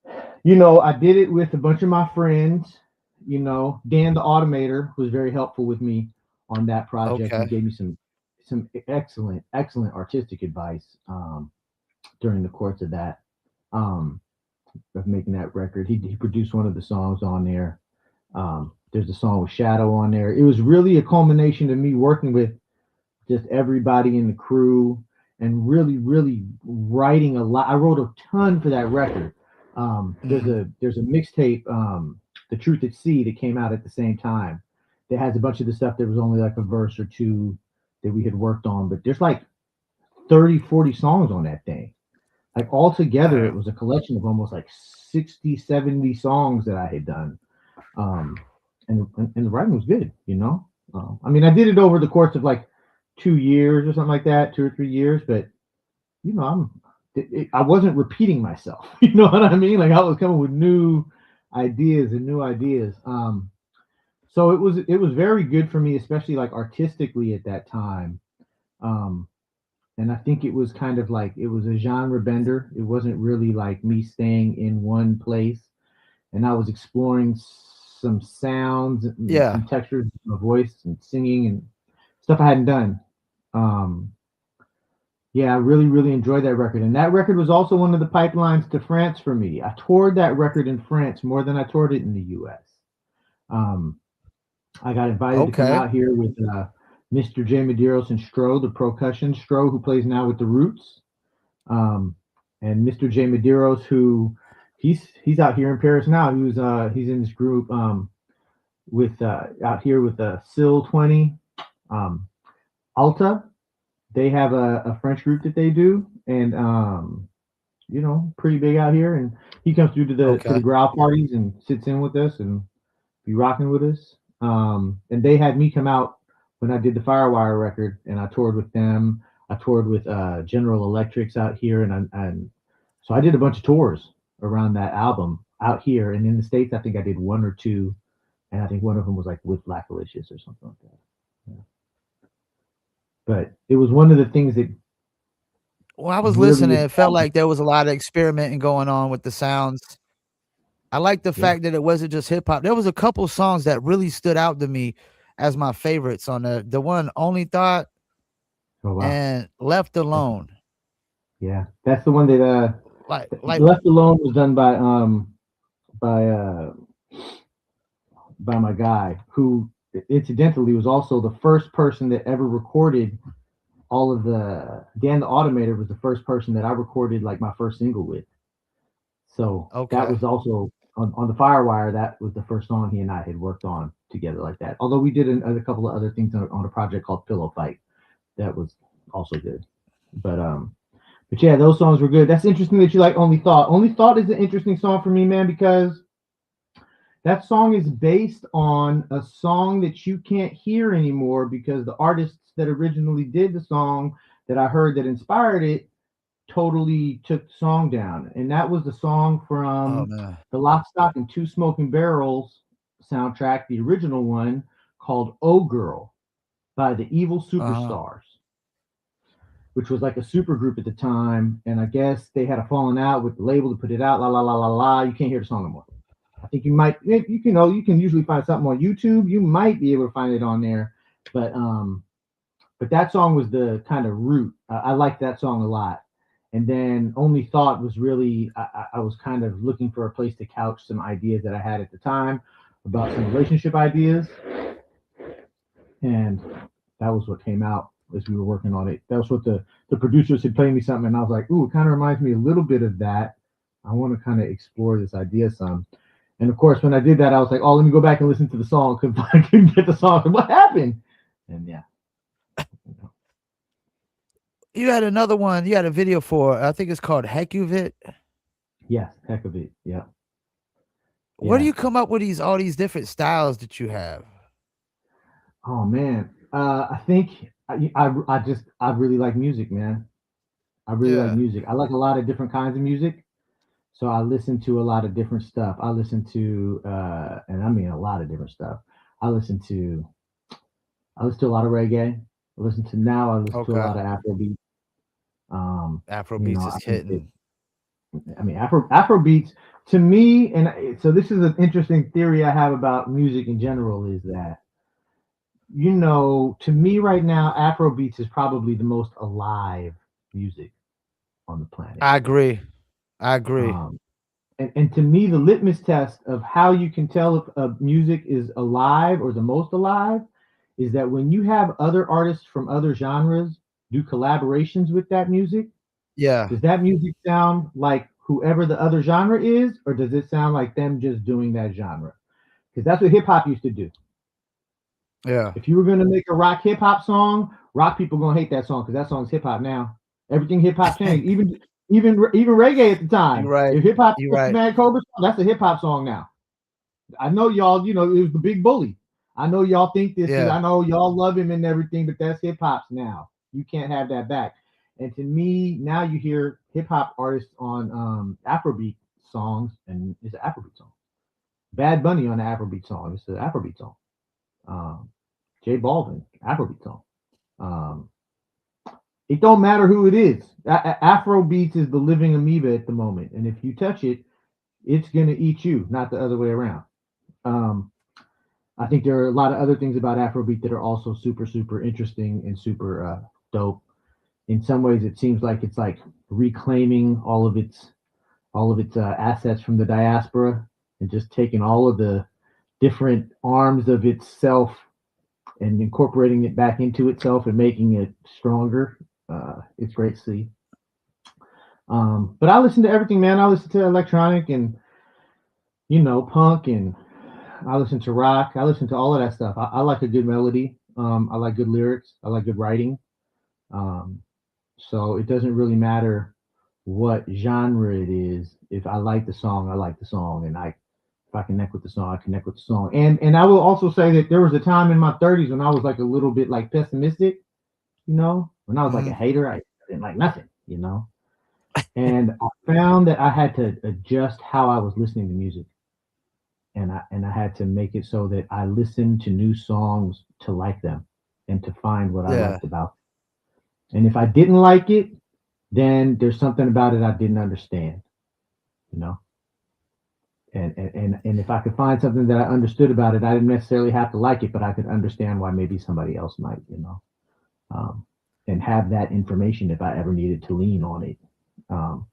S11: I did it with a bunch of my friends. Dan the Automator was very helpful with me on that project.
S1: Okay.
S11: He gave me some excellent artistic advice during the course of that, of making that record. He produced one of the songs on there. There's a song with Shadow on there. It was really a culmination of me working with just everybody in the crew and really, really writing a lot. I wrote a ton for that record. There's a mixtape, The Truth at Sea, that came out at the same time. That has a bunch of the stuff that was only like a verse or two that we had worked on, but there's like 30, 40 songs on that thing. Like all together, it was a collection of almost like 60, 70 songs that I had done. And the writing was good, I mean, I did it over the course of like 2 years or something like that, 2 or 3 years, but I wasn't repeating myself. You know what I mean? Like I was coming with new ideas. So it was very good for me, especially like artistically at that time. And I think it was kind of like it was a genre bender. It wasn't really like me staying in one place, and I was exploring some sounds and some textures of my voice and singing and stuff I hadn't done. I really, really enjoyed that record. And that record was also one of the pipelines to France for me. I toured that record in France more than I toured it in the US. I got invited to come out here with Mr. J. Medeiros and Stro, the percussion. Stro, who plays now with the Roots. And Mr. J. Medeiros, who he's out here in Paris now. He's in this group with out here with Sil 20, Alta. They have a French group that they do, and pretty big out here. And he comes through to the growl parties and sits in with us and be rocking with us. And they had me come out when I did the Firewire record, and I toured with them. I toured with General Electrics out here, and so I did a bunch of tours around that album out here. And in the States, I think I did 1 or 2 and I think one of them was like with Blackalicious or something like that. Yeah. But it was one of the things that
S1: When I was
S11: really
S1: listening, it felt
S11: established.
S1: like there was a lot of experimenting going on with the sounds. I like the
S11: Yeah.
S1: fact that it wasn't just hip hop. There was a couple songs that really stood out to me as my favorites on the one Only Thought
S11: Oh wow.
S1: and Left Alone.
S11: Yeah, that's the one that
S1: Like
S11: Left Alone was done by by my guy who incidentally was also the first person that ever recorded all of the Dan the Automator was the first person that I recorded like my first single with. So that
S1: okay.
S11: was also on the Firewire. That was the first song he and I had worked on together like that. Although we did a couple of other things on a project called Pillow Fight that was also good. But yeah, those songs were good. That's interesting that you like Only Thought. Only Thought is an interesting song for me, man, because that song is based on a song that you can't hear anymore because the artists that originally did the song that I heard that inspired it totally took the song down. And that was the song
S1: Oh
S11: from
S1: man.
S11: the Lock, Stock, and Two Smoking Barrels soundtrack, the original one called Oh Girl by the Evil
S1: Uh-huh.
S11: Superstars, which was like a super group at the time. And I guess they had a falling out with the label to put it out. La la la la la. You can't hear the song no more. I think you might, you can know, you can usually find something on YouTube. You might be able to find it on there, but that song was the kind of root. I liked that song a lot. And then Only Thought was really, I was kind of looking for a place to couch some ideas that I had at the time about some relationship ideas. And that was what came out as we were working on it. That was what the producers had played me something. And I was like, ooh, it kind of reminds me a little bit of that. I want to kind of explore this idea some. And of course, when I did that, I was like, oh, let me go back and listen to the song because I couldn't get the song. What happened? And yeah.
S1: You had another one. You had a video for. I think it's called Hekuvit.
S11: Yes, heck of it. Yeah.
S1: Where do
S11: Yeah.
S1: you come up with all these different styles that you have?
S11: Oh man. I think I really like music, man. I really like
S1: Yeah.
S11: music. I like a lot of different kinds of music. So I listen to a lot of different stuff. I listen to and I mean a lot of different stuff. I listen to I listen to a lot of reggae. I listen to a
S1: Okay.
S11: lot of Afrobeat. You know,
S1: Afrobeats is
S11: I think that
S1: hitting.
S11: I mean, Afro beats to me, and so this is an interesting theory I have about music in general is that, to me right now, Afro beats is probably the most alive music on the planet.
S1: I agree. I agree.
S11: Um, and to me, the litmus test of how you can tell if a music is alive or the most alive is that when you have other artists from other genres do collaborations with that music,
S1: Yeah.
S11: does that music sound like whoever the other genre is, or does it sound like them just doing that genre? Because that's what hip hop used to do.
S1: Yeah.
S11: If you were going to make a rock hip hop song, rock people gonna hate that song because that song's hip hop now. Everything hip hop changed, even reggae at the
S1: You
S11: time.
S1: right.
S11: If hip hop
S1: You
S11: was the
S1: right.
S11: Mad Cobra song, that's a hip hop song now. I know y'all, it was the Big Bully. I know y'all think this is.
S1: Yeah.
S11: I know y'all love him and everything, but that's hip hop's now. You can't have that back. And to me, now you hear hip hop artists on Afrobeat songs, and it's an Afrobeat song. Bad Bunny on the Afrobeat song. It's an Afrobeat song. Um, J Balvin, Afrobeat song. Um, it don't matter who it is. Afrobeats is the living amoeba at the moment, and if you touch it, it's gonna eat you, not the other way around. Um, I think there are a lot of other things about Afrobeat that are also super, super interesting and super dope. In some ways, it seems like it's like reclaiming all of its assets from the diaspora and just taking all of the different arms of itself and incorporating it back into itself and making it stronger. It's great to see. But I listen to everything, man. I listen to electronic and punk, and I listen to rock. I listen to all of that stuff. I like a good melody. I like good lyrics. I like good writing. Um, so it doesn't really matter what genre it is. If I like the song, I like the song, and if I connect with the song, I connect with the song. And I will also say that there was a time in my 30s when I was like a little bit like pessimistic, when I was like a
S1: Mhm.
S11: hater. I didn't like nothing. And I found that I had to adjust how I was listening to music. and I had to make it so that I listened to new songs to like them and to find what I
S1: Yeah.
S11: liked about them. And if I didn't like it, then there's something about it I didn't understand, you know. And if I could find something that I understood about it, I didn't necessarily have to like it, but I could understand why maybe somebody else might, you know, and have that information if I ever needed to lean on it. Um,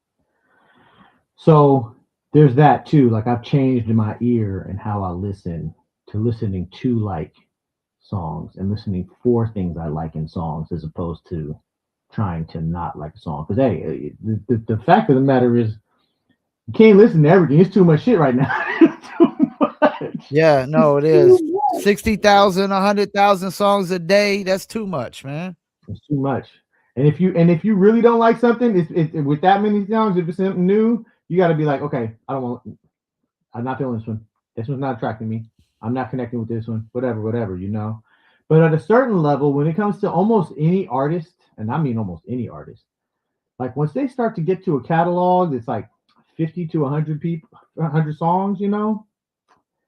S11: so there's that too. Like I've changed my ear and how I listen to listening to like songs and listening for things I like in songs as opposed to trying to not like a song. Because hey, the fact of the matter is you can't listen to everything. It's too much shit right now. It's too much.
S1: Yeah, no, it
S11: It's
S1: is.
S11: too much.
S1: 60,000, 100,000 songs a day. That's too much, man.
S11: It's too much. And if you really don't like something, with that many songs, if it's something new, you got to be like, okay, I'm not feeling this one. This one's not attracting me. I'm not connecting with this one. Whatever, you know. But at a certain level, when it comes to almost any artist, and I mean almost any artist, like once they start to get to a catalog that's like 50 to 100 people, 100 songs, you know,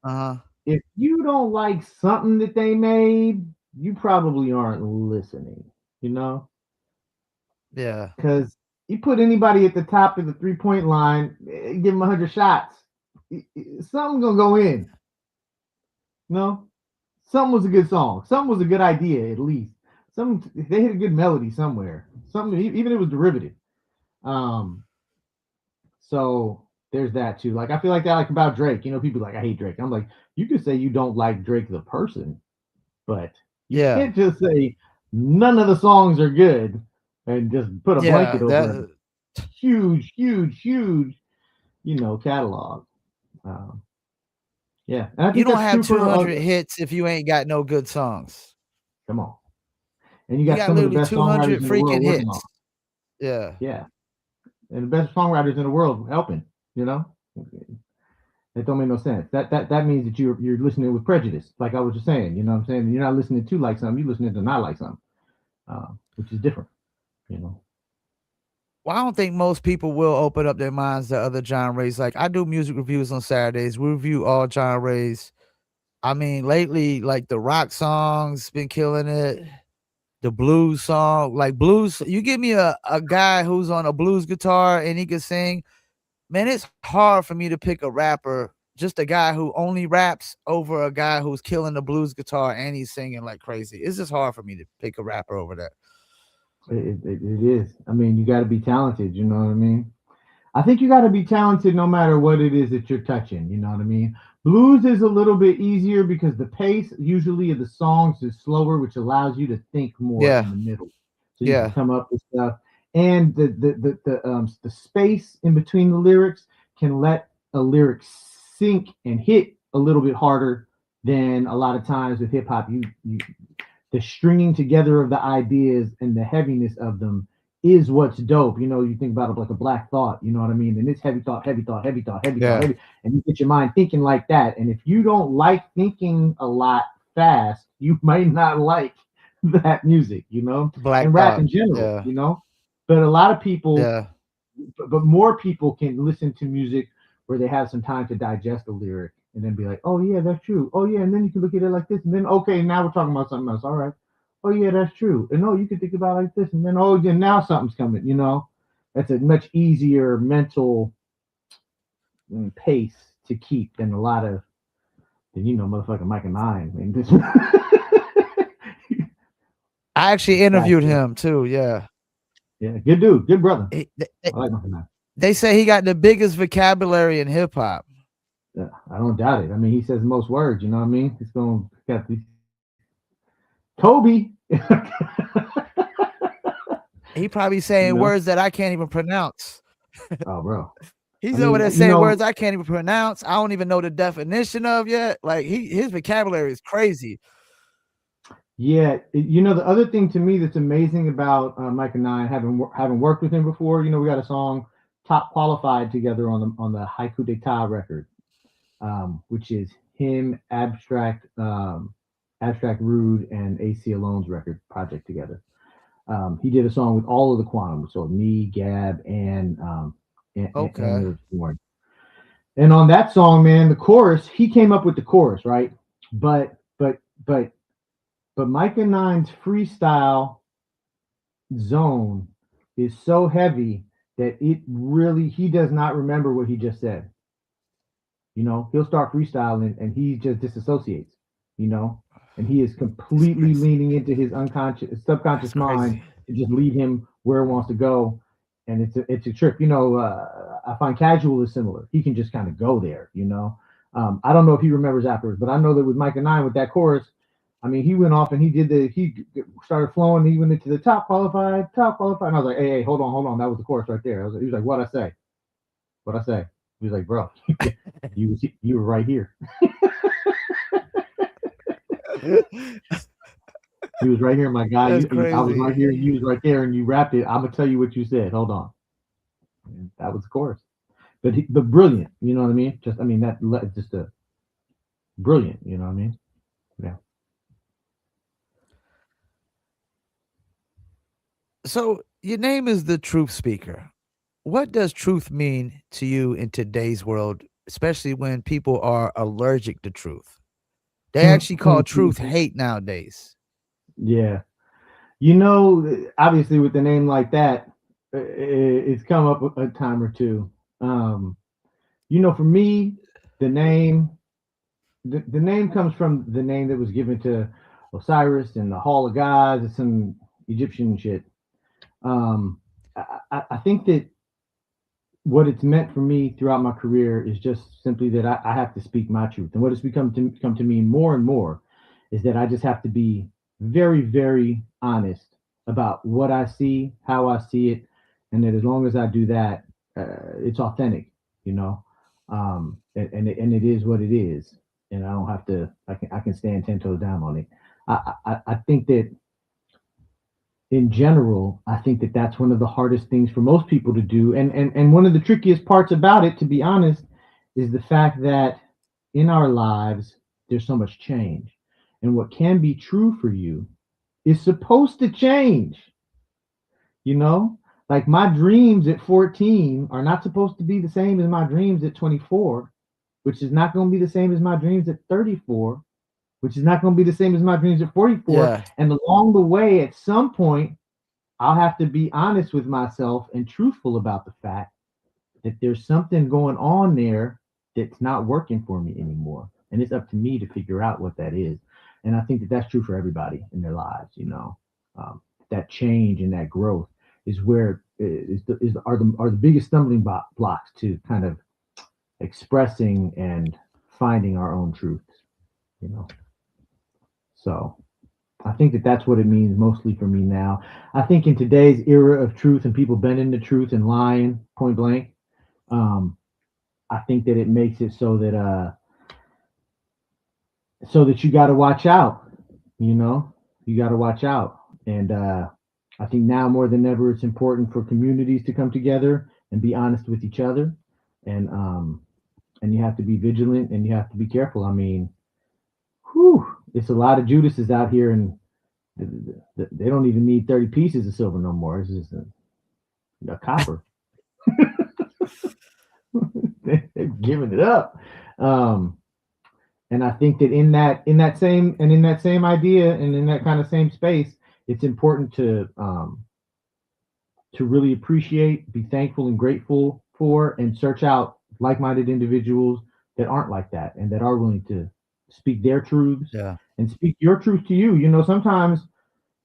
S1: Uh-huh.
S11: if you don't like something that they made, you probably aren't listening, you know,
S1: Yeah.
S11: because you put anybody at the top of the 3-point line, give them 100 shots, something's gonna go in. No, something was a good song. Something was a good idea, at least. Some they hit a good melody somewhere. Something, even if it was derivative. Um, so there's that too. Like I feel like that, like about Drake. You know, people like I hate Drake. I'm like, you could say you don't like Drake the person, but you
S1: Yeah.
S11: can't just say none of the songs are good and just put a
S1: Yeah.
S11: blanket over a
S1: That
S11: huge, huge, huge, you know, catalog. Um, yeah, and I
S1: you
S11: think
S1: don't
S11: that's
S1: have
S11: true for
S1: 200 hits if you ain't got no good songs.
S11: come on. And you
S1: You
S11: got
S1: got
S11: some of the
S1: literally
S11: best songwriters
S1: 200
S11: in the world
S1: freaking
S11: working on.
S1: hits. Yeah.
S11: Yeah, and the best songwriters in the world helping. You know, that don't make no sense. That means that you're listening with prejudice, like I was just saying. You know what I'm saying? You're not listening to like something. You're listening to not like something, which is different. You know.
S1: Well, I don't think most people will open up their minds to other genres. Like I do music reviews on Saturdays. We review all genres. I mean, lately, like the rock songs been killing it. The blues song, like blues, you give me a guy who's on a blues guitar and he can sing, man, it's hard for me to pick a rapper, just a guy who only raps over a guy who's killing the blues guitar and he's singing like crazy. It's just hard for me to pick a rapper over that.
S11: It is. I mean, you got to be talented. You know what I mean? I think you got to be talented no matter what it is that you're touching. You know what I mean? Blues is a little bit easier because the pace usually of the songs is slower, which allows you to think more in
S1: Yeah.
S11: the middle, so you can
S1: Yeah.
S11: come up with stuff. And the space in between the lyrics can let a lyric sink and hit a little bit harder than a lot of times with hip hop. You the stringing together of the ideas and the heaviness of them is what's dope. You know, you think about it like a Black Thought, you know what I mean? And it's heavy thought, heavy thought, heavy thought, heavy thought,
S1: Yeah.
S11: heavy. And you get your mind thinking like that. And if you don't like thinking a lot fast, you might not like that music, you know,
S1: Black
S11: and rap
S1: Thought.
S11: in general,
S1: Yeah.
S11: you know. But a lot of people,
S1: Yeah.
S11: but more people can listen to music where they have some time to digest the lyric and then be like, oh yeah, that's true. Oh yeah, and then you can look at it like this, and then okay, now we're talking about something else. All right. Oh yeah, that's true. And no, you can think about it like this, and then oh yeah, now something's coming. You know, that's a much easier mental pace to keep than a lot of motherfucking Mike and Nine. I mean, this,
S1: I actually interviewed him too. Yeah.
S11: yeah, good dude, good brother.
S1: They,
S11: I like Mike and Nine.
S1: they say he got the biggest vocabulary in hip hop.
S11: Yeah, I don't doubt it. I mean, he says the most words. You know what I mean? He's going got these Kobe.
S1: He probably saying
S11: You know?
S1: words that I can't even pronounce.
S11: Oh, bro.
S1: He's
S11: I mean,
S1: over there
S11: you
S1: saying
S11: know-
S1: words I can't even pronounce. I don't even know the definition of yet. Like his vocabulary is crazy.
S11: Yeah, the other thing to me that's amazing about Mike and I, having worked with him before, we got a song top qualified together on the Haiku d'etat record, which is him, Abstract Rude, and AC Alone's record project together. He did a song with all of the Quantum, so me, Gab, and
S1: Okay.
S11: Lyrics Born. And on that song, man, the chorus, he came up with the chorus, right? But Micah Nine's freestyle zone is so heavy that it really, he does not remember what he just said. You know, he'll start freestyling and he just disassociates, you know, and he is completely leaning into his subconscious mind to just lead him where it wants to go. And it's a trip. You know, I find Casual is similar. He can just kind of go there, you know. I don't know if he remembers afterwards, but I know that with Micah Nine with that chorus, I mean, he went off and he started flowing. He went into the top qualified. And I was like, hey, hold on. That was the chorus right there. He was like, what'd I say? He was like, bro, you were right here. He was right here, my guy. I was right here, and you was right there, and you rapped it. I'm gonna tell you what you said. Hold on. And that was the chorus. But brilliant. You know what I mean? Just a brilliant. You know what I mean? Yeah.
S1: So your name is the Truth Speaker. What does truth mean to you in today's world, especially when people are allergic to truth? They actually call truth hate nowadays.
S11: Yeah. You know, obviously with the name like that, it's come up a time or two. You know, for me, the name comes from the name that was given to Osiris and the Hall of Gods and some Egyptian shit. I think that what it's meant for me throughout my career is just simply that I have to speak my truth. And what it's come to mean more and more is that I just have to be very, very honest about what I see, how I see it, and that as long as I do that, it's authentic, you know, and it is what it is, and I don't have to. I can stand 10 toes down on it. I think that in general, I think that that's one of the hardest things for most people to do, and one of the trickiest parts about it, to be honest, is the fact that in our lives there's so much change, and what can be true for you is supposed to change. You know, like my dreams at 14 are not supposed to be the same as my dreams at 24, which is not going to be the same as my dreams at 34, which is not going to be the same as my dreams at 44.
S1: Yeah.
S11: And along the way, at some point, I'll have to be honest with myself and truthful about the fact that there's something going on there that's not working for me anymore. And it's up to me to figure out what that is. And I think that that's true for everybody in their lives, you know. That change and that growth is where are the biggest stumbling blocks to kind of expressing and finding our own truths, you know. So I think that that's what it means mostly for me now. I think in today's era of truth and people bending the truth and lying point blank, I think that it makes it so that you got to watch out. You know, you got to watch out. And I think now more than ever, it's important for communities to come together and be honest with each other. And you have to be vigilant and you have to be careful. I mean, it's a lot of Judases out here, and they don't even need 30 pieces of silver no more. It's just a copper. They're giving it up. And I think that in that same idea and in that kind of same space, it's important to really appreciate, be thankful and grateful for, and search out like-minded individuals that aren't like that and that are willing to speak their truths and speak your truth to you. You know, sometimes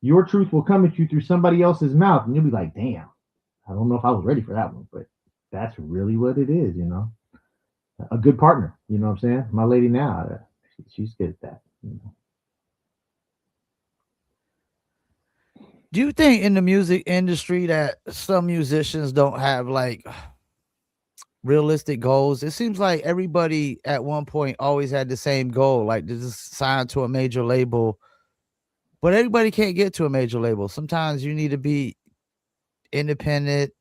S11: your truth will come at you through somebody else's mouth and you'll be like, damn, I don't know if I was ready for that one, but that's really what it is, you know. A good partner, you know what I'm saying? My lady now, she's good at that. You know?
S1: Do you think in the music industry that some musicians don't have like realistic goals? It seems like everybody at one point always had the same goal, like to just sign to a major label, but everybody can't get to a major label. Sometimes you need to be independent,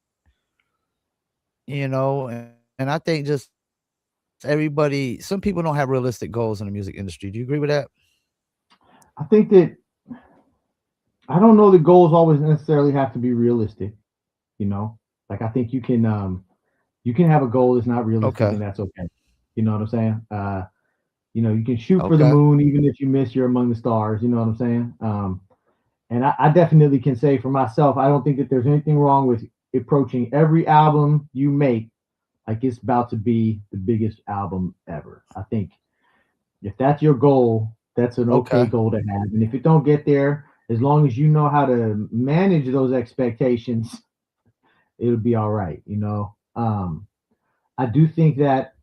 S1: you know, and I think just some people don't have realistic goals in the music industry. Do you agree with that?
S11: I think that I don't know that goals always necessarily have to be realistic, you know. Like I think you can have a goal that's not realistic, and that's okay. You know what I'm saying? You can shoot for the
S1: Okay.
S11: moon even if you miss, you're among the stars. You know what I'm saying? And I definitely can say for myself, I don't think that there's anything wrong with approaching every album you make like it's about to be the biggest album ever. I think if that's your goal, that's an okay
S1: Okay.
S11: goal to have. And if it don't get there, as long as you know how to manage those expectations, it'll be all right. I do think that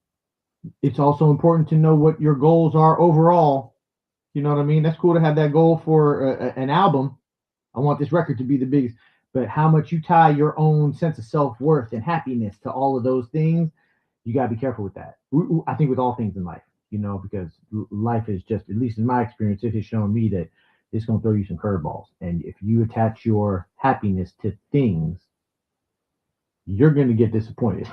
S11: it's also important to know what your goals are overall. You know what I mean? That's cool to have that goal for an album. I want this record to be the biggest, but how much you tie your own sense of self-worth and happiness to all of those things, you got to be careful with that. I think with all things in life, because life is just, at least in my experience, it has shown me that it's going to throw you some curveballs. And if you attach your happiness to things, you're going to get disappointed.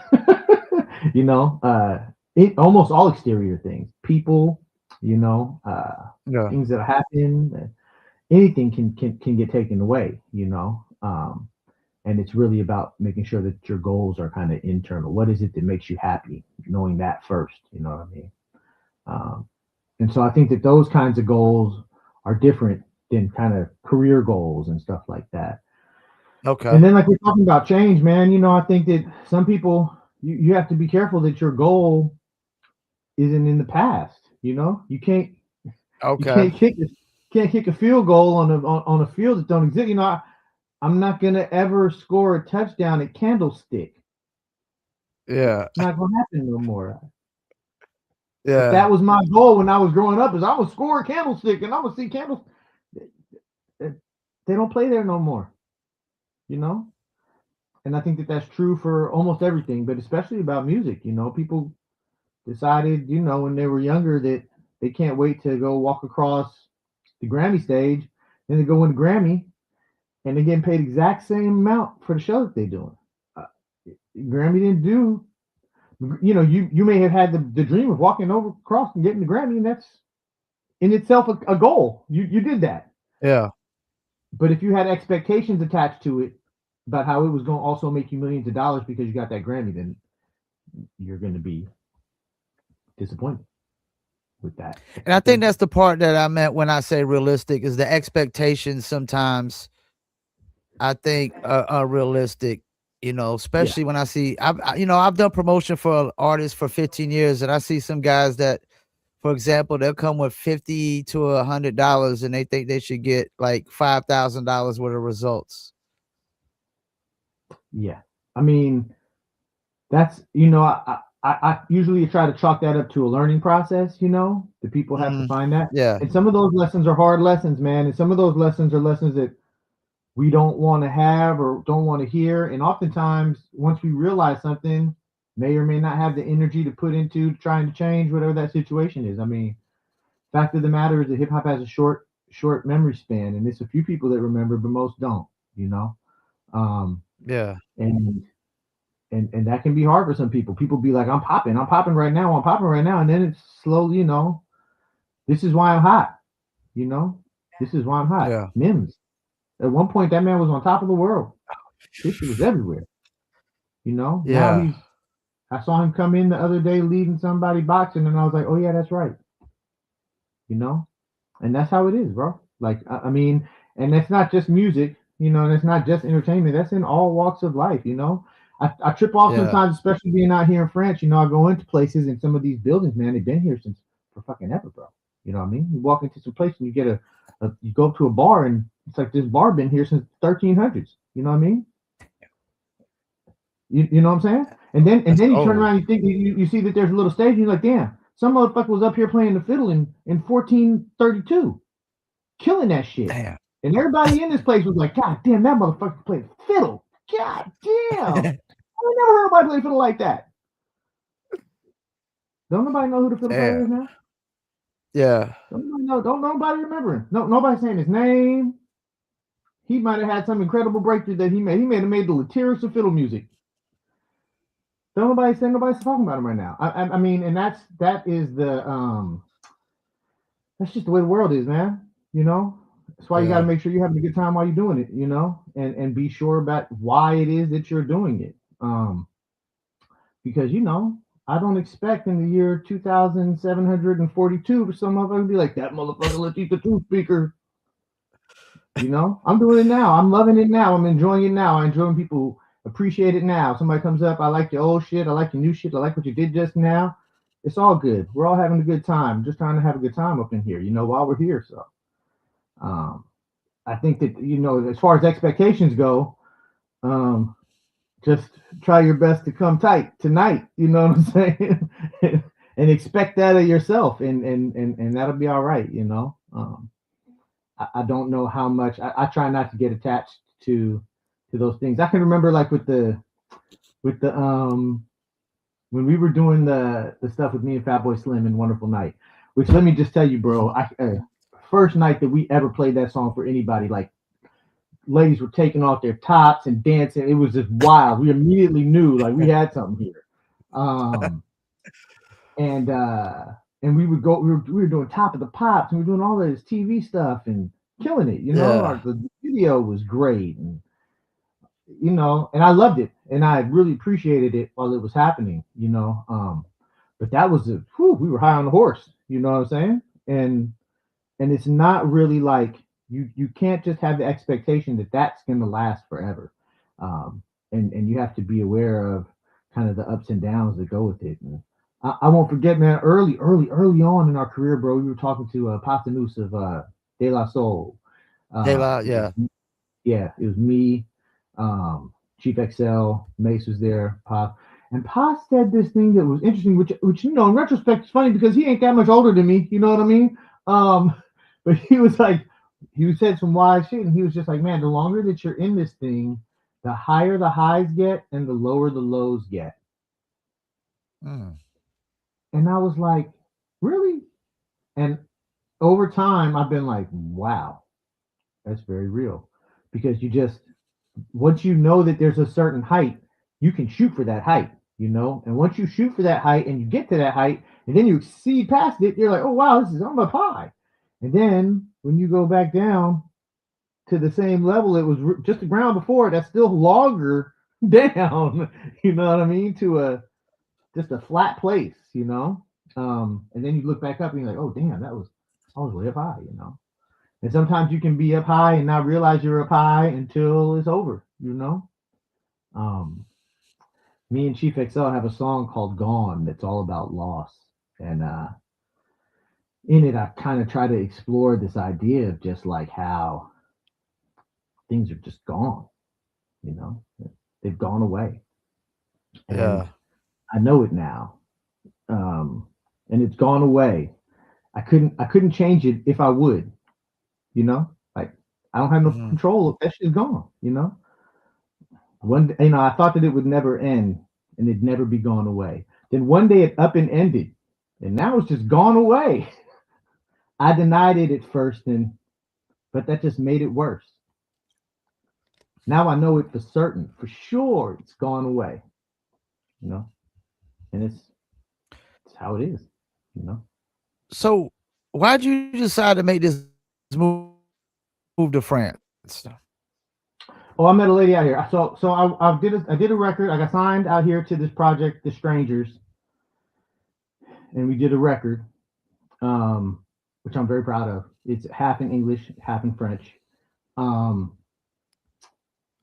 S11: Almost all exterior things, people,
S1: Yeah.
S11: things that happen, anything can get taken away, and it's really about making sure that your goals are kind of internal. What is it that makes you happy? Knowing that first, you know what I mean? And so I think that those kinds of goals are different than kind of career goals and stuff like that.
S1: Okay.
S11: And then, like we're talking about change, man, I think that some people, you have to be careful that your goal isn't in the past. You can't
S1: Okay.
S11: kick a field goal on a field that don't exist. I'm not gonna ever score a touchdown at Candlestick.
S1: Yeah.
S11: It's not gonna happen no more. But
S1: Yeah.
S11: that was my goal when I was growing up, is I'm gonna score a Candlestick and I'm gonna see Candlestick. They don't play there no more. And I think that that's true for almost everything, but especially about music. People decided, when they were younger, that they can't wait to go walk across the Grammy stage. Then they go win the Grammy, and they're getting paid exact same amount for the show that they're doing. Grammy didn't do, you may have had the dream of walking over across and getting the Grammy, and that's in itself a goal. You did that.
S1: Yeah.
S11: But if you had expectations attached to it about how it was going to also make you millions of dollars because you got that Grammy, then you're going to be disappointed with that.
S1: And I think that's the part that I meant when I say realistic, is the expectations sometimes I think are unrealistic, especially when I see, I've done promotion for artists for 15 years, and I see some guys that, for example, they'll come with $50 to $100 and they think they should get like $5,000 worth of results.
S11: Yeah. I mean, that's, I usually try to chalk that up to a learning process, the people have to find that.
S1: Yeah.
S11: And some of those lessons are hard lessons, man. And some of those lessons are lessons that we don't want to have or don't want to hear. And oftentimes, once we realize something, may or may not have the energy to put into trying to change whatever that situation is. I mean, fact of the matter is that hip hop has a short memory span, and it's a few people that remember, but most don't,
S1: Yeah.
S11: And that can be hard for some people. People be like, I'm popping right now. And then it's slowly, this is why I'm hot, this is why I'm hot.
S1: Yeah.
S11: Mims. At one point, that man was on top of the world. This shit was everywhere. Now
S1: Yeah.
S11: I saw him come in the other day leading somebody boxing, and I was like, oh yeah, that's right. And that's how it is, bro. Like, I mean, and that's not just music, and it's not just entertainment. That's in all walks of life, I trip off sometimes, especially being out here in France. I go into places in some of these buildings, man. They've been here since for fucking ever, bro. You know what I mean? You walk into some place and you get you go up to a bar and it's like this bar been here since 1300s. You know what I mean? You know what I'm saying? And then you turn around and you think you see that there's a little stage and you're like, damn, some motherfucker was up here playing the fiddle in 1432, killing that shit.
S1: Damn.
S11: And everybody in this place was like, God damn, that motherfucker played fiddle. God damn. I never heard nobody play fiddle like that. Don't nobody know who the fiddle player is now?
S1: Yeah.
S11: Don't nobody remember him. No, nobody saying his name. He might have had some incredible breakthrough that he made. He may have made the lyrics of fiddle music. Nobody's talking about him right now. I mean, and that's just the way the world is, man. That's why you got to make sure you're having a good time while you're doing it, and be sure about why it is that you're doing it. Because I don't expect in the year 2742 for some motherfucker to be like, that motherfucker Lateef the Two Speaker. You know, I'm doing it now. I'm loving it now. I'm enjoying it now. I enjoy when people appreciate it now. Somebody comes up, I like your old shit. I like your new shit. I like what you did just now. It's all good. We're all having a good time. Just trying to have a good time up in here, you know, while we're here. So I think that, you know, as far as expectations go, just try your best to come tight tonight. You know what I'm saying? And expect that of yourself, and that'll be all right. You know, I don't know how much I try not to get attached to those things. I can remember like with the when we were doing the stuff with me and Fatboy Slim and Wonderful Night. Which let me just tell you, bro, first night that we ever played that song for anybody, like ladies were taking off their tops and dancing. It was just wild. We immediately knew like we had something here. And we would go. We were doing Top of the Pops, and we were doing all this TV stuff and killing it. You know, the video was great, and you know, and I loved it, and I really appreciated it while it was happening. You know, but that was we were high on the horse. You know what I'm saying? And it's not really like you can't just have the expectation that that's going to last forever, and you have to be aware of kind of the ups and downs that go with it. And I won't forget, man. Early on in our career, bro, we were talking to Pasta Noose of De La Soul.
S1: Yeah.
S11: It was me, Chief XL, Mace was there, Pop. And Pop said this thing that was interesting, which you know, in retrospect, is funny because he ain't that much older than me. You know what I mean? But he was like, he said some wise shit, and he was just like, man, the longer that you're in this thing, the higher the highs get and the lower the lows get. And I was like, really? And over time, I've been like, wow, that's very real. Because you just, once you know that there's a certain height, you can shoot for that height, you know? And once you shoot for that height and you get to that height, and then you exceed past it, you're like, oh, wow, I'm up high. And then when you go back down to the same level, it was just the ground before, that's still longer down, you know what I mean? To just a flat place, you know? And then you look back up and you're like, oh, damn, I was way up high, you know? And sometimes you can be up high and not realize you're up high until it's over, you know? Me and Chief XL have a song called Gone that's all about loss. And in it, I kind of try to explore this idea of just like how things are just gone, you know? They've gone away. And I know it now. And it's gone away. I couldn't change it if I would, you know, like I don't have no control. That shit's gone, you know. You know, I thought that it would never end and it'd never be gone away. Then one day it up and ended, and now it's just gone away. I denied it at first, but that just made it worse. Now I know it for certain, for sure, it's gone away, you know, and it's how it is, you know.
S1: So why'd you decide to make this move to France?
S11: Oh, I met a lady out here. So I did a record. I got signed out here to this project, The Strangers, and we did a record, which I'm very proud of. It's half in English, half in French.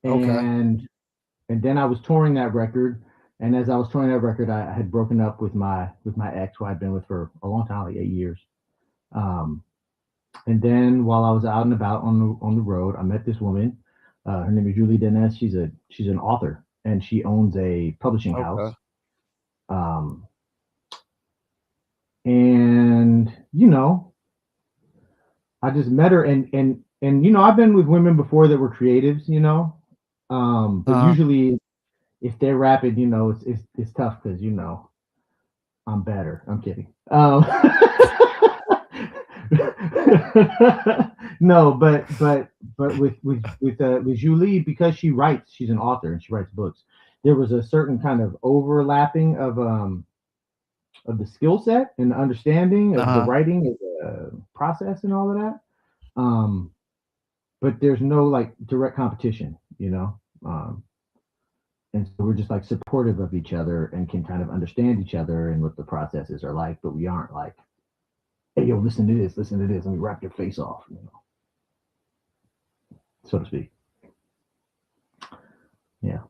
S11: And then I was touring that record, and as I was touring that record, I had broken up with my ex, who I'd been with for a long time, like 8 years. And then while I was out and about on the road, I met this woman. Her name is Julie Denez. She's an author, and she owns a publishing house. And you know, I just met her, and you know, I've been with women before that were creatives, you know, but usually if they're rapping, you know, it's tough because you know I'm better. I'm kidding. No, but with Julie, because she writes, she's an author and she writes books. There was a certain kind of overlapping of the skill set and the understanding of the writing of the process and all of that. But there's no like direct competition, you know. and so we're just like supportive of each other and can kind of understand each other and what the processes are like, but we aren't like, hey, yo, listen to this, and we wrap your face off, so to speak. Yeah.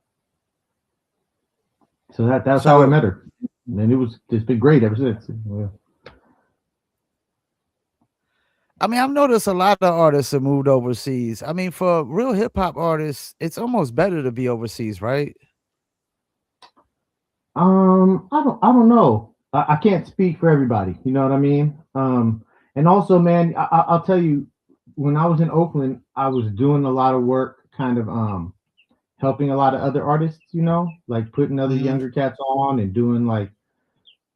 S11: So that's how I met her, and it's been great ever since. Yeah.
S1: I mean, I've noticed a lot of artists have moved overseas. I mean, for real hip hop artists, it's almost better to be overseas, right?
S11: I don't know. I can't speak for everybody. You know what I mean? And also, man, I'll tell you, when I was in Oakland, I was doing a lot of work, kind of helping a lot of other artists. Like putting other younger cats on and doing like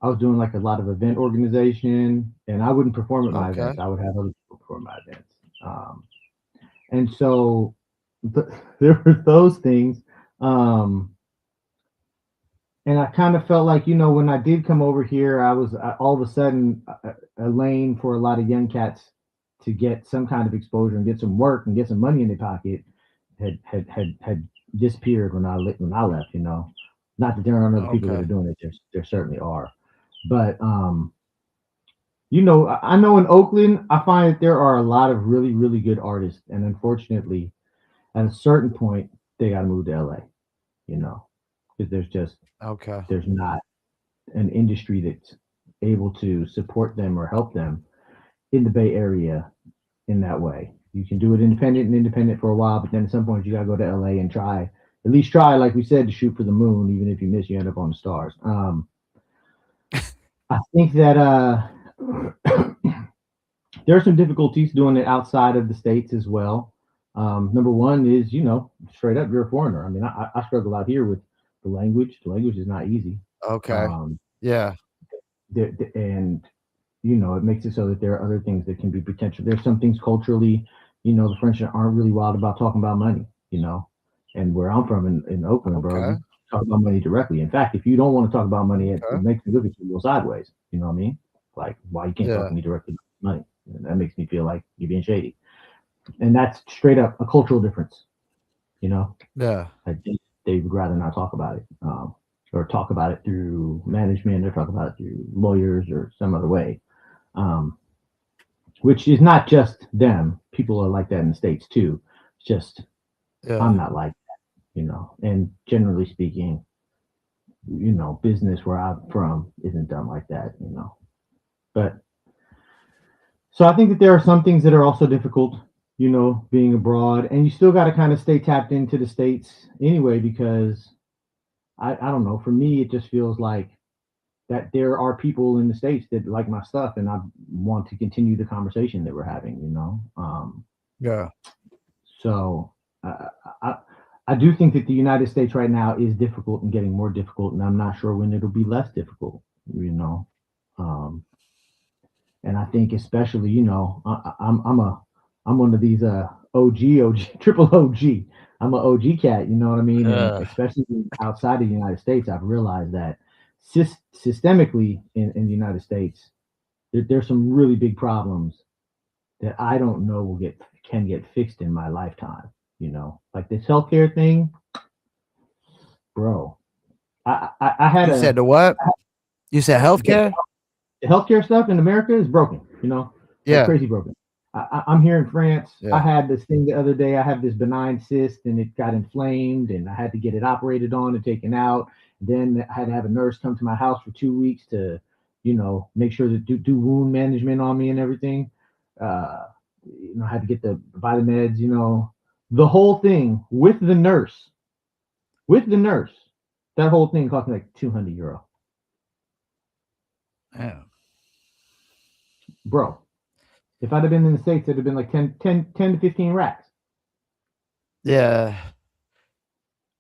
S11: I was doing like a lot of event organization, and I wouldn't perform at my events. I would have other people perform my events. And so there were those things. And I kind of felt like, when I did come over here, I was all of a sudden a lane for a lot of young cats to get some kind of exposure and get some work and get some money in their pocket had disappeared when I left. Not that there aren't other people that are doing it. There certainly are, but I know in Oakland, I find that there are a lot of really, really good artists, and unfortunately, at a certain point, they got to move to LA. Because there's not an industry that's able to support them or help them in the Bay Area in that way. You can do it independent for a while, but then at some point you gotta go to LA and at least try, like we said, to shoot for the moon. Even if you miss, you end up on the stars. I think that there are some difficulties doing it outside of the States as well. Number one is, straight up, you're a foreigner. I mean, I struggle out here with the language. The language is not easy.
S1: Yeah.
S11: And it makes it so that there are other things that can be potential. There's some things culturally, the French aren't really wild about talking about money, and where I'm from in Oakland, bro, we talk about money directly. In fact, if you don't want to talk about money, it makes me look at you real sideways. You know what I mean? Like, why you can't talk to me directly about money? And that makes me feel like you're being shady. And that's straight up a cultural difference,
S1: Yeah.
S11: I think they would rather not talk about it, or talk about it through management, or talk about it through lawyers or some other way, which is not just them. People are like that in the States too. It's just I'm not like that, and generally speaking, business where I'm from isn't done like that, but so I think that there are some things that are also difficult, being abroad, and you still got to kind of stay tapped into the States anyway, because I don't know, for me, it just feels like that there are people in the States that like my stuff, and I want to continue the conversation that we're having, So I do think that the United States right now is difficult and getting more difficult, and I'm not sure when it'll be less difficult, and I think especially, I'm one of these OG triple OG. I'm an OG cat, you know what I mean? And especially outside of the United States, I've realized that systemically in the United States, there's some really big problems that I don't know can get fixed in my lifetime. Like this healthcare thing, bro. I had
S1: You said the what? You said healthcare?
S11: The healthcare stuff in America is broken, like crazy broken. I'm here in France. I had this thing the other day. I have this benign cyst, and it got inflamed, and I had to get it operated on and taken out. Then I had to have a nurse come to my house for 2 weeks to, make sure that do wound management on me and everything. I had to get the vitamins, the whole thing with the nurse. That whole thing cost me like €200.
S1: Yeah.
S11: Bro, if I'd have been in the States, it'd have been like 10 to 15 racks.
S1: Yeah.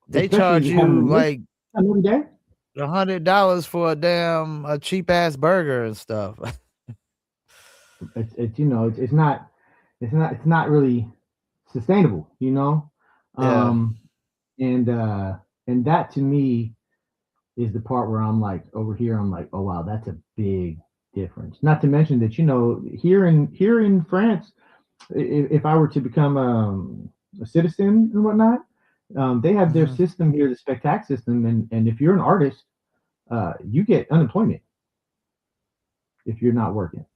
S1: They charge you like $100 for a cheap ass burger and stuff.
S11: It's not really sustainable, and that to me is the part where I'm like, over here, I'm like, oh wow, that's a big difference. Not to mention that, here in France, if I were to become a citizen and whatnot, They have their
S1: Mhm.
S11: system here, the Spectac system, and if you're an artist, you get unemployment if you're not working.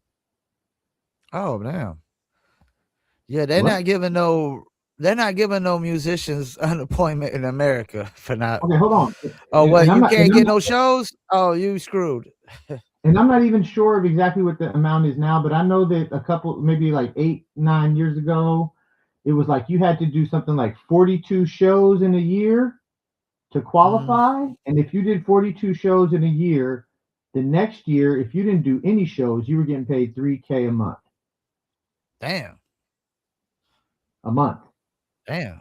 S1: Oh, damn. Yeah, they're
S11: What?
S1: not giving no musicians unemployment in America for not.
S11: Okay, hold on.
S1: Oh,
S11: And,
S1: what?
S11: and I'm
S1: You
S11: not,
S1: can't get no shows? Oh, you screwed.
S11: and I'm not even sure of exactly what the amount is now, but I know that a couple, maybe like 8, 9 years ago, it was like you had to do something like 42 shows in a year to qualify. And if you did 42 shows in a year, the next year, if you didn't do any shows, you were getting paid $3K a month.
S1: Damn.
S11: A month.
S1: Damn.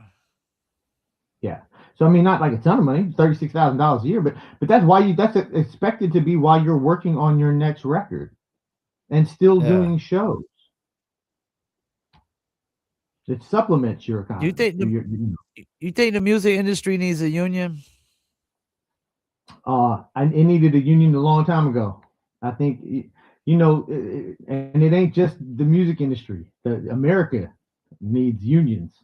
S11: Yeah. So I mean, not like a ton of money, $36,000 a year, but that's expected to be why you're working on your next record and still
S1: Yeah.
S11: doing shows. It supplements your economy.
S1: You think the music industry needs a union?
S11: It needed a union a long time ago. I think, and it ain't just the music industry. America needs unions.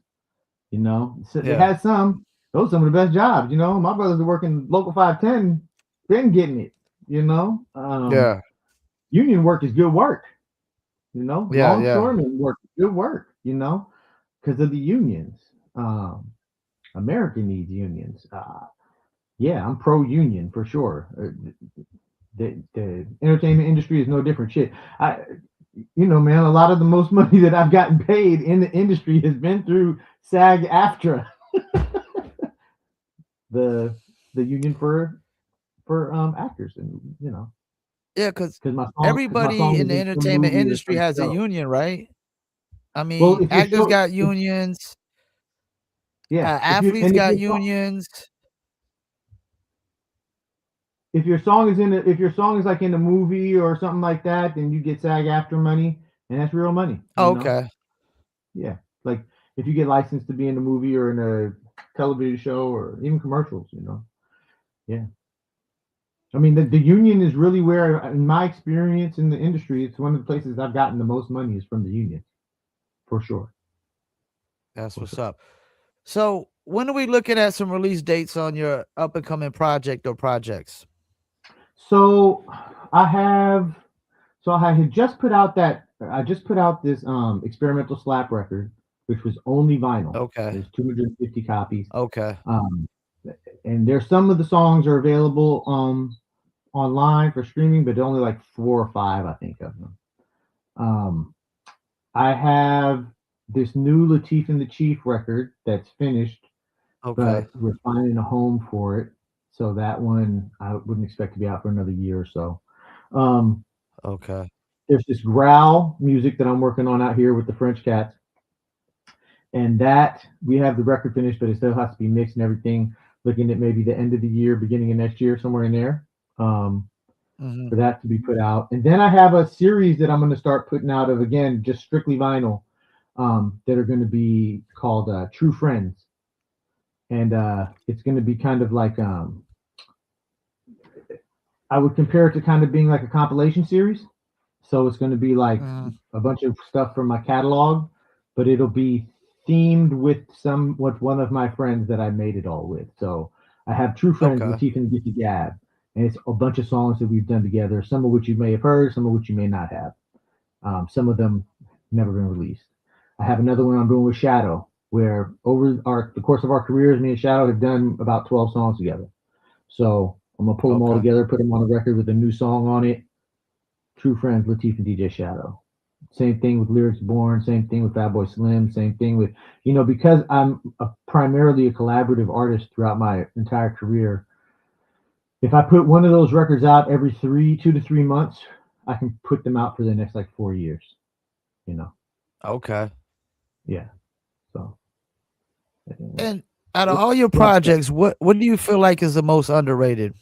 S11: So they
S1: Yeah.
S11: had some. Those are some of the best jobs. My brothers are working local 510, been getting it.
S1: Yeah.
S11: Union work is good work.
S1: Yeah.
S11: Longshoreman work is good work. Because of the unions. America needs unions. Yeah, I'm pro-union for sure. The entertainment industry is no different. Shit, man, a lot of the most money that I've gotten paid in the industry has been through SAG-AFTRA, the union for actors, and
S1: Yeah, because
S11: my
S1: everybody
S11: song
S1: in
S11: is
S1: the
S11: in some
S1: entertainment
S11: movie or
S1: industry
S11: some
S1: has a
S11: show.
S1: union, right? I
S11: Well,
S1: mean,
S11: if your
S1: actors
S11: show,
S1: got unions,
S11: yeah,
S1: athletes got unions.
S11: if your song is like in a movie or something like that, then you get SAG-AFTRA money, and that's real money.
S1: Okay.
S11: Yeah, like if you get licensed to be in a movie or in a television show or even commercials, yeah. I mean, the union is really where, in my experience in the industry, it's one of the places I've gotten the most money is from the union, for sure.
S1: That's what's up. So when are we looking at some release dates on your up and coming project or projects?
S11: So I had just put out this experimental slap record, which was only vinyl.
S1: Okay.
S11: There's 250 copies.
S1: Okay.
S11: And there's some of the songs are available online for streaming, but only like 4 or 5, I think, of them. I have this new Lateef and the Chief record that's finished,
S1: Okay.
S11: but we're finding a home for it. So that one I wouldn't expect to be out for another year or so.
S1: Okay.
S11: There's this growl music that I'm working on out here with the French Cats, and that we have the record finished, but it still has to be mixed and everything. Looking at maybe the end of the year, beginning of next year, somewhere in there. For that to be put out. And then I have a series that I'm going to start putting out of, again, just strictly vinyl, that are going to be called True Friends. And it's going to be kind of like, I would compare it to kind of being like a compilation series. So it's going to be like a bunch of stuff from my catalog, but it'll be themed with one of my friends that I made it all with. So I have True Friends, Lateef and Gifty Gab. And it's a bunch of songs that we've done together, some of which you may have heard, some of which you may not have. Some of them never been released. I have another one I'm doing with Shadow, where over the course of our careers, me and Shadow have done about 12 songs together. So I'm going to pull them all together, put them on a record with a new song on it. True Friends, Lateef and DJ Shadow. Same thing with Lyrics Born, same thing with Fatboy Slim, same thing with, because I'm primarily a collaborative artist throughout my entire career. If I put one of those records out every 2 to 3 months, I can put them out for the next like 4 years.
S1: Okay.
S11: Yeah. So.
S1: And out of all your projects, what do you feel like is the most underrated?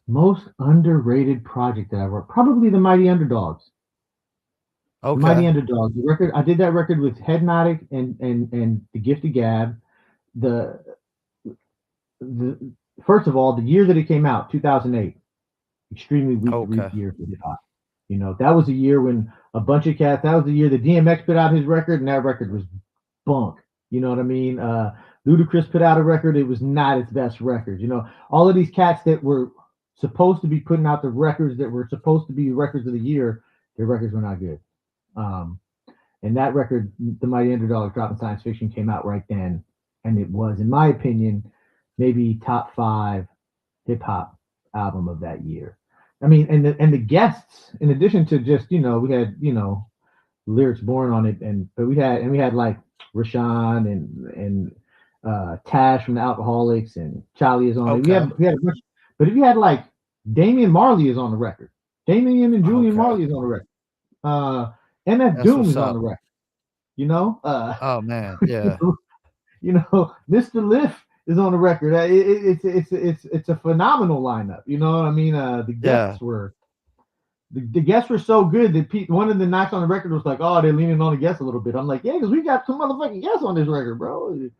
S11: Most underrated project that I worked, probably the Mighty Underdogs.
S1: Okay.
S11: The Mighty Underdogs. The record I did that record with Headmatic and the Gifty Gab. The first of all, the year that it came out, 2008, extremely weak year for hip hop. That was a year when a bunch of cats. That was the year that DMX put out his record, and that record was bunk. You know what I mean? Ludacris put out a record. It was not its best record. You know, all of these cats that were supposed to be putting out the records that were supposed to be records of the year, their records were not good. Um, and that record, The Mighty Underdog, Dropping Science Fiction, came out right then, and it was, in my opinion, maybe top 5 hip hop album of that year. I mean, and the guests, in addition to just we had Lyrics Born on it, but we had like Rashawn and Tash from the Alcoholics, and Charlie is on it.
S1: Okay.
S11: We had a bunch, but if you had like Damian Marley is on the record, Damian and Julian
S1: Okay.
S11: Marley is on the record. MF
S1: That's
S11: Doom
S1: what's
S11: is on
S1: up.
S11: the record. You know,
S1: Oh man, yeah.
S11: Mr. Lift is on the record. It's a phenomenal lineup. You know what I mean? The guests were the guests were so good that one of the knocks on the record was like, "Oh, they're leaning on the guests a little bit." I'm like, "Yeah, because we got some motherfucking guests on this record, bro.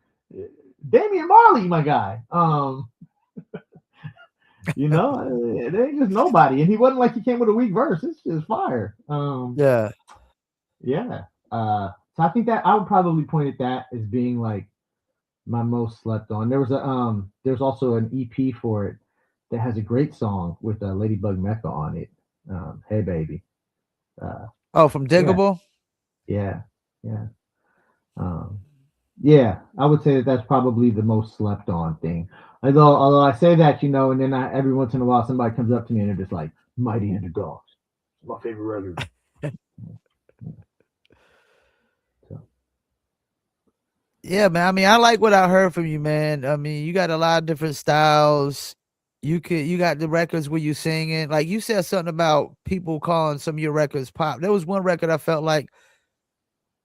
S11: Damian Marley, my guy. It ain't just nobody, and he wasn't like he came with a weak verse. It's just fire.
S1: Yeah.
S11: Yeah. So I think that I would probably point at that as being like my most slept on. There's also an EP for it that has a great song with Ladybug Mecca on it. Hey baby.
S1: Oh, from Diggable?
S11: Yeah. Yeah, I would say that's probably the most slept on thing. Although I say that, and then every once in a while somebody comes up to me and they're just like, Mighty Underdogs. It's my favorite record.
S1: Yeah, man. I mean, I like what I heard from you, man. I mean, you got a lot of different styles. You got the records where you singing. Like you said something about people calling some of your records pop. There was one record I felt like,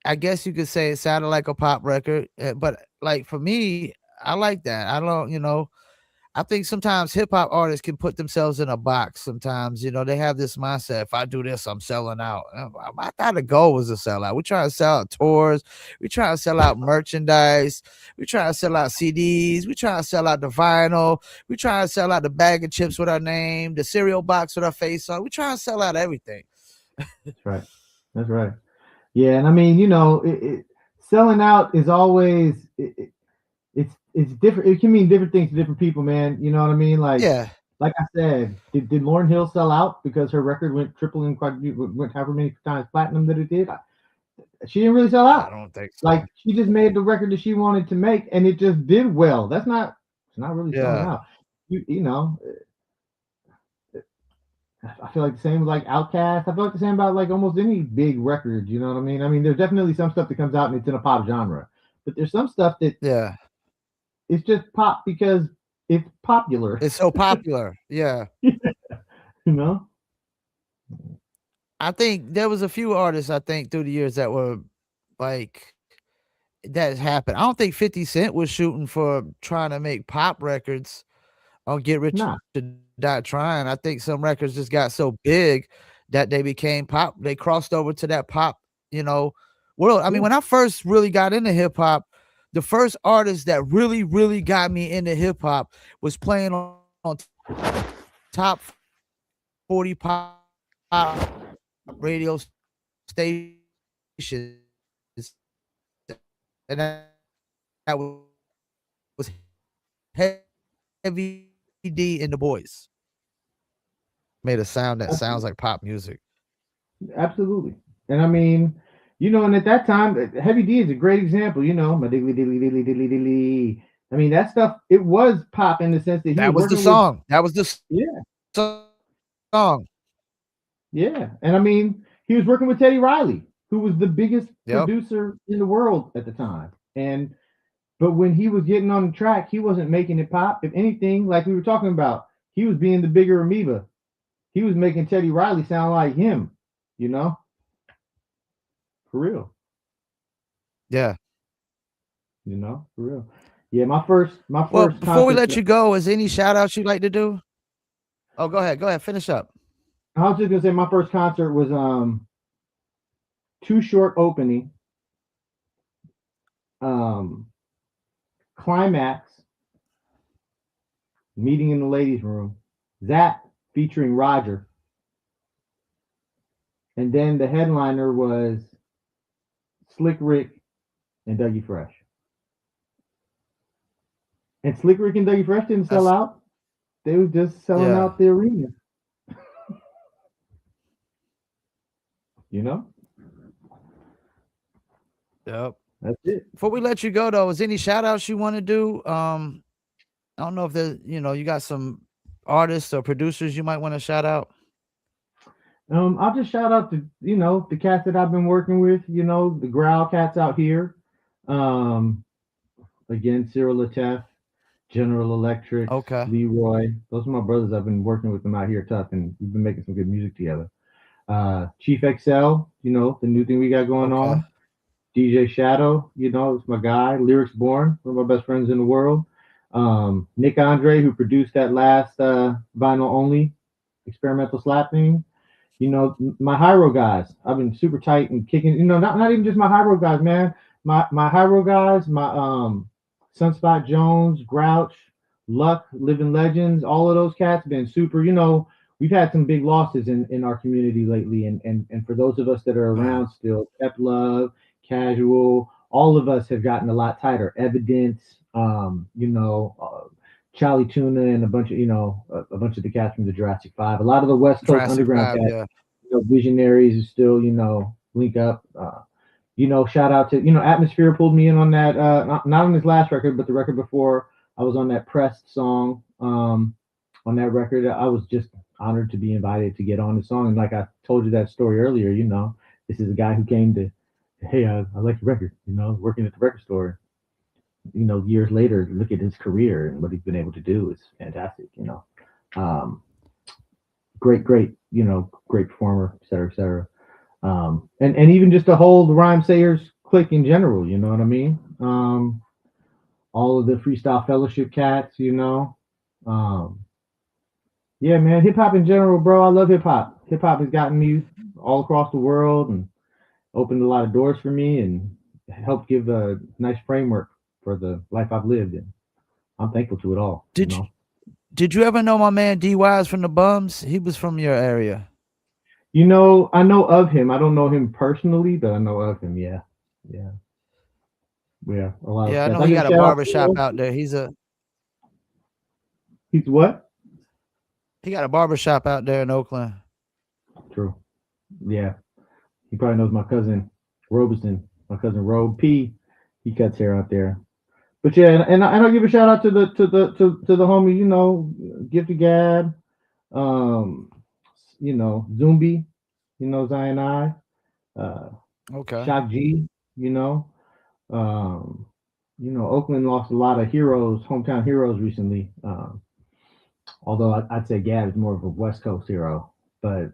S1: I guess you could say it sounded like a pop record, but like for me, I like that. I don't, I think sometimes hip hop artists can put themselves in a box. Sometimes, they have this mindset. If I do this, I'm selling out. I thought the goal was to sell out. We try to sell out tours. We try to sell out merchandise. We try to sell out CDs. We try to sell out the vinyl. We try to sell out the bag of chips with our name, the cereal box with our face on. We try to sell out everything.
S11: That's right. Yeah, and I mean, selling out is always it's different. It can mean different things to different people, man. You know what I mean? Like,
S1: yeah.
S11: Like I said, did Lauryn Hill sell out because her record went triple and quadruple, went however many times platinum that it did? She didn't really sell out.
S1: I don't think so.
S11: Like she just made the record that she wanted to make, and it just did well. It's not really selling out. You know. I feel like the same with like Outkast. I feel like the same about like almost any big record. You know what I mean? I mean, there's definitely some stuff that comes out and it's in a pop genre, but there's some stuff that it's just pop because it's popular.
S1: It's so popular. Yeah.
S11: You know?
S1: I think there was a few artists I think through the years that were like that happened. I don't think 50 Cent was shooting for trying to make pop records or Get Rich to Die Trying. I think some records just got so big that they became pop. They crossed over to that pop, world. I mean, when I first really got into hip hop, the first artist that really, really got me into hip hop was playing on top 40 pop radio stations, and that was Heavy D and the Boys. Made a sound that sounds like pop music.
S11: Absolutely. And I mean, and at that time, Heavy D is a great example, my diddly diddly diddly diddly diddly. I mean, that stuff, it was pop in the sense that
S1: that was the song. That was the song.
S11: Yeah. And I mean, he was working with Teddy Riley, who was the biggest producer in the world at the time. But when he was getting on the track, he wasn't making it pop. If anything, like we were talking about, he was being the bigger amoeba. He was making Teddy Riley sound like him, For real.
S1: Yeah.
S11: For real. Yeah, my first.
S1: Well, before we let you go, is any shout outs you'd like to do? Oh, go ahead. Finish up.
S11: I was just gonna say my first concert was Too Short opening. Climax, Meeting in the Ladies' Room, that featuring Roger. And then the headliner was Slick Rick and Dougie Fresh. And Slick Rick and Dougie Fresh didn't sell out. They were just selling
S1: Yeah.
S11: out the arena. You know?
S1: Yep.
S11: That's it.
S1: Before we let you go though, is any shout outs you want to do? I don't know if there's, you got some artists or producers you might want to shout out.
S11: I'll just shout out to, the cats that I've been working with, the Growl cats out here. Again, Cyril Lateef, General Electric,
S1: Okay.
S11: Leroy. Those are my brothers. I've been working with them out here tough, and we've been making some good music together. Chief XL, the new thing we got going on. DJ Shadow, it's my guy. Lyrics Born, one of my best friends in the world. Nick Andre, who produced that last vinyl only experimental slap thing. My Hyro guys. I've been super tight and kicking. Not even just my Hyro guys, man. My Hyro guys, my Sunspot Jones, Grouch, Luck, Living Legends, all of those cats been super. We've had some big losses in our community lately, and for those of us that are around still, Pep Love, Casual, all of us have gotten a lot tighter. Evidence, Charlie Tuna, and a bunch of the cats from the Jurassic 5. A lot of the West Coast
S1: Jurassic
S11: underground
S1: 5,
S11: cats, visionaries who still link up. Shout out to Atmosphere pulled me in on that. Not on his last record, but the record before. I was on that Pressed song. On that record, I was just honored to be invited to get on the song. And like I told you that story earlier, this is a guy who came to, hey, I like the record. Working at the record store. Years later, look at his career and what he's been able to do is fantastic. Great, great performer, et cetera, et cetera. And even just the whole Rhyme Sayers clique in general, you know what I mean? All of the Freestyle Fellowship cats, yeah, man, hip hop in general, bro. I love hip hop. Hip hop has gotten me all across the world and opened a lot of doors for me and helped give a nice framework for the life I've lived, and I'm thankful to it all.
S1: Did you ever know my man D Wise from the Bums? He was from your area.
S11: I know of him. I don't know him personally, but I know of him. Yeah. A lot.
S1: Yeah, I know he got a barbershop out there. He's
S11: what?
S1: He got a barbershop out there in Oakland.
S11: True. Yeah. He probably knows my cousin Robeson. My cousin Robe P. He cuts hair out there. But yeah, and I'll give a shout out to the homie, Gifted Gab, Zumbi, Zion I, Shock G, Oakland lost a lot of heroes, hometown heroes recently. Although I'd say Gab is more of a West Coast hero, but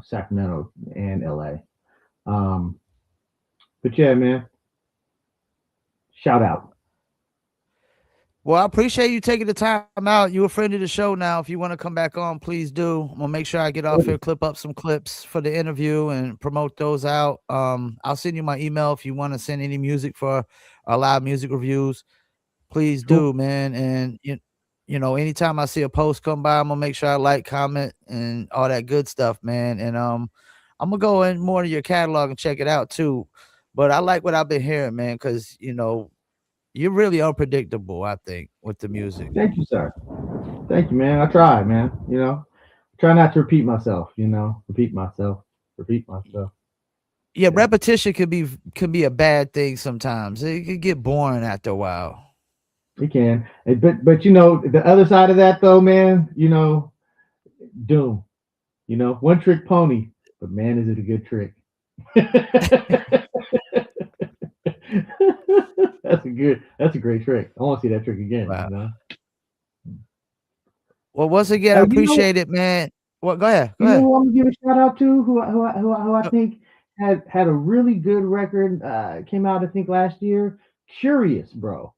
S11: Sacramento and LA. But yeah, man, shout out.
S1: Well, I appreciate you taking the time out. You're a friend of the show now. If you want to come back on, please do. I'm gonna make sure I get off here, clip up some clips for the interview and promote those out. I'll send you my email if you want to send any music for our live music reviews. Please do, man. And anytime I see a post come by, I'm gonna make sure I like, comment, and all that good stuff, man. And I'm gonna go in more to your catalog and check it out too. But I like what I've been hearing, man, because you're really unpredictable, I think, with the music.
S11: Thank you, sir. Thank you, man. I try, man. Try not to repeat myself. Repeat myself.
S1: Yeah, repetition could be a bad thing sometimes. It could get boring after a while.
S11: It can, but the other side of that though, man. Doom. One trick pony, but man, is it a good trick? That's a great trick. I want to see that trick again.
S1: Wow. Well, once again, I appreciate it, man. Well, go ahead.
S11: Who I'm gonna give a shout out to, who I think had a really good record. Came out I think last year. Curious, bro.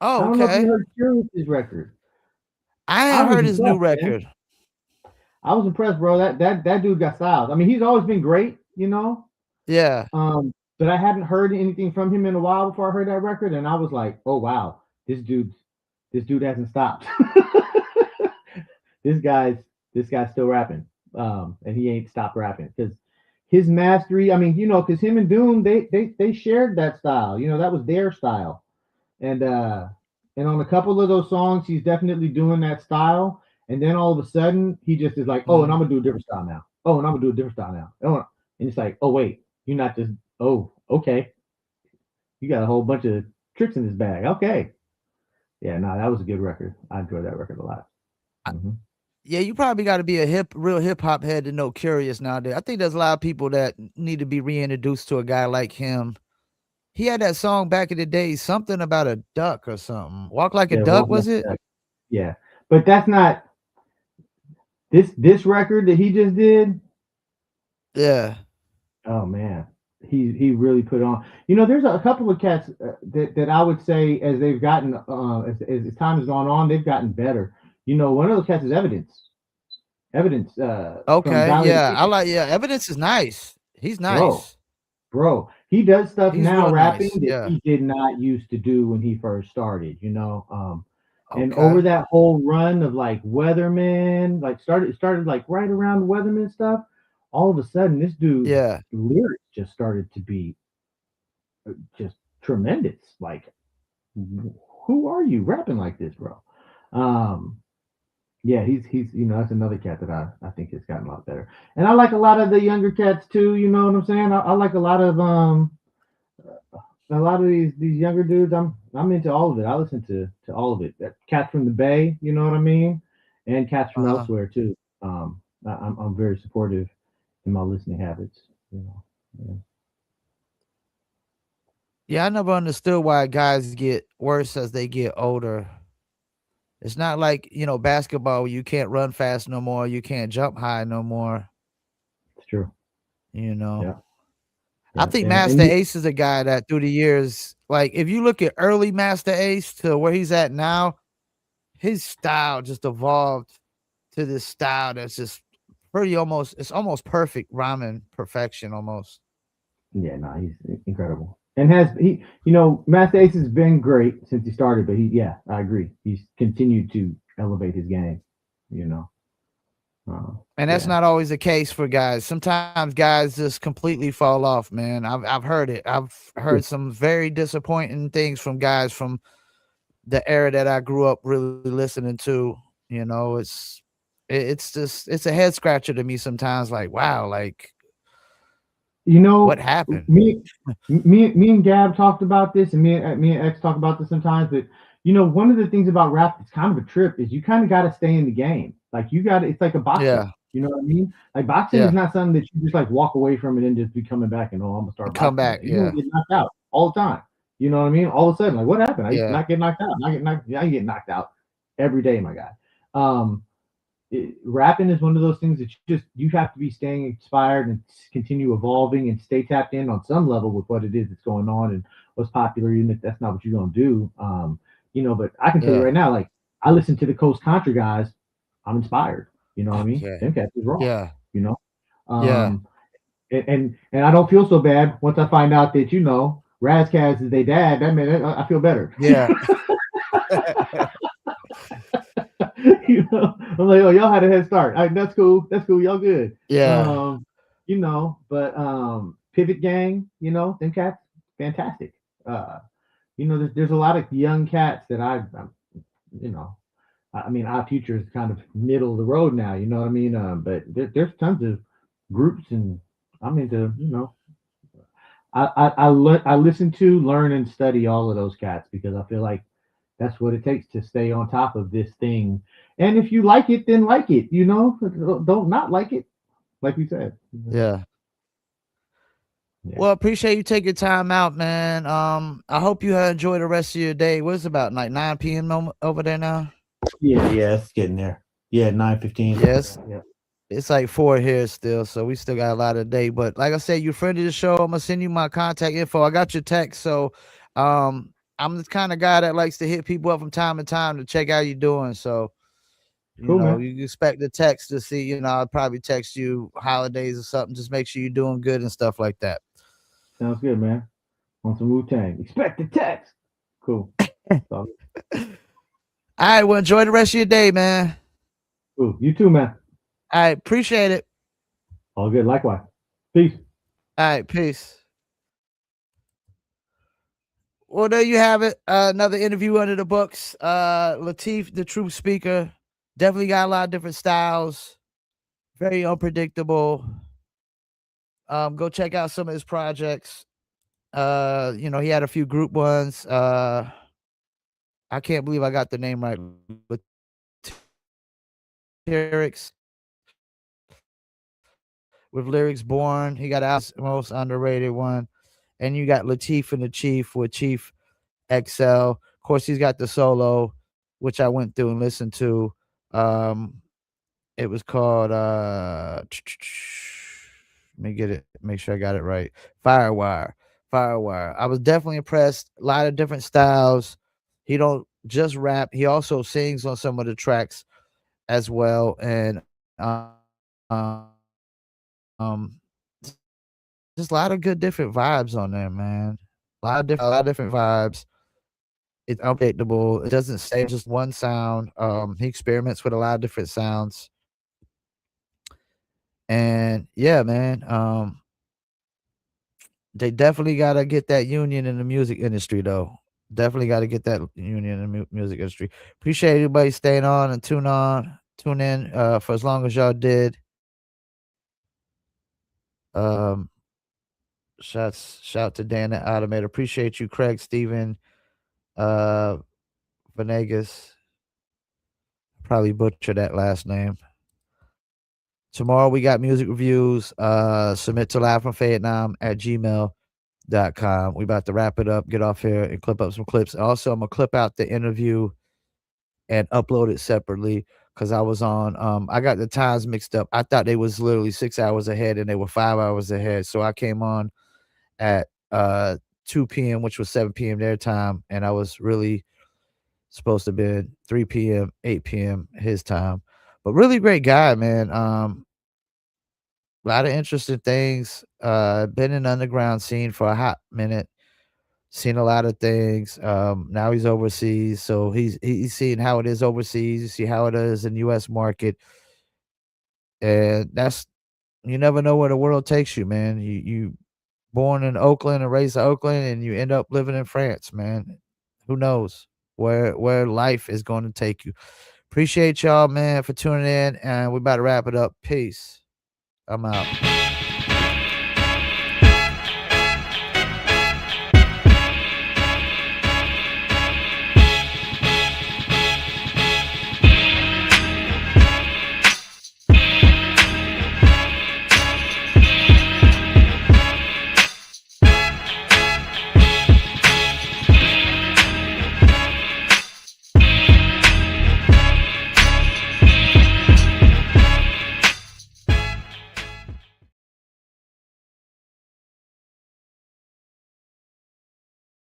S1: Oh, okay.
S11: I don't know if you heard Curious's record.
S1: I haven't heard his new record.
S11: Man. I was impressed, bro. That dude got styles. I mean, he's always been great,
S1: Yeah.
S11: But I hadn't heard anything from him in a while before I heard that record, and I was like, "Oh wow, this dude hasn't stopped. This guy's still rapping, and he ain't stopped rapping because his mastery. I mean, because him and Doom they shared that style. That was their style, and And on a couple of those songs, he's definitely doing that style. And then all of a sudden, he just is like, oh, and I'm gonna do a different style now. Oh, and I'm gonna do a different style now. Oh, and it's like, oh wait, you're not just. Oh, okay. You got a whole bunch of tricks in this bag. Okay. Yeah, no, that was a good record. I enjoyed that record a lot. Mm-hmm.
S1: Yeah, you probably got to be a real hip hop head to know Curious nowadays. I think there's a lot of people that need to be reintroduced to a guy like him. He had that song back in the day, something about a duck or something. Walk Like a
S11: Yeah,
S1: Duck, was it?
S11: yeah, but that's not this record that he just did.
S1: Yeah.
S11: Oh man, he really put on. You know, there's a couple of cats that I would say as they've gotten as time has gone on, they've gotten better. You know, one of those cats is Evidence. Evidence from
S1: Okay,
S11: Valley.
S1: Evidence is nice. He's
S11: Bro,
S1: nice.
S11: bro, he does stuff
S1: He's
S11: now
S1: real
S11: rapping
S1: nice.
S11: that
S1: Yeah.
S11: he did not used to do when he first started. You know, and over
S1: Okay.
S11: that whole run of like Weatherman, like started like right around the Weatherman stuff. All of a sudden, this dude's
S1: Yeah.
S11: lyrics just started to be just tremendous. Like, who are you rapping like this, bro? Um, yeah, he's you know, that's another cat that I think has gotten a lot better. And I like a lot of the younger cats too. You know what I'm saying? I like a lot of these younger dudes. I'm into all of it. I listen to all of it. Cats from the Bay, you know what I mean, and cats from
S1: Uh-huh.
S11: elsewhere too. I'm very supportive in my listening habits. You know. Yeah.
S1: Yeah, I never understood why guys get worse as they get older. It's not like, basketball where you can't run fast no more, you can't jump high no more,
S11: It's true.
S1: you know.
S11: Yeah.
S1: I
S11: Yeah.
S1: think
S11: And
S1: Master
S11: you,
S1: Ace is a guy that through the years, like if you look at early Master Ace to where he's at now, his style just evolved to this style that's just it's almost perfect rhyming perfection almost.
S11: yeah, no, he's incredible. And you know, Master Ace has been great since he started, but yeah, I agree. He's continued to elevate his game, you know.
S1: And that's
S11: Yeah.
S1: not always the case for guys. Sometimes guys just completely fall off, man. I've heard it. I've
S11: Yeah.
S1: heard some very disappointing things from guys from the era that I grew up really listening to. It's just it's a head scratcher to me sometimes. Like, wow, like
S11: You
S1: what
S11: know,
S1: happened?
S11: me and Gab talked about this, and me and X talk about this sometimes. But you know, one of the things about rap that's kind of a trip is you kind of got to stay in the game. Like you got to, it's like a boxing.
S1: Yeah,
S11: You know what I mean? Like boxing is
S1: yeah.
S11: not something that you just like walk away from and then just be coming back and I'm gonna start
S1: Come
S11: boxing
S1: back.
S11: again. You're
S1: Yeah,
S11: gonna get knocked out all the time. You know what I mean? All of a sudden, like what happened? I used to
S1: yeah,
S11: not get knocked out. Not get knocked. Yeah, I get knocked out every day, my guy. Um, rapping is one of those things that you have to be staying inspired and continue evolving and stay tapped in on some level with what it is that's going on and what's popular, even if that's not what you're gonna do. You know, but I can tell you
S1: yeah.
S11: right now, like I listen to the Coast Contra guys, I'm inspired. You know what I mean?
S1: Okay.
S11: Them cats is raw.
S1: Yeah,
S11: You know,
S1: yeah,
S11: um, and I don't feel so bad once I find out that Razkaz is their dad. That man, I feel better.
S1: yeah,
S11: I'm like, oh, y'all had a head start. All right, that's cool. That's cool. Y'all good.
S1: yeah,
S11: But Pivot Gang, them cats, fantastic. Uh, there's a lot of young cats that you know, I mean, our future is kind of middle of the road now. You know what I mean? But there's tons of groups, and I'm into, I listen to, learn, and study all of those cats because I feel like that's what it takes to stay on top of this thing. And if you like it, then like it. Don't not like it, like we said.
S1: yeah.
S11: Yeah.
S1: Well, appreciate you taking time out, man. I hope you enjoy the rest of your day. What is it about like 9 p.m. over there now?
S11: Yeah, it's getting there. Yeah, 9:15.
S1: Yes.
S11: Yeah.
S1: It's like 4 here still, so we still got a lot of day. But like I said, you're friend of the show. I'm gonna send you my contact info. I got your text, so I'm the kind of guy that likes to hit people up from time to time to check how you doing. So
S11: Cool, man.
S1: you expect the text to see. I'll probably text you holidays or something. Just make sure you're doing good and stuff like that.
S11: Sounds good, man. On some Wu-Tang. Expect the text. Cool.
S1: All right, well, enjoy the rest of your day, man.
S11: Cool. You too, man.
S1: All right, appreciate it.
S11: All good. Likewise. Peace.
S1: All right, peace. Well, there you have it. Another interview under the books. Lateef, the truth speaker, definitely got a lot of different styles. Very unpredictable. Go check out some of his projects. He had a few group ones. I can't believe I got the name right. Lyrics with Lyrics Born. He got out most underrated one. And you got Lateef and the Chief with Chief XL. Of course, he's got the solo, which I went through and listened to. It was called let me get it, make sure I got it right. Firewire. I was definitely impressed. A lot of different styles. He don't just rap, he also sings on some of the tracks as well. And just a lot of good different vibes on there, man. A lot of different vibes. It's unpredictable. It doesn't stay just one sound. He experiments with a lot of different sounds. And yeah, man, they definitely gotta get that union in the music industry, though. Definitely gotta get that union in the music industry. Appreciate everybody staying on and tune in for as long as y'all did. Shout to Dan the Automator. Appreciate you, Craig, Steven, Venegas. Probably butchered that last name. Tomorrow we got music reviews. Submit to livefromfayettenam@gmail.com. We about to wrap it up, get off here and clip up some clips. Also, I'm gonna clip out the interview and upload it separately because I was on I got the times mixed up. I thought they was literally 6 hours ahead and they were 5 hours ahead. So I came on at 2 p.m., which was 7 p.m. their time, and I was really supposed to be 3 p.m., 8 p.m. his time. But really great guy, man. A lot of interesting things. Been in the underground scene for a hot minute. Seen a lot of things. Now he's overseas, so he's seeing how it is overseas. You see how it is in the U.S. market, and that's, you never know where the world takes you, man. You born in Oakland and raised in Oakland, and you end up living in France, man. Who knows where life is going to take you? Appreciate y'all, man, for tuning in, and we're about to wrap it up. Peace. I'm out.